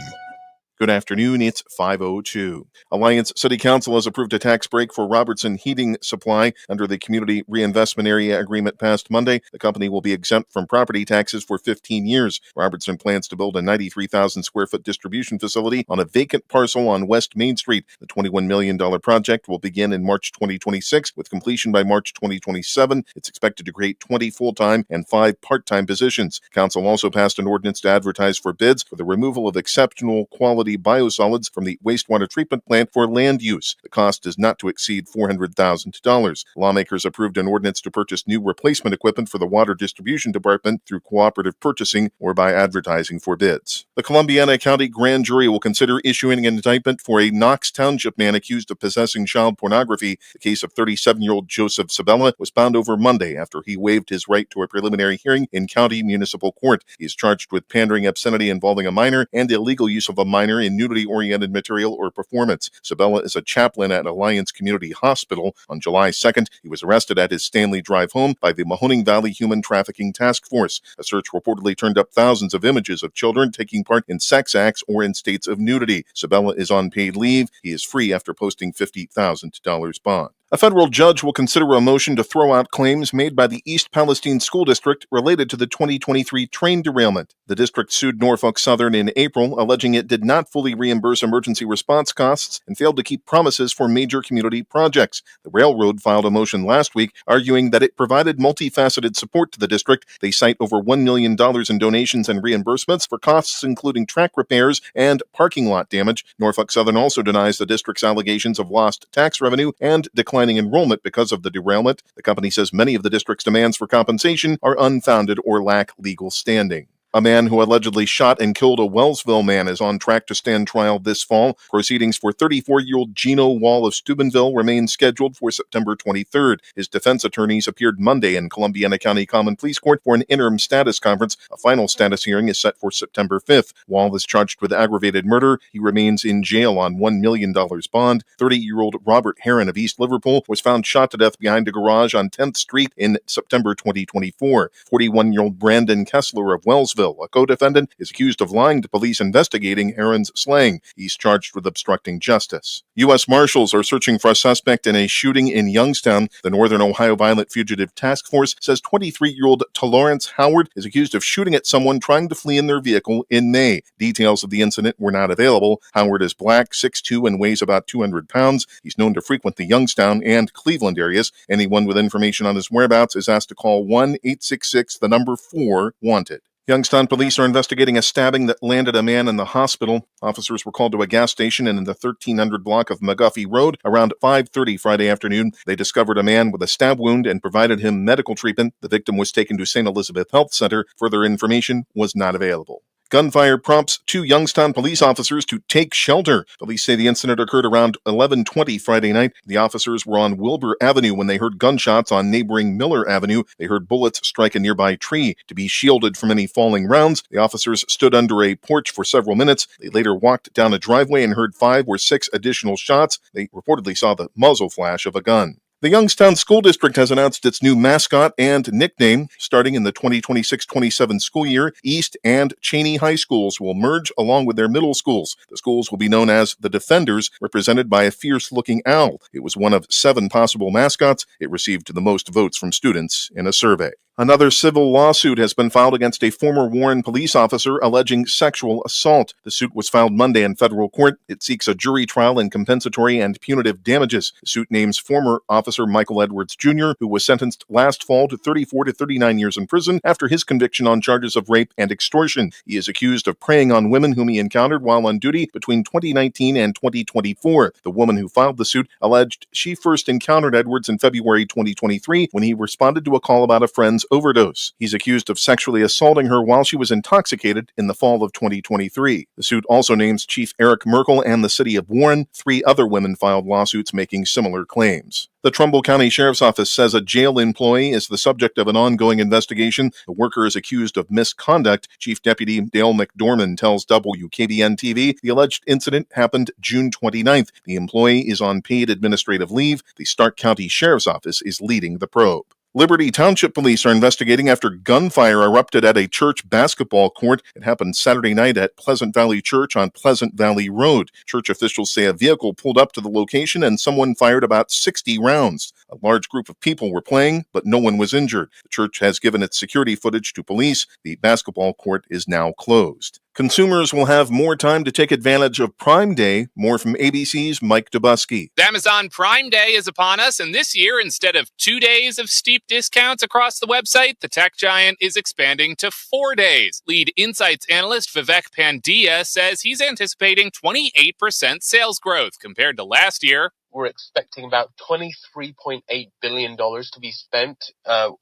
S7: Good afternoon, it's 5:02. Alliance City Council has approved a tax break for Robertson Heating Supply under the Community Reinvestment Area Agreement passed Monday. The company will be exempt from property taxes for 15 years. Robertson plans to build a 93,000 square foot distribution facility on a vacant parcel on West Main Street. The $21 million project will begin in March 2026 with completion by March 2027. It's expected to create 20 full-time and 5 part-time positions. Council also passed an ordinance to advertise for bids for the removal of exceptional quality biosolids from the wastewater treatment plant for land use. The cost is not to exceed $400,000. Lawmakers approved an ordinance to purchase new replacement equipment for the water distribution department through cooperative purchasing or by advertising for bids. The Columbiana County Grand Jury will consider issuing an indictment for a Knox Township man accused of possessing child pornography. The case of 37-year-old Joseph Sabella was found over Monday after he waived his right to a preliminary hearing in county municipal court. He is charged with pandering obscenity involving a minor and illegal use of a minor in nudity-oriented material or performance. Sabella is a chaplain at Alliance Community Hospital. On July 2nd, he was arrested at his Stanley Drive home by the Mahoning Valley Human Trafficking Task Force. A search reportedly turned up thousands of images of children taking part in sex acts or in states of nudity. Sabella is on paid leave. He is free after posting $50,000 bond. A federal judge will consider a motion to throw out claims made by the East Palestine School District related to the 2023 train derailment. The district sued Norfolk Southern in April, alleging it did not fully reimburse emergency response costs and failed to keep promises for major community projects. The railroad filed a motion last week arguing that it provided multifaceted support to the district. They cite over $1 million in donations and reimbursements for costs including track repairs and parking lot damage. Norfolk Southern also denies the district's allegations of lost tax revenue and declining enrollment because of the derailment. The company says many of the district's demands for compensation are unfounded or lack legal standing. A man who allegedly shot and killed a Wellsville man is on track to stand trial this fall. Proceedings for 34-year-old Gino Wall of Steubenville remain scheduled for September 23rd. His defense attorneys appeared Monday in Columbiana County Common Pleas Court for an interim status conference. A final status hearing is set for September 5th. Wall is charged with aggravated murder. He remains in jail on $1 million bond. 30-year-old Robert Heron of East Liverpool was found shot to death behind a garage on 10th Street in September 2024. 41-year-old Brandon Kessler of Wellsville, a co-defendant, is accused of lying to police investigating Heron's slaying. He's charged with obstructing justice. U.S. Marshals are searching for a suspect in a shooting in Youngstown. The Northern Ohio Violent Fugitive Task Force says 23-year-old Lawrence Howard is accused of shooting at someone trying to flee in their vehicle in May. Details of the incident were not available. Howard is black, 6'2", and weighs about 200 pounds. He's known to frequent the Youngstown and Cleveland areas. Anyone with information on his whereabouts is asked to call 1-866-4-WANTED. Youngstown police are investigating a stabbing that landed a man in the hospital. Officers were called to a gas station in the 1300 block of McGuffey Road around 5:30 Friday afternoon. They discovered a man with a stab wound and provided him medical treatment. The victim was taken to St. Elizabeth Health Center. Further information was not available. Gunfire prompts 2 Youngstown police officers to take shelter. Police say the incident occurred around 11:20 Friday night. The officers were on Wilbur Avenue when they heard gunshots on neighboring Miller Avenue. They heard bullets strike a nearby tree. To be shielded from any falling rounds, the officers stood under a porch for several minutes. They later walked down a driveway and heard 5 or 6 additional shots. They reportedly saw the muzzle flash of a gun. The Youngstown School District has announced its new mascot and nickname. Starting in the 2026-27 school year, East and Cheney High Schools will merge along with their middle schools. The schools will be known as the Defenders, represented by a fierce-looking owl. It was one of 7 possible mascots. It received the most votes from students in a survey. Another civil lawsuit has been filed against a former Warren police officer alleging sexual assault. The suit was filed Monday in federal court. It seeks a jury trial in compensatory and punitive damages. The suit names former Officer Michael Edwards Jr., who was sentenced last fall to 34 to 39 years in prison after his conviction on charges of rape and extortion. He is accused of preying on women whom he encountered while on duty between 2019 and 2024. The woman who filed the suit alleged she first encountered Edwards in February 2023 when he responded to a call about a friend's overdose. He's accused of sexually assaulting her while she was intoxicated in the fall of 2023. The suit also names Chief Eric Merkel and the city of Warren. 3 other women filed lawsuits making similar claims. The Trumbull County Sheriff's Office says a jail employee is the subject of an ongoing investigation. The worker is accused of misconduct. Chief Deputy Dale McDormand tells WKBN-TV the alleged incident happened June 29th. The employee is on paid administrative leave. The Stark County Sheriff's Office is leading the probe. Liberty Township Police are investigating after gunfire erupted at a church basketball court. It happened Saturday night at Pleasant Valley Church on Pleasant Valley Road. Church officials say a vehicle pulled up to the location and someone fired about 60 rounds. A large group of people were playing, but no one was injured. The church has given its security footage to police. The basketball court is now closed. Consumers will have more time to take advantage of Prime Day. More from ABC's Mike Dubusky.
S10: Amazon Prime Day is upon us, and this year, instead of 2 days of steep discounts across the website, the tech giant is expanding to 4 days. Lead Insights analyst Vivek Pandya says he's anticipating 28% sales growth compared to last year.
S21: We're expecting about $23.8 billion to be spent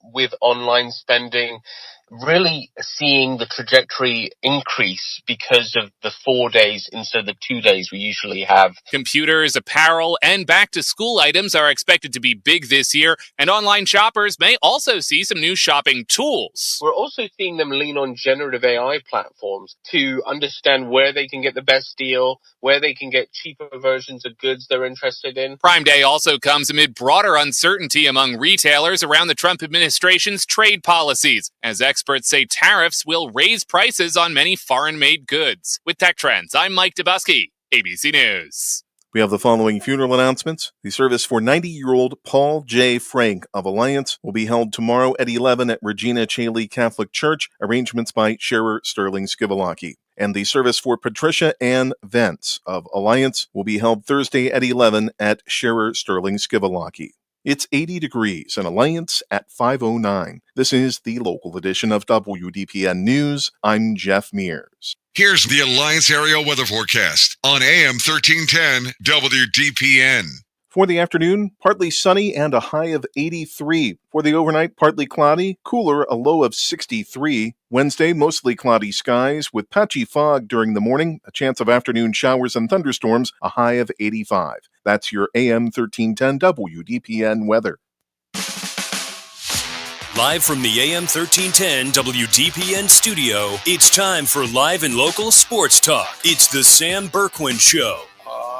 S21: with online spending, really seeing the trajectory increase because of the 4 days instead of the 2 days we usually have.
S10: Computers, apparel, and back-to-school items are expected to be big this year, and online shoppers may also see some new shopping tools.
S21: We're also seeing them lean on generative AI platforms to understand where they can get the best deal, where they can get cheaper versions of goods they're interested in.
S10: Prime Day also comes amid broader uncertainty among retailers around the Trump administration's trade policies, as experts say tariffs will raise prices on many foreign-made goods. With Tech Trends, I'm Mike Dubusky, ABC News.
S7: We have the following funeral announcements. The service for 90-year-old Paul J. Frank of Alliance will be held tomorrow at 11 at Regina Chaley Catholic Church, arrangements by Scherer Sterling Skivalaki. And the service for Patricia Ann Vance of Alliance will be held Thursday at 11 at Scherer Sterling Skivalaki. It's 80 degrees in Alliance at 5:09. This is the local edition of WDPN News. I'm Jeff Mears.
S6: Here's the Alliance Area Weather Forecast on AM 1310 WDPN.
S7: For the afternoon, partly sunny and a high of 83. For the overnight, partly cloudy, cooler, a low of 63. Wednesday, mostly cloudy skies with patchy fog during the morning, a chance of afternoon showers and thunderstorms, a high of 85. That's your AM 1310 WDPN weather.
S22: Live from the AM 1310 WDPN studio, it's time for live and local sports talk. It's the Sam Bourquin Show.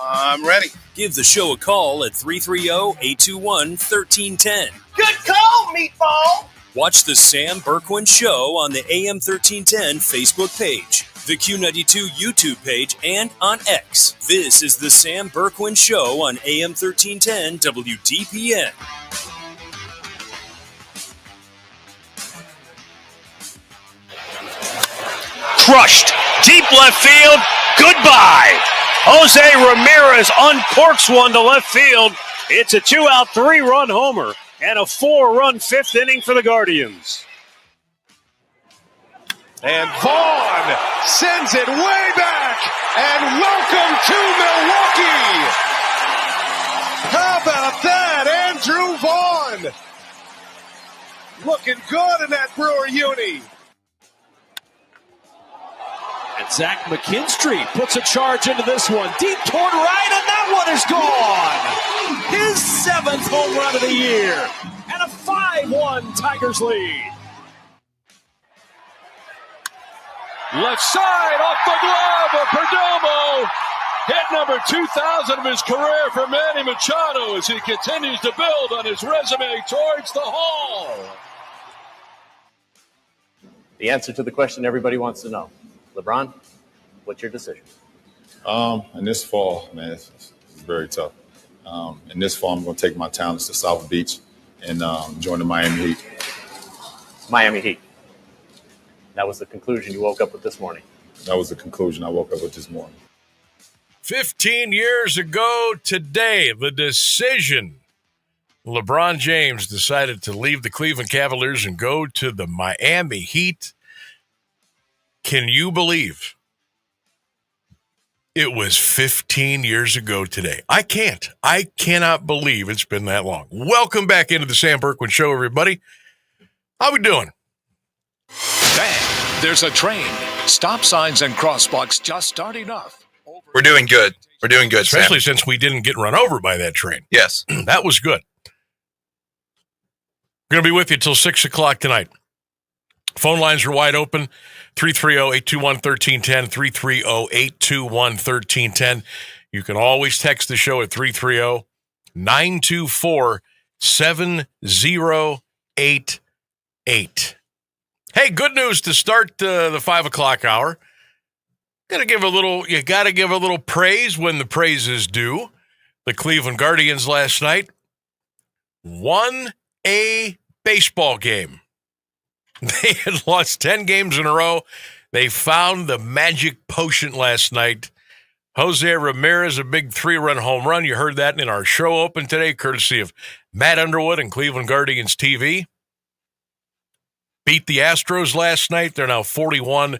S24: I'm ready.
S22: Give the show a call at 330-821-1310.
S24: Good call, meatball!
S22: Watch the Sam Bourquin Show on the AM 1310 Facebook page, the Q92 YouTube page, and on X. This is the Sam Bourquin Show on AM 1310 WDPN.
S25: Crushed. Deep left field. Goodbye. Jose Ramirez uncorks one to left field. It's a 2-out, 3-run homer and a 4-run fifth inning for the Guardians.
S26: And Vaughn sends it way back. And welcome to Milwaukee. How about that, Andrew Vaughn? Looking good in that Brewer uni.
S25: And Zach McKinstry puts a charge into this one. Deep toward right, and that one is gone. His 7th home run of the year. And a 5-1 Tigers lead.
S26: Left side off the glove of Perdomo. Hit number 2,000 of his career for Manny Machado as he continues to build on his resume towards the Hall.
S11: The answer to the question everybody wants to know. LeBron, what's your decision?
S12: In this fall, man, it's very tough. In this fall, I'm going to take my talents to South Beach and join the Miami Heat.
S11: Miami Heat. That was the conclusion you woke up with this morning.
S12: That was the conclusion I woke up with this morning.
S1: 15 years ago today, the decision. LeBron James decided to leave the Cleveland Cavaliers and go to the Miami Heat. Can you believe it was 15 years ago today? I cannot believe it's been that long. Welcome back into the Sam Bourquin Show, everybody. How we doing?
S27: Bang! There's a train. Stop signs and crosswalks just aren't enough.
S4: We're doing good. We're doing good,
S1: especially
S4: Sam.
S1: since we didn't get run over by that train.
S4: Yes.
S1: That was good. We're going to be with you till 6 o'clock tonight. Phone lines are wide open, 330-821-1310, 330-821-1310. You can always text the show at 330-924-7010. 888. Hey, good news to start the 5 o'clock hour. You got to give a little praise when the praise is due. The Cleveland Guardians last night won a baseball game. They had lost 10 games in a row. They found the magic potion last night. Jose Ramirez, a big 3-run home run. You heard that in our show open today, courtesy of Matt Underwood and Cleveland Guardians TV. Beat the Astros last night. They're now 41-48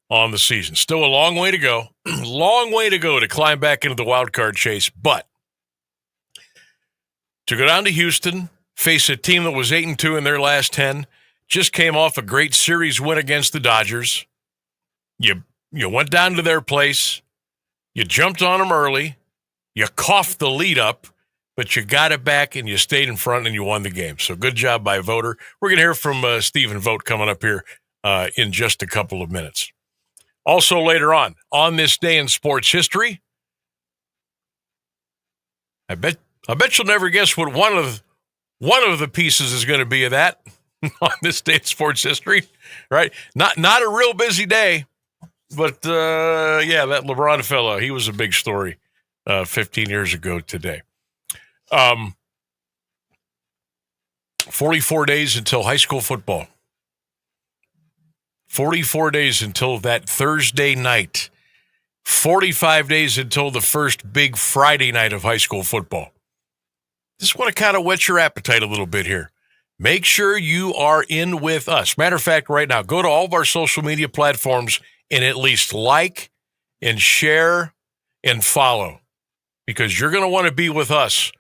S1: on the season. Still a long way to go. Long way to go to climb back into the wild card chase. But to go down to Houston, face a team that was 8-2 in their last 10, just came off a great series win against the Dodgers. You went down to their place. You jumped on them early. You coughed the lead up, but you got it back and you stayed in front and you won the game. So good job by Voter. We're going to hear from Stephen Vogt coming up here in just a couple of minutes. Also later on this day in sports history, I bet you'll never guess what one of the pieces is going to be of that on this day in sports history, right? Not a real busy day, but that LeBron fellow, he was a big story 15 years ago today. 44 days until high school football. 44 days until that Thursday night. 45 days until the first big Friday night of high school football. Just want to kind of whet your appetite a little bit here. Make sure you are in with us. Matter of fact, right now, go to all of our social media platforms and at least like and share and follow, because you're going to want to be with us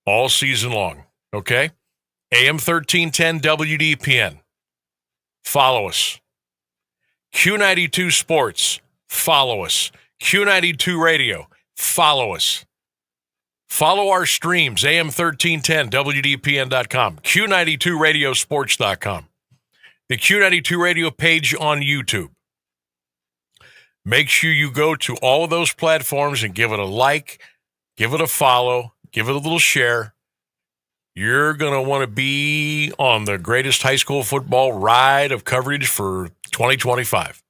S1: all season long, okay? AM 1310 WDPN. Follow us. Q92 Sports. Follow us. Q92 Radio. Follow us. Follow our streams, AM 1310, WDPN.com, Q92 Radiosports.com, the Q92 Radio page on YouTube. Make sure you go to all of those platforms and give it a like, give it a follow, give it a little share. You're going to want to be on the greatest high school football ride of coverage for 2025.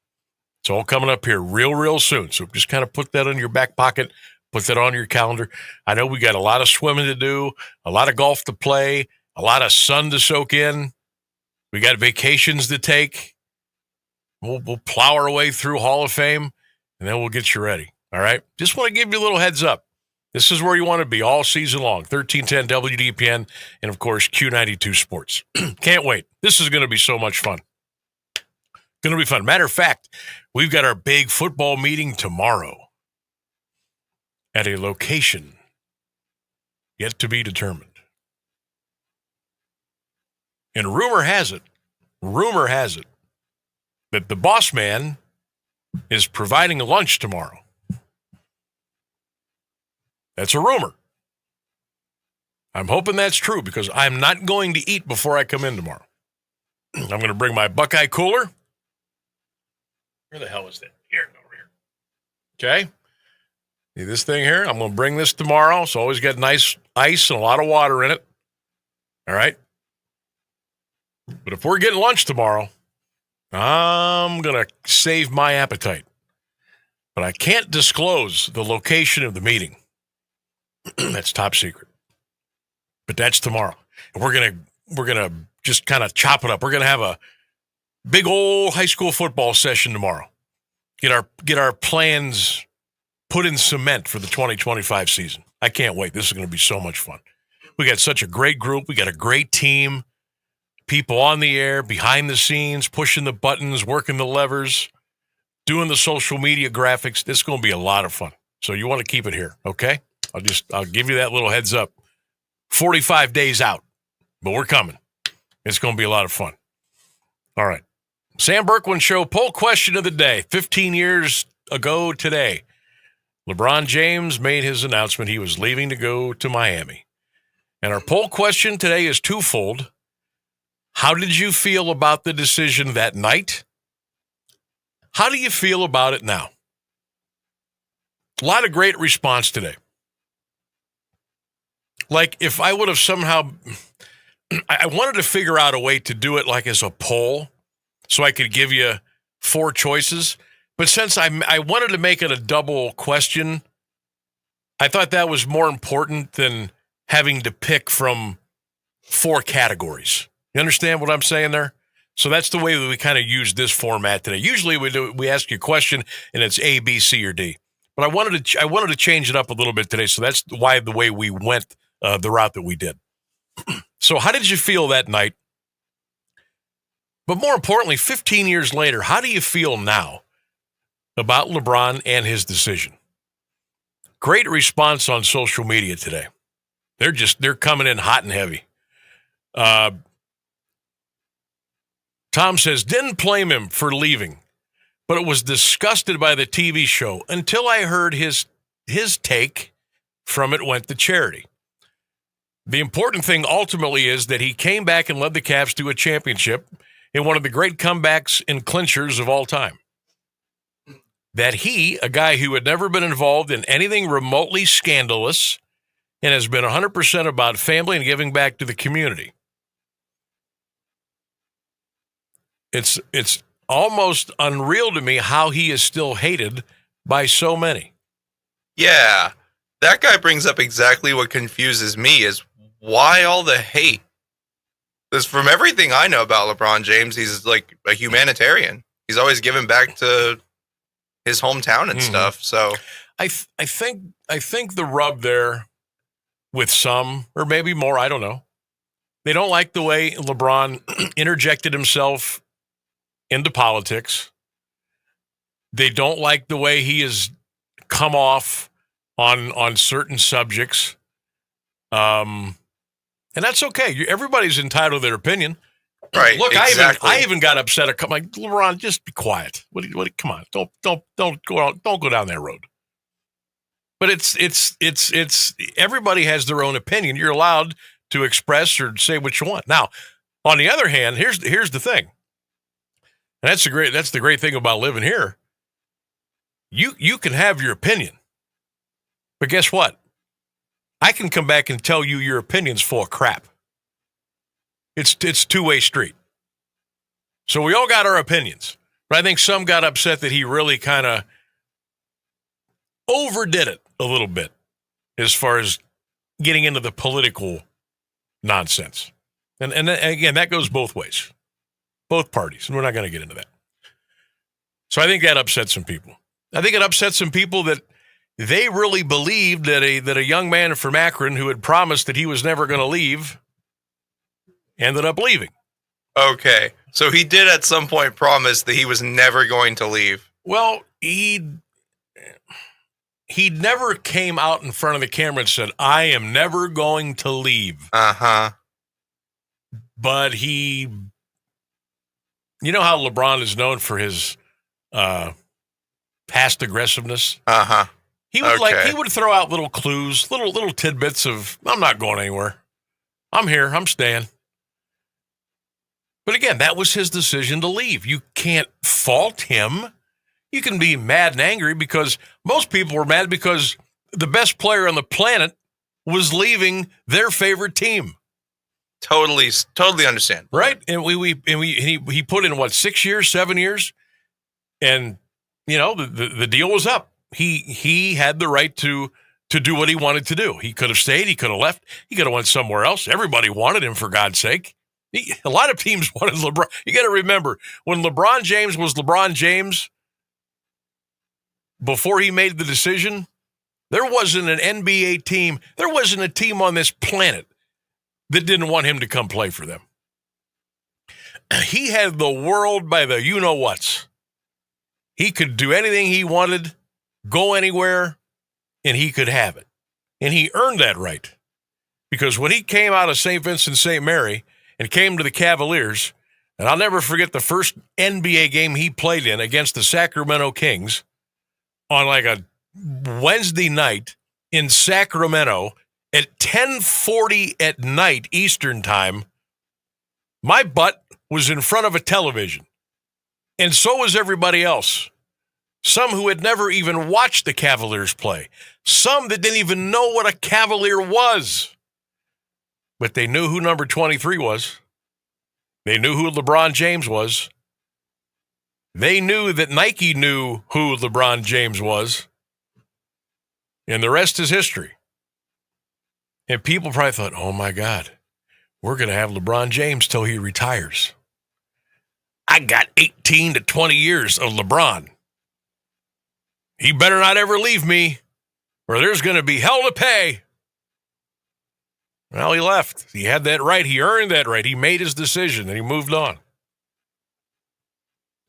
S1: It's all coming up here real soon. So just kind of put that in your back pocket. Put that on your calendar. I know we got a lot of swimming to do, a lot of golf to play, a lot of sun to soak in. We got vacations to take. We'll plow our way through Hall of Fame, and then we'll get you ready. All right? Just want to give you a little heads up. This is where you want to be all season long. 1310 WDPN and, of course, Q92 Sports. Can't wait. This is going to be so much fun. Going to be fun. Matter of fact, we've got our big football meeting tomorrow at a location yet to be determined. And rumor has it that the boss man is providing a lunch tomorrow. That's a rumor. I'm hoping that's true because I'm not going to eat before I come in tomorrow. I'm going to bring my Buckeye cooler. Where the hell is that? Here, over here. Okay. See this thing here? I'm going to bring this tomorrow. It's always got nice ice and a lot of water in it. All right. But if we're getting lunch tomorrow, I'm going to save my appetite. But I can't disclose the location of the meeting. That's top secret. But that's tomorrow. And we're going to just kind of chop it up. We're going to have a big old high school football session tomorrow. Get our plans put in cement for the 2025 season. I can't wait. This is going to be so much fun. We got such a great group. We got a great team. People on the air, behind the scenes, pushing the buttons, working the levers, doing the social media graphics. This is going to be a lot of fun. So you want to keep it here, okay? I'll give you that little heads up. 45 days out, but we're coming. It's going to be a lot of fun. All right. Sam Bourquin Show, poll question of the day. 15 years ago today, LeBron James made his announcement he was leaving to go to Miami. And our poll question today is twofold. How did you feel about the decision that night? How do you feel about it now? A lot of great response today. Like if I would have somehow I wanted to figure out a way to do it like as a poll so I could give you 4 choices. But since I wanted to make it a double question, I thought that was more important than having to pick from 4 categories. You understand what I'm saying there? So that's the way that we kind of use this format today. Usually we ask you a question and it's A, B, C, or D. But I wanted to change it up a little bit today. So that's why the way we went the route that we did. So how did you feel that night? But more importantly, 15 years later, how do you feel now about LeBron and his decision? Great response on social media today. They're coming in hot and heavy. Tom says, didn't blame him for leaving, but was disgusted by the TV show until I heard his take from it went to charity. The important thing ultimately is that he came back and led the Cavs to a championship in one of the great comebacks and clinchers of all time. That he, a guy who had never been involved in anything remotely scandalous and has been 100% about family and giving back to the community. It's almost unreal to me how he is still hated by so many.
S4: Yeah, that guy brings up exactly what confuses me is why all the hate? Because from everything I know about LeBron James, he's like a humanitarian. He's always given back to his hometown and stuff. So
S1: I think the rub there with some, or maybe more, I don't know. They don't like the way LeBron interjected himself into politics. They don't like the way he has come off on certain subjects. And that's okay. Everybody's entitled to their opinion.
S4: Right.
S1: Look,
S4: exactly.
S1: I even got upset. I'm like, LeBron, just be quiet. What? Come on, don't go down that road. But it's everybody has their own opinion. You're allowed to express or say what you want. Now, on the other hand, here's the thing. And that's the great thing about living here. You can have your opinion, but guess what? I can come back and tell you your opinion's full of crap. It's two-way street. So we all got our opinions. But I think some got upset that he really kind of overdid it a little bit as far as getting into the political nonsense. And again, that goes both ways. Both parties. And we're not going to get into that. So I think that upset some people. I think it upset some people that they really believed that a young man from Akron who had promised that he was never going to leave ended up leaving.
S4: Okay. So he did at some point promise that he was never going to leave.
S1: Well, he never came out in front of the camera and said, I am never going to leave.
S4: Uh-huh.
S1: But you know how LeBron is known for his past aggressiveness?
S4: Uh-huh.
S1: He would throw out little clues, little tidbits of, I'm not going anywhere. I'm here. I'm staying. But again, that was his decision to leave. You can't fault him. You can be mad and angry because most people were mad because the best player on the planet was leaving their favorite team.
S4: Totally understand.
S1: Right? And he put in 6 years, 7 years, and the deal was up. He had the right to do what he wanted to do. He could have stayed. He could have left. He could have went somewhere else. Everybody wanted him, for God's sake. A lot of teams wanted LeBron. You got to remember, when LeBron James was LeBron James, before he made the decision, there wasn't an NBA team. There wasn't a team on this planet that didn't want him to come play for them. He had the world by the you-know-whats. He could do anything he wanted, go anywhere, and he could have it. And he earned that right. Because when he came out of St. Vincent St. Mary and came to the Cavaliers, and I'll never forget the first NBA game he played in against the Sacramento Kings on like a Wednesday night in Sacramento at 10:40 at night Eastern time, my butt was in front of a television. And so was everybody else. Some who had never even watched the Cavaliers play. Some that didn't even know what a Cavalier was. but they knew who number 23 was. They knew who LeBron James was. They knew that Nike knew who LeBron James was. And the rest is history. And people probably thought, oh my God, we're going to have LeBron James till he retires. I got 18 to 20 years of LeBron. He better not ever leave me, or there's going to be hell to pay. Well, he left. He had that right. He earned that right. He made his decision, and he moved on.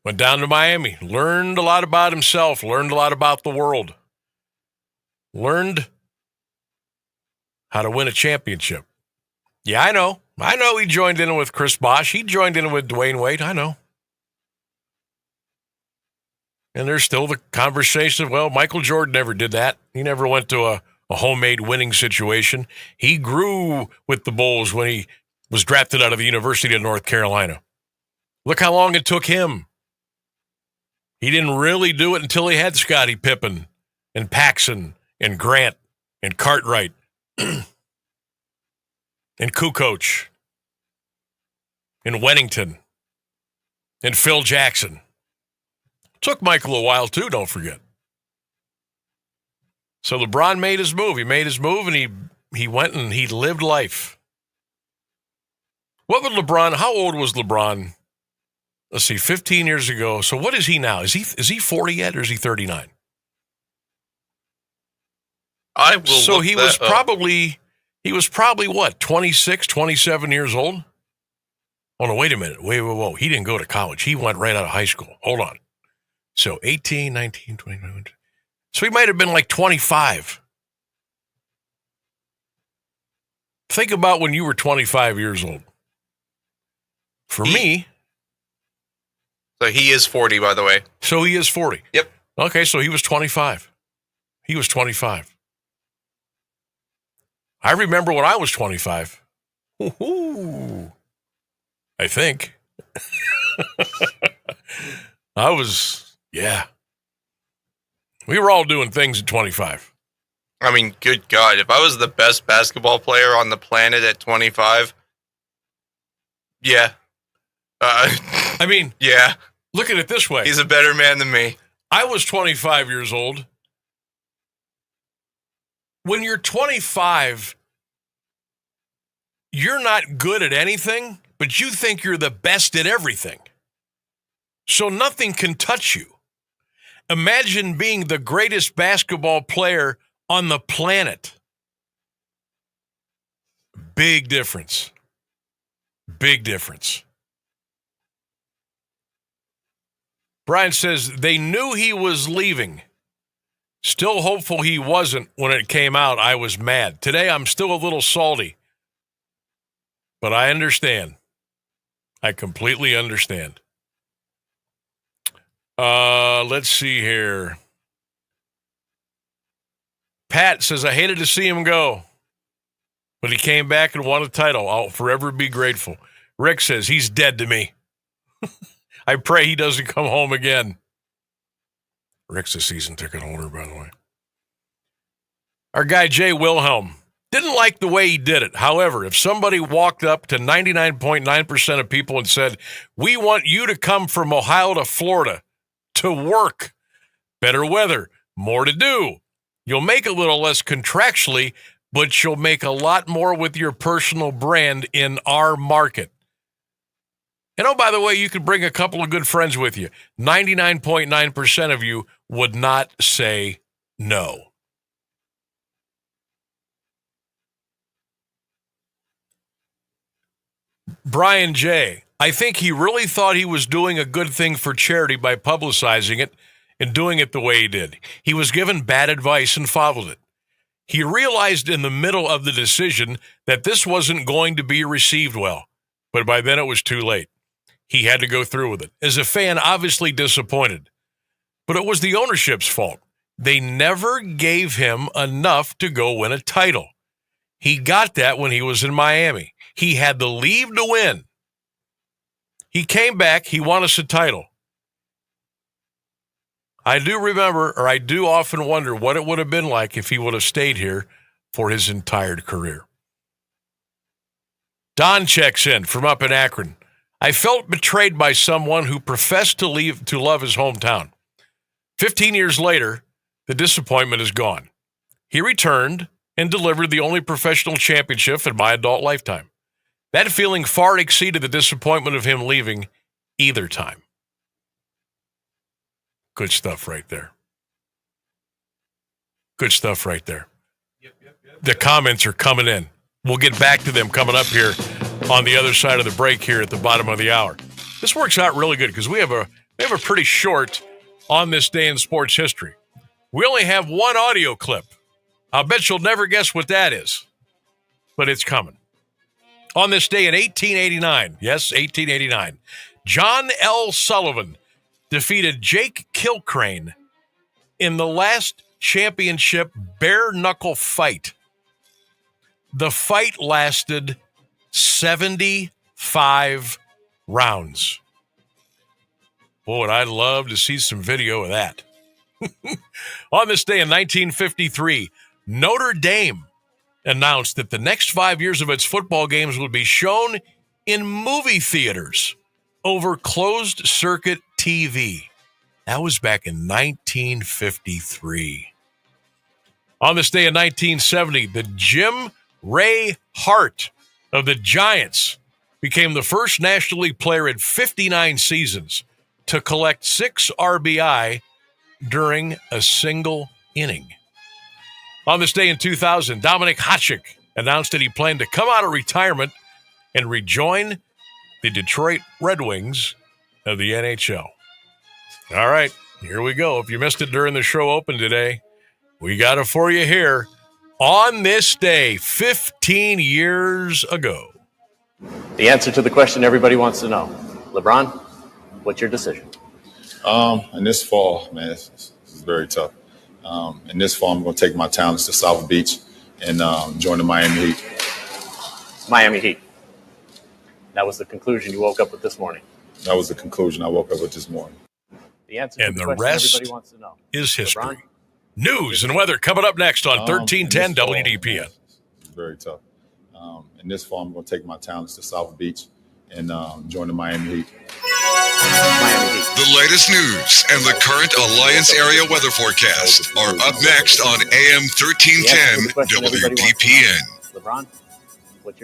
S1: Went down to Miami, learned a lot about himself, learned a lot about the world, learned how to win a championship. Yeah, I know. He joined in with Chris Bosh. He joined in with Dwayne Wade. I know. And there's still the conversation of, well, Michael Jordan never did that. He never went to a homemade winning situation. He grew with the Bulls when he was drafted out of the University of North Carolina. Look how long it took him. He didn't really do it until he had Scottie Pippen and Paxson and Grant and Cartwright and Kukoc and Wennington and Phil Jackson. Took Michael a while, too, don't forget. So LeBron made his move. He made his move, and he went and he lived life. What would LeBron, how old was LeBron? Let's see, 15 years ago. So what is he now? Is he 40 yet, or is he 39?
S4: I will.
S1: So he was probably what, 26, 27 years old? Oh, no, wait a minute. Whoa. He didn't go to college. He went right out of high school. Hold on. So 18, 19, 21. So he might have been like 25. Think about when you were 25 years old. For me.
S4: So he is 40, by the way.
S1: So he is 40.
S4: Yep.
S1: Okay, so he was 25. He was 25. I remember when I was 25. Woo-hoo. I think. I was, yeah. We were all doing things at 25.
S4: I mean, good God. If I was the best basketball player on the planet at 25, yeah.
S1: I mean,
S4: yeah.
S1: Look at it this way.
S4: He's a better man than me.
S1: I was 25 years old. When you're 25, you're not good at anything, but you think you're the best at everything. So nothing can touch you. Imagine being the greatest basketball player on the planet. Big difference. Big difference. Brian says they knew he was leaving. Still hopeful he wasn't when it came out. I was mad. Today I'm still a little salty. But I understand. I completely understand. Let's see here. Pat says, I hated to see him go, but he came back and won a title. I'll forever be grateful. Rick says, he's dead to me. I pray he doesn't come home again. Rick's a season ticket holder, by the way. Our guy, Jay Wilhelm, didn't like the way he did it. However, if somebody walked up to 99.9% of people and said, we want you to come from Ohio to Florida to work, better weather, more to do. You'll make a little less contractually, but you'll make a lot more with your personal brand in our market. And oh, by the way, you could bring a couple of good friends with you. 99.9% of you would not say no. Brian J., I think he really thought he was doing a good thing for charity by publicizing it and doing it the way he did. He was given bad advice and followed it. He realized in the middle of the decision that this wasn't going to be received well, but by then it was too late. He had to go through with it. As a fan, obviously disappointed, but it was the ownership's fault. They never gave him enough to go win a title. He got that when he was in Miami. He had the leave to win. He came back. He won us a title. I do remember, or I do often wonder what it would have been like if he would have stayed here for his entire career. Don checks in from up in Akron. I felt betrayed by someone who professed to love his hometown. 15 years later, the disappointment is gone. He returned and delivered the only professional championship in my adult lifetime. That feeling far exceeded the disappointment of him leaving either time. Good stuff right there. Good stuff right there. The comments are coming in. We'll get back to them coming up here on the other side of the break here at the bottom of the hour. This works out really good because we have a pretty short On This Day in Sports History. We only have one audio clip. I'll bet you'll never guess what that is, but it's coming. On this day in 1889, yes, 1889, John L. Sullivan defeated Jake Kilcrane in the last championship bare-knuckle fight. The fight lasted 75 rounds. Boy, would I love to see some video of that. On this day in 1953, Notre Dame announced that the next 5 years of its football games would be shown in movie theaters over closed-circuit TV. That was back in 1953. On this day in 1970, the Jim Ray Hart of the Giants became the first National League player in 59 seasons to collect 6 RBI during a single inning. On this day in 2000, Dominic Hasek announced that he planned to come out of retirement and rejoin the Detroit Red Wings of the NHL. All right, here we go. If you missed it during the show open today, we got it for you here. On this day, 15 years ago.
S11: The answer to the question everybody wants to know. LeBron, what's your decision?
S12: And this fall, man, this is very tough. And this fall, I'm going to take my talents to South Beach and join the Miami Heat.
S11: Miami Heat. That was the conclusion you woke up with this morning.
S12: That was the conclusion I woke up with this morning.
S11: The answer to
S1: and
S11: the
S1: the
S11: question
S1: rest
S11: everybody wants to know.
S1: Is history.
S11: LeBron?
S1: News and weather coming up next on 1310 WDPN.
S12: It's very tough. And this fall, I'm going to take my talents to South Beach and join the Miami Heat.
S6: The latest news and the current Alliance area weather forecast are up next on AM 1310 WDPN.
S11: LeBron?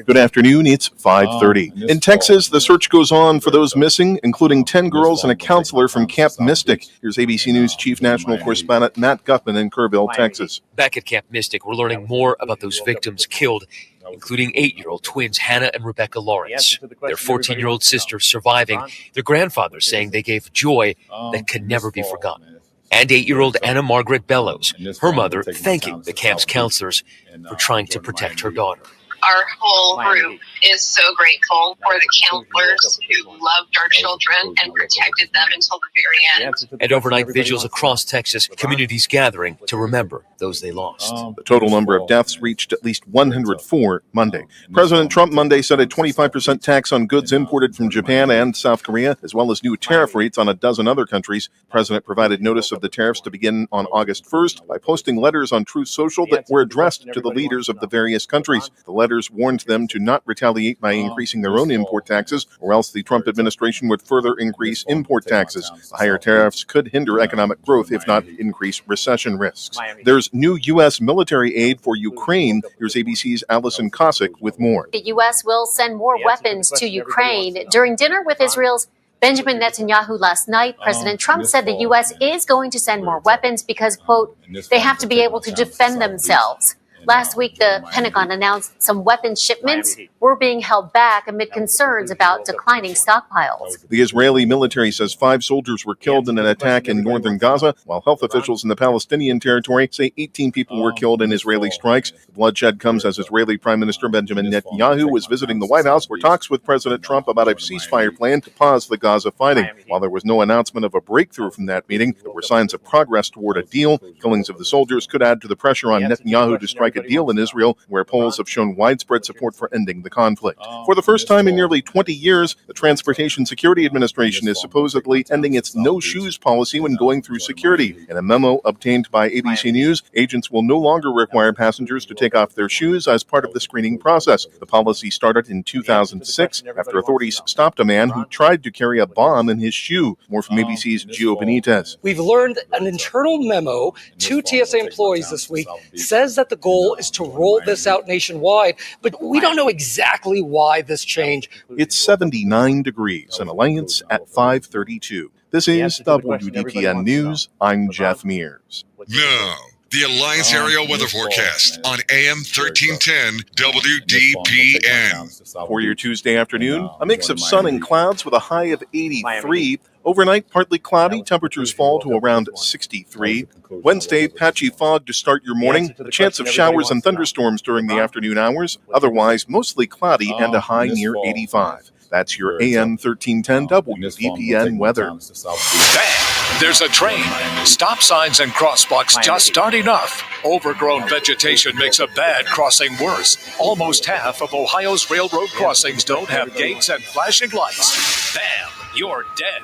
S7: Good afternoon. It's 5:30. In Texas, the search goes on for those missing, including 10 girls and a counselor from Camp Mystic. Here's ABC News Chief National Correspondent Matt Gutman in Kerrville, Texas.
S2: Back at Camp Mystic, we're learning more about those victims killed, including 8-year-old twins Hannah and Rebecca Lawrence. Their 14-year-old sister surviving, their grandfather saying they gave joy that could never be forgotten. And 8-year-old Anna Margaret Bellows, her mother thanking the camp's counselors for trying to protect her daughter.
S3: Our whole group is so grateful for the counselors who loved our children and protected them until the very end.
S2: And overnight vigils across Texas, communities gathering to remember those they lost.
S7: The total number of deaths reached at least 104 Monday. President Trump Monday set a 25% tax on goods imported from Japan and South Korea, as well as new tariff rates on a dozen other countries. The president provided notice of the tariffs to begin on August 1st by posting letters on Truth Social that were addressed to the leaders of the various countries. The letters warned them to not retaliate by increasing their own import taxes, or else the Trump administration would further increase import taxes. The higher tariffs could hinder economic growth, if not increase recession risks. There's new U.S. military aid for Ukraine. Here's ABC's Allison Cossack with more.
S5: The U.S. will send more weapons to Ukraine. During dinner with Israel's Benjamin Netanyahu last night, President Trump said the U.S. is going to send more weapons because, quote, they have to be able to defend themselves. Last week, the Pentagon announced some weapons shipments were being held back amid concerns about declining stockpiles.
S7: The Israeli military says 5 soldiers were killed in an attack in northern Gaza, while health officials in the Palestinian territory say 18 people were killed in Israeli strikes. The bloodshed comes as Israeli Prime Minister Benjamin Netanyahu was visiting the White House for talks with President Trump about a ceasefire plan to pause the Gaza fighting. While there was no announcement of a breakthrough from that meeting, there were signs of progress toward a deal. Killings of the soldiers could add to the pressure on Netanyahu to strike a deal in Israel, where polls have shown widespread support for ending the conflict. For the first time in nearly 20 years, the Transportation Security Administration is supposedly ending its no-shoes policy when going through security. In a memo obtained by ABC News, agents will no longer require passengers to take off their shoes as part of the screening process. The policy started in 2006 after authorities stopped a man who tried to carry a bomb in his shoe. More from ABC's Gio Benitez.
S13: We've learned an internal memo to TSA employees this week says that the goal is to roll this out nationwide, but we don't know exactly why this change.
S7: It's 79 degrees and Alliance at 5:32. This is WDPN News. I'm Jeff Mears.
S6: Now, the Alliance Area Weather Forecast on AM 1310 WDPN.
S7: For your Tuesday afternoon, a mix of sun and clouds with a high of 83. Overnight, partly cloudy. Temperatures fall to around 63. Wednesday, patchy fog to start your morning. A chance of showers and thunderstorms during the afternoon hours. Otherwise, mostly cloudy and a high near 85. That's your AM 1310 WDPN weather.
S27: Bang! There's a train. Stop signs and crosswalks just aren't enough. Overgrown vegetation makes a bad crossing worse. Almost half of Ohio's railroad crossings don't have gates and flashing lights. Bam! You're dead.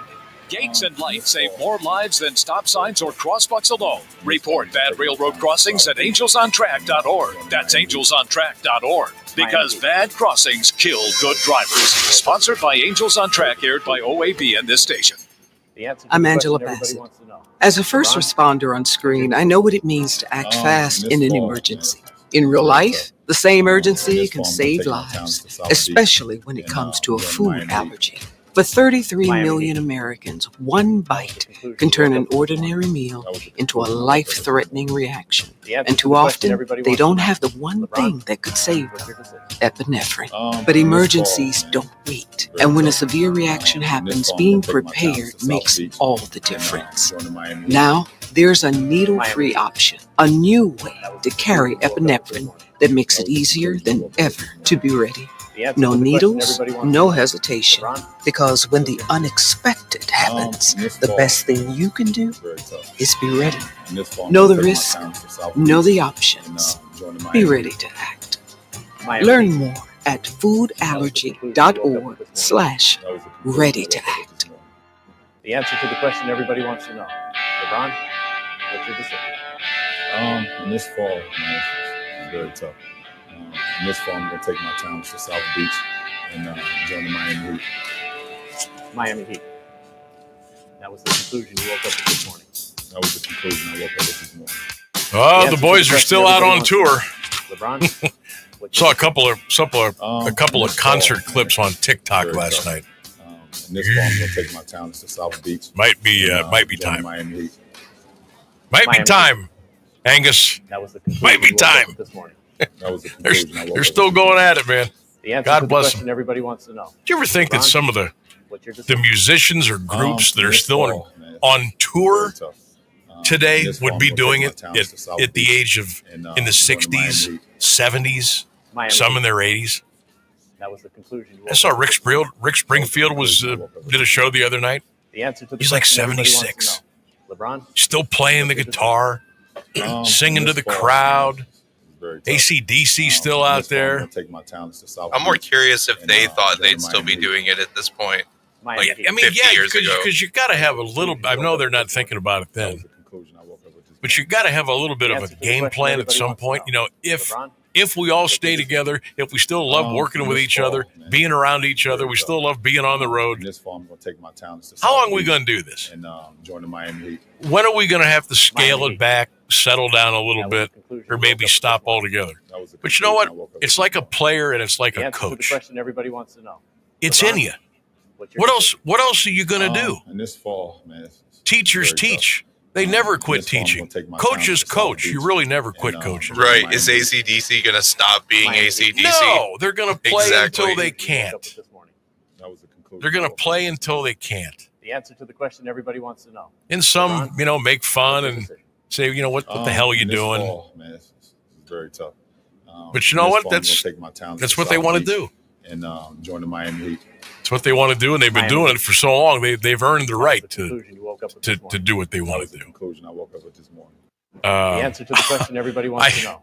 S27: Gates and lights save more lives than stop signs or crosswalks alone. Report bad railroad crossings at angelsontrack.org. That's angelsontrack.org. Because bad crossings kill good drivers. Sponsored by Angels on Track, aired by OAB and this station.
S14: I'm Angela Bassett. As a first responder on screen, I know what it means to act fast in an emergency. In real life, the same urgency can save lives, especially when it comes to a food allergy. For 33 million Americans, one bite can turn an ordinary meal into a life-threatening reaction. And too often, they don't have the one thing that could save them, epinephrine. But emergencies don't wait. And when a severe reaction happens, being prepared makes all the difference. Now, there's a needle-free option, a new way to carry epinephrine that makes it easier than ever to be ready. No needles, no hesitation, because when the unexpected happens, the best thing you can do is be ready. Know the risks, know the options, be ready to act. Learn more at foodallergy.org/ready to act.
S11: The answer to the question everybody wants to know. LeBron, what's your decision?
S12: In this fall, man, it's very tough. In this fall, I'm going to take my talents to South Beach and join the Miami Heat.
S11: Miami Heat. That was the conclusion you woke up with this morning.
S12: That was the conclusion I woke up with this morning.
S1: Oh, the boys are still out on tour.
S11: LeBron,
S1: saw a couple of concert clips on TikTok last night.
S12: In this fall, I'm going to take my talents to South Beach.
S1: Might be time.
S12: Miami Heat.
S1: Might be time, Angus.
S11: That was the conclusion
S1: might be time.
S11: This morning.
S1: They're still going at it, man. God bless them.
S11: Everybody wants to know.
S1: Do you ever think that some of the musicians or groups that are still on tour today would be doing it at the age of in the 60s, 70s, some in their 80s?
S11: That was the conclusion.
S1: I saw Rick Springfield did a show the other night. He's like 76.
S11: LeBron,
S1: still playing the guitar, singing to the crowd. AC/DC still out there.
S4: I'm more curious if they thought they'd still be doing it at this point.
S1: I mean, because you got to have a little. I know they're not thinking about it then, but you got to have a little bit of a game plan at some point. You know, if we all stay together, if we still love working with each other, being around each other, we still love being on the road. How long are we going to do this?
S12: And join the Miami Heat.
S1: When are we going to have to scale it back, settle down a little bit, or maybe stop altogether? But you know what? It's like a player and it's like a coach.
S11: The question everybody wants to know.
S1: It's in you. What else are you going to do?
S12: In this fall, man.
S1: Teachers teach. They never quit teaching. Coaches coach. You really never quit coaching.
S4: Right. Is AC/DC going to stop being AC/DC?
S1: No, they're going to play until they can't. They're going to play until they can't.
S11: The answer to the question everybody wants to know.
S1: And some, make fun and say, what the hell are you doing?
S12: Fall, man, it's very tough.
S1: But you know what? That's what they want to do.
S12: And join the Miami Heat.
S1: It's what they want to do, and they've been doing it for so long. They've earned the right to do what they want to do.
S12: Conclusion I woke up with this morning.
S11: The answer to the question everybody wants to know.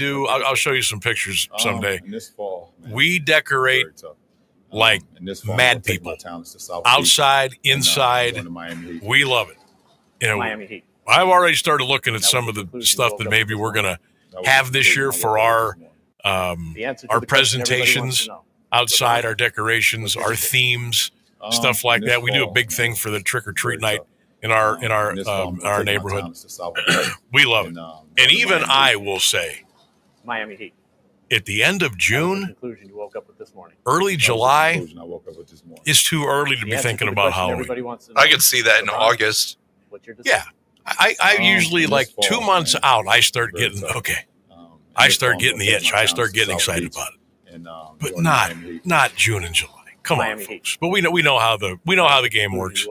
S1: do. I'll show you some pictures someday.
S12: In this fall, man,
S1: We decorate like mad people, outside, inside. We love it. You know,
S11: Miami Heat.
S1: I've already started looking at some of the stuff that maybe we're going to have this year for our presentations. outside, our decorations, our themes, stuff like that. We do a big thing for the trick or treat night in our neighborhood. We love it. And even I will say,
S11: Miami Heat.
S1: at the end of June,
S11: Conclusion you woke up with this morning.
S1: early July, it's too early to be thinking about Halloween.
S4: I could see that in August.
S1: Yeah. I usually, like 2 months out, I start getting, I start getting the itch. I start getting excited about it. But not June and July. Come on, folks. But we know how the game works.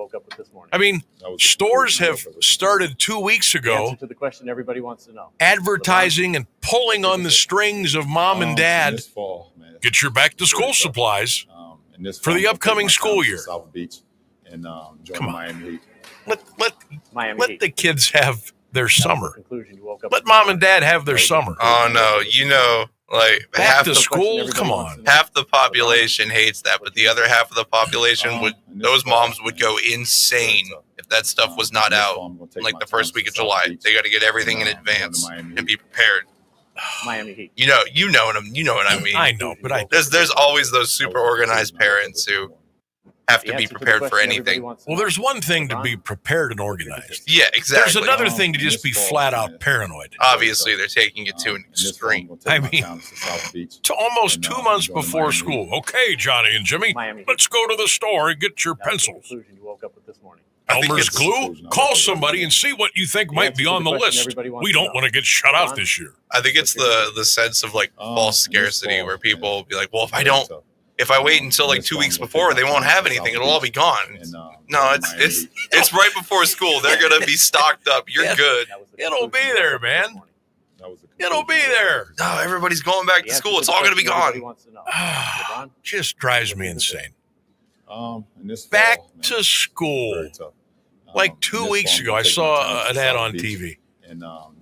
S1: I mean, stores have started 2 weeks ago
S11: Answer to the question everybody wants to know.
S1: advertising and pulling on the strings of mom and dad. Get your back to school supplies for the upcoming school year. Come on. Let the kids have their summer. Let mom and dad have their summer.
S4: Oh no, like
S1: back
S4: half
S1: to
S4: the
S1: school. Come on.
S4: Half the population hates that, but the other half of the population those moms would go insane if that stuff was not out like the first week of July. They got to get everything in advance and be prepared.
S11: Miami Heat.
S4: You know what I mean.
S1: I know, but
S4: there's always those super organized parents who have to be prepared for anything.
S1: Well, there's one thing to be prepared and organized.
S4: Yeah, exactly.
S1: There's another thing to just be flat out paranoid.
S4: Obviously, they're taking it to an extreme.
S1: I mean, to almost 2 months before school. Okay, Johnny and Jimmy, let's go to the store and get your pencils. Elmer's glue? Call somebody and see what you think might be on the list. We don't want to get shut out this year.
S4: I think it's the sense of like false scarcity where people will be like, well, if I wait until like 2 weeks before, they won't have anything. It'll all be gone. No, it's right before school. They're gonna be stocked up. You're good.
S1: It'll be there, man. It'll be there.
S4: No, everybody's going back to school. It's all gonna be gone.
S1: Just drives me insane. Back to school. Like 2 weeks ago, I saw an ad on TV.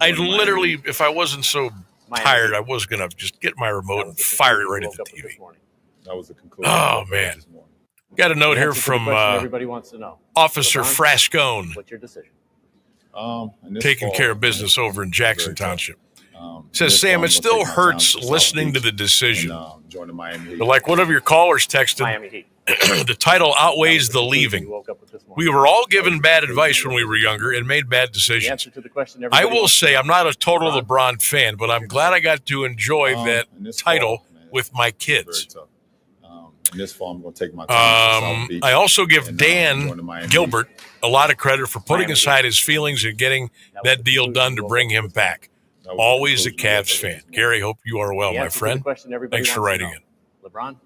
S1: I literally, if I wasn't so tired, I was gonna just get my remote and fire it right at the TV. Oh, man. Got a note here from Officer Frascone.
S11: What's your decision?
S1: Taking care of business over in Jackson Township. Says, Sam, it still hurts listening to the decision. But like one of your callers texted, the title outweighs the leaving. We were all given bad advice when we were younger and made bad decisions. I will say I'm not a total LeBron fan, but I'm glad I got to enjoy that title with my kids.
S12: In this fall, I'm going to take my time to South Beach.
S1: I also give Dan Gilbert a lot of credit for putting aside his feelings and getting that deal done to bring him back. Always a Cavs fan. Gary, hope you are well, my friend. Thanks for writing in.
S11: LeBron,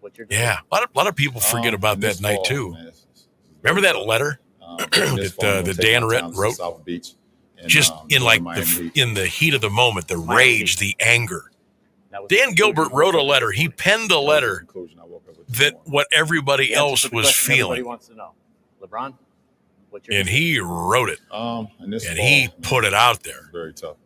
S11: what's your
S1: yeah, a lot of people forget about that night, too. Remember that letter that Dan wrote? Just in in the heat of the moment, the rage, the anger. Dan Gilbert wrote a letter. He penned a letter that what everybody else was feeling.
S11: LeBron,
S1: and he wrote it. And he put it out there.
S12: Very tough.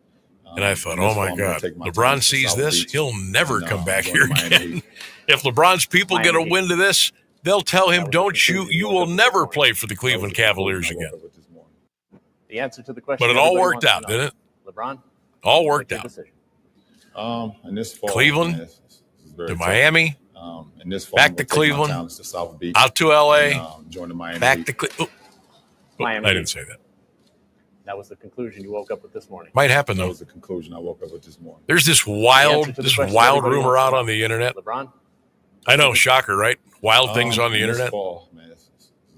S1: And I thought, oh my God, LeBron sees this, he'll never come back here again. If LeBron's people get a wind of this, they'll tell him, you will never play for the Cleveland Cavaliers again.
S11: The answer to the question.
S1: But it all worked out, didn't it?
S11: LeBron,
S1: all worked out.
S12: In this fall,
S1: Cleveland to Miami, back to Cleveland, out to LA, back to Cleveland. I didn't say that.
S11: That was the conclusion you woke up with this morning.
S1: Might happen though.
S12: That was the conclusion I woke up with this morning.
S1: There's this wild rumor out on the internet.
S11: LeBron,
S1: I know, shocker, right? Wild things on the internet.
S12: Fall, man,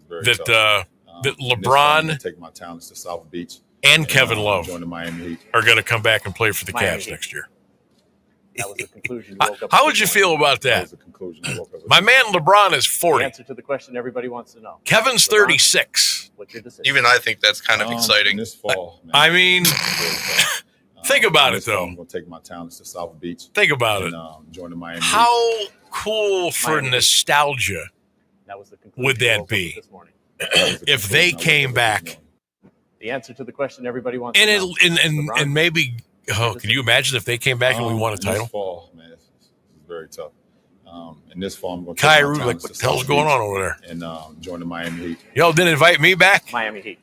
S1: that LeBron
S12: take my talents to South Beach
S1: and Kevin Love
S12: Miami
S1: are going to come back and play for the Cavs next year.
S11: That was the conclusion.
S1: How would you feel about that? My man LeBron is 40.
S11: The answer to the question everybody wants to know.
S1: Kevin's 36.
S11: What's your decision?
S4: Even I think that's kind of exciting.
S12: This fall, man,
S1: I mean, think about it though.
S12: I'm going to take my talents to South Beach.
S1: Think about it.
S12: Join the Miami.
S1: How cool for nostalgia would that be if they came back?
S11: The answer to the question everybody wants
S1: to
S11: know.
S1: And maybe. Oh, can you imagine if they came back and we won a title?
S12: This fall, man, it's very tough. In this fall, I'm going to
S1: Kyrie, like, what the hell's going on over there?
S12: And join the Miami Heat.
S1: Y'all didn't invite me back?
S11: Miami Heat.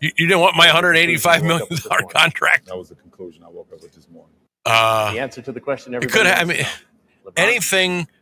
S1: You didn't want my $185 million contract?
S12: That was the conclusion I woke up with this morning.
S11: The answer to the question everybody
S1: anything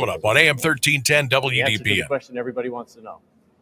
S1: coming up on AM 1310
S11: The answer to the
S1: WDPN.
S11: question everybody wants to know.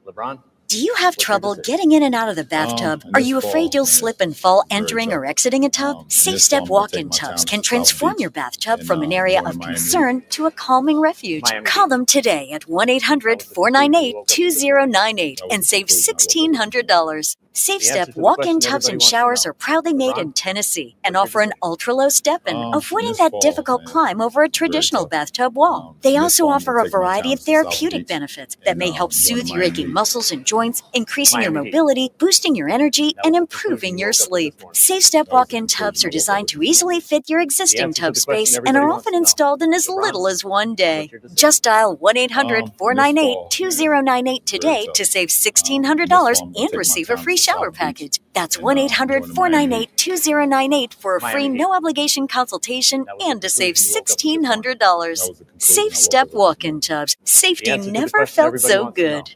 S11: LeBron?
S8: Do you have trouble getting in and out of the bathtub? Are you afraid you'll slip and fall entering or exiting a tub? Safe Step walk-in tubs can transform your bathtub from an area of concern to a calming refuge. Call them today at 1-800-498-2098 and save $1,600. Safe Step walk-in tubs and showers are proudly made in Tennessee and offer an ultra-low step-in, avoiding that difficult climb over a traditional bathtub wall. They also offer a variety of therapeutic benefits that may help soothe your aching muscles and joints, increasing your mobility, boosting your energy, and improving your sleep. Safe Step walk-in tubs are designed to easily fit your existing tub space and are often installed in as little as one day. Just dial 1-800-498-2098 today to save $1,600 and receive a free shower package. That's 1-800-498-2098 for a free no-obligation consultation and to save $1,600. Safe Step walk-in tubs. Safety never felt so good.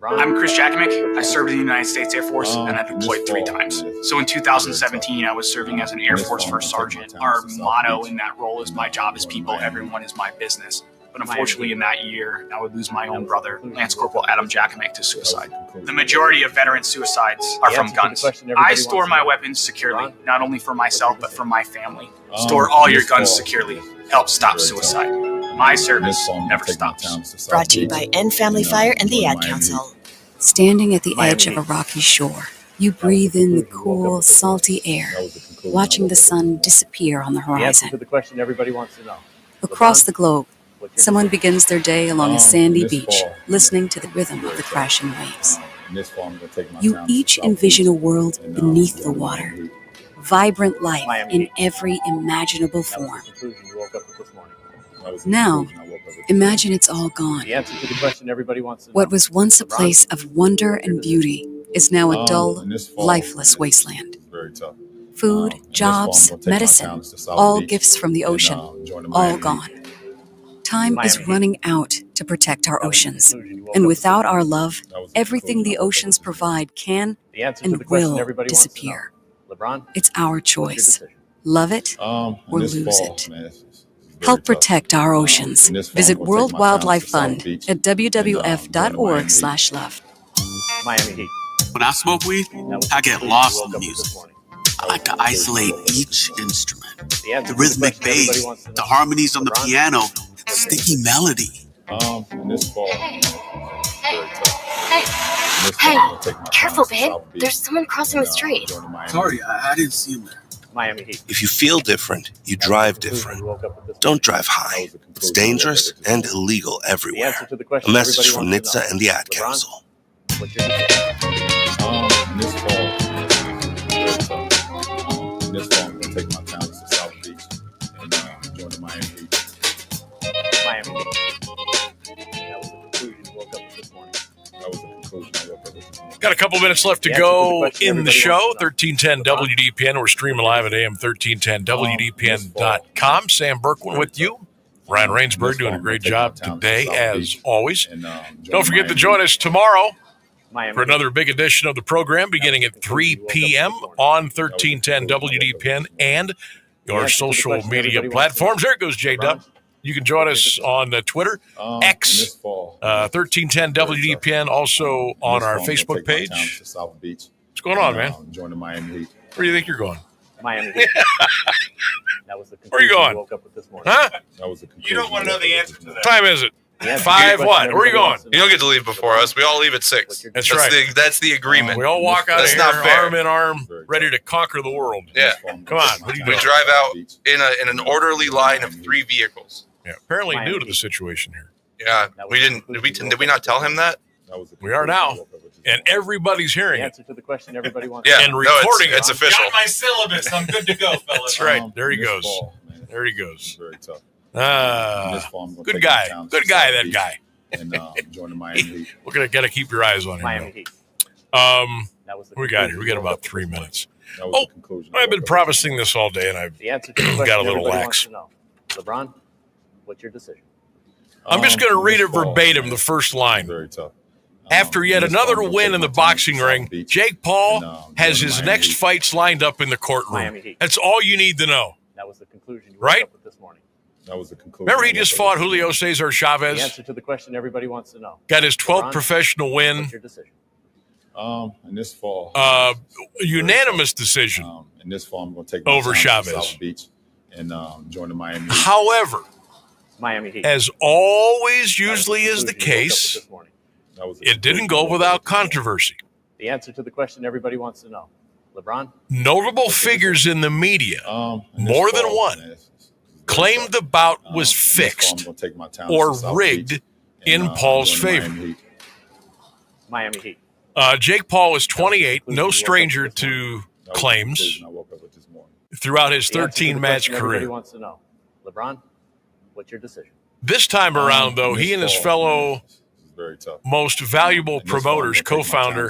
S9: I'm Chris Jakimick. I served in the United States Air Force and I've deployed 3 times. So in 2017, I was serving as an Air Force First Sergeant. Our motto in that role is "My job is people, everyone is my business." But unfortunately, in that year, I would lose my own brother, Lance Corporal Adam Jakimick, to suicide. The majority of veteran suicides are from guns. I store my weapons securely, not only for myself, but for my family. Store all your guns securely. Help stop suicide. My service never stops.
S15: Brought to you by End Family Fire and the Ad Council.
S16: Standing at the edge of a rocky shore, you breathe in the cool, salty air, watching the sun disappear on the
S11: The answer
S16: horizon.
S11: to the question everybody wants to know.
S16: Across the globe, someone begins their day along a sandy beach, listening to the rhythm of the crashing waves. You each envision a world beneath the water, vibrant life in every imaginable form. Now, imagine it's all gone.
S11: The answer to the question everybody wants to know.
S16: What was once a place of wonder and beauty is now a dull, lifeless wasteland. Food, jobs, medicine, all gifts from the ocean, all gone. Time is running out to protect our oceans. And without our love, everything the oceans provide can and will disappear. It's our choice. Love it or lose it. Help protect our oceans. Visit World Wildlife Fund at wwf.org/love.
S11: Miami Heat.
S17: When I smoke weed, I get lost in the music. I like to isolate each instrument. The rhythmic bass, the harmonies on the piano, the sticky melody.
S18: Hey, careful, babe. There's someone crossing the street.
S17: Sorry, I didn't see him there.
S11: Miami Heat.
S19: If you feel different, you drive different. Don't drive high. It's dangerous and illegal everywhere. A message from NHTSA and the Ad Council.
S12: This fall, I'm going to take my talents to South Beach and join the Miami Heat.
S11: Miami Heat. That was the conclusion you woke up with this morning.
S1: Got a couple minutes left to go in the show. 1310 WDPN. We're streaming live at AM1310WDPN.com. Sam Bourquin with you. Ryan Rainsberg doing a great job today, as always. Don't forget to join us tomorrow for another big edition of the program beginning at 3 p.m. on 1310 WDPN and your social media platforms. There goes J-Dub. You can join us on Twitter, X, 1310 WDPN, also on our Facebook page. What's going on, man?
S12: Join the Miami Heat.
S1: Where do you think you're going?
S11: Miami Heat. That was the
S1: Where are you going?
S11: woke up with this morning.
S1: Huh?
S11: You don't want to know the answer to that.
S1: Time is it? 5 what? Where are you going?
S4: You don't get to leave before us. We all leave at 6.
S1: That's right.
S4: That's the agreement.
S1: We all walk out of
S4: That's
S1: here
S4: not fair.
S1: arm in arm, ready to conquer the world.
S4: Yeah.
S1: Come on. What are you
S4: We
S1: doing?
S4: drive out in an orderly line of 3 vehicles.
S1: Yeah, apparently new to the situation here.
S4: Yeah, we didn't. Did we not tell him that?
S1: We are now, and everybody's hearing it.
S11: Answer to the question everybody wants.
S4: Yeah,
S1: And
S4: no,
S1: recording
S4: it's
S1: it.
S4: official.
S10: Got my syllabus. I'm good to go, fellas.
S1: That's right. There he goes. There he goes.
S12: Very tough.
S1: Good guy. Good guy, that guy.
S12: And join the Miami Heat.
S1: We're going to keep your eyes on him.
S11: Miami Heat.
S1: We got here. We got about 3 minutes. Oh, I've been promising this all day, and I've
S11: The answer to the question
S1: got a little
S11: everybody
S1: lax.
S11: wants to know. LeBron, what's your decision?
S1: I'm just going to read it verbatim, the first line.
S12: Very tough.
S1: After yet another win in the boxing ring, Jake Paul has his next fights lined up in the courtroom. That's all you need to know.
S11: That was the conclusion you woke
S1: Right?
S11: up with this morning.
S12: That was the conclusion.
S1: Remember, he just fought Julio Cesar
S11: The
S1: Chavez,
S11: answer to the question everybody wants to know.
S1: got his 12th
S11: LeBron,
S1: professional win,
S11: What's your decision?
S12: In this fall,
S1: unanimous decision.
S12: in this fall, I'm going to take my
S1: over
S12: talents to
S1: Chavez.
S12: South Beach and join the Miami Heat.
S1: However,
S11: Miami Heat.
S1: as always usually is the case, it didn't go without controversy.
S11: The answer to the question everybody wants to know. LeBron?
S1: Notable figures in the media, more than one, claimed the bout was fixed or rigged in Paul's favor.
S11: Miami Heat.
S1: Jake Paul is 28, no stranger to claims throughout his 13-match career.
S11: Everybody wants to know. LeBron, what's your decision?
S1: This time around, though, he and his fellow most valuable promoters, co-founder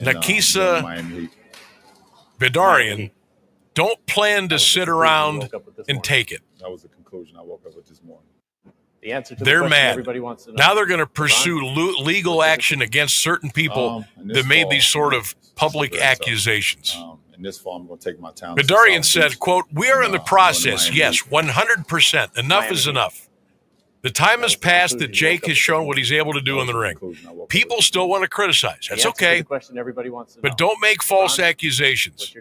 S1: Nakisa Bidarian, don't plan to sit around and take it.
S12: That was the conclusion I woke up with this morning.
S11: The answer to the
S1: They're
S11: question
S1: mad.
S11: everybody wants to know.
S1: Now they're going to pursue legal action against certain people that made these sort of public accusations.
S12: In this fall, I'm going to take my town.
S1: Bidarian said, quote, "We are in the process. Yes, 100%. Enough is enough. The time has passed that Jake has shown what he's able to do in the ring. People still want to criticize. That's okay. But don't make false accusations.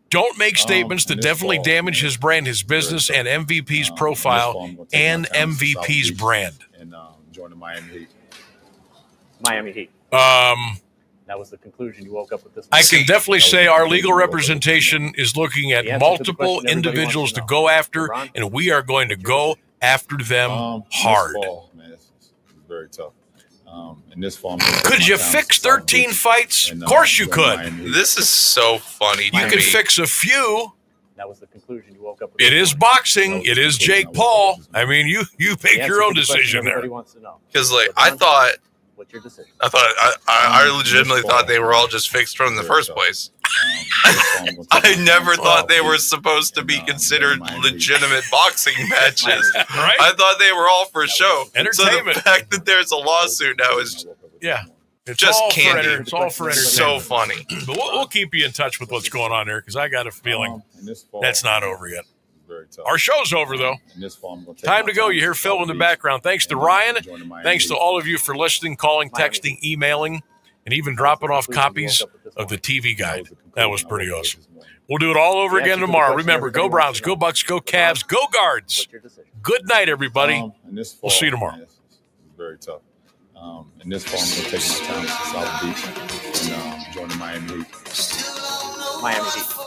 S1: Don't make statements that definitely damage his brand, his business, and MVP's profile and MVP's brand."
S12: And join the Miami Heat.
S11: Miami Heat. That was the conclusion you woke up with this
S1: I
S11: morning.
S1: can definitely say our legal representation is looking at multiple individuals to go after, and we are going to go after them hard.
S12: This fall, man, it's very tough. In this fall,
S1: Could you fix 13 fights? Of course you could.
S4: This is so funny.
S1: You could fix a few.
S11: That was the conclusion you woke up with.
S1: It is boxing. It is Jake Paul. I mean, you make your own decision there.
S4: Because like I thought,
S11: what's your decision?
S4: I legitimately thought they were all just fixed from the first place. I never thought they were supposed to be considered legitimate boxing matches.
S1: Right?
S4: I thought they were all for show.
S1: Entertainment.
S4: So the fact that there's a lawsuit now is
S1: it's
S4: just
S1: all
S4: candy.
S1: it's all for entertainment.
S4: So funny.
S1: But we'll keep you in touch with what's going on there because I got a feeling that's not over yet. Our show's over, though. Time to go. You hear Phil in the background. Thanks to Ryan. Thanks to all of you for listening, calling, texting, emailing, and even dropping off copies of the TV guide. That was pretty awesome. We'll do it all over again tomorrow. Remember, go Browns, go Bucks, go Cavs, go Guards. Good night, everybody. We'll see you tomorrow.
S12: It's very tough. In this fall, I'm going to take my time to South Beach and join the Miami Heat.
S11: Miami Heat.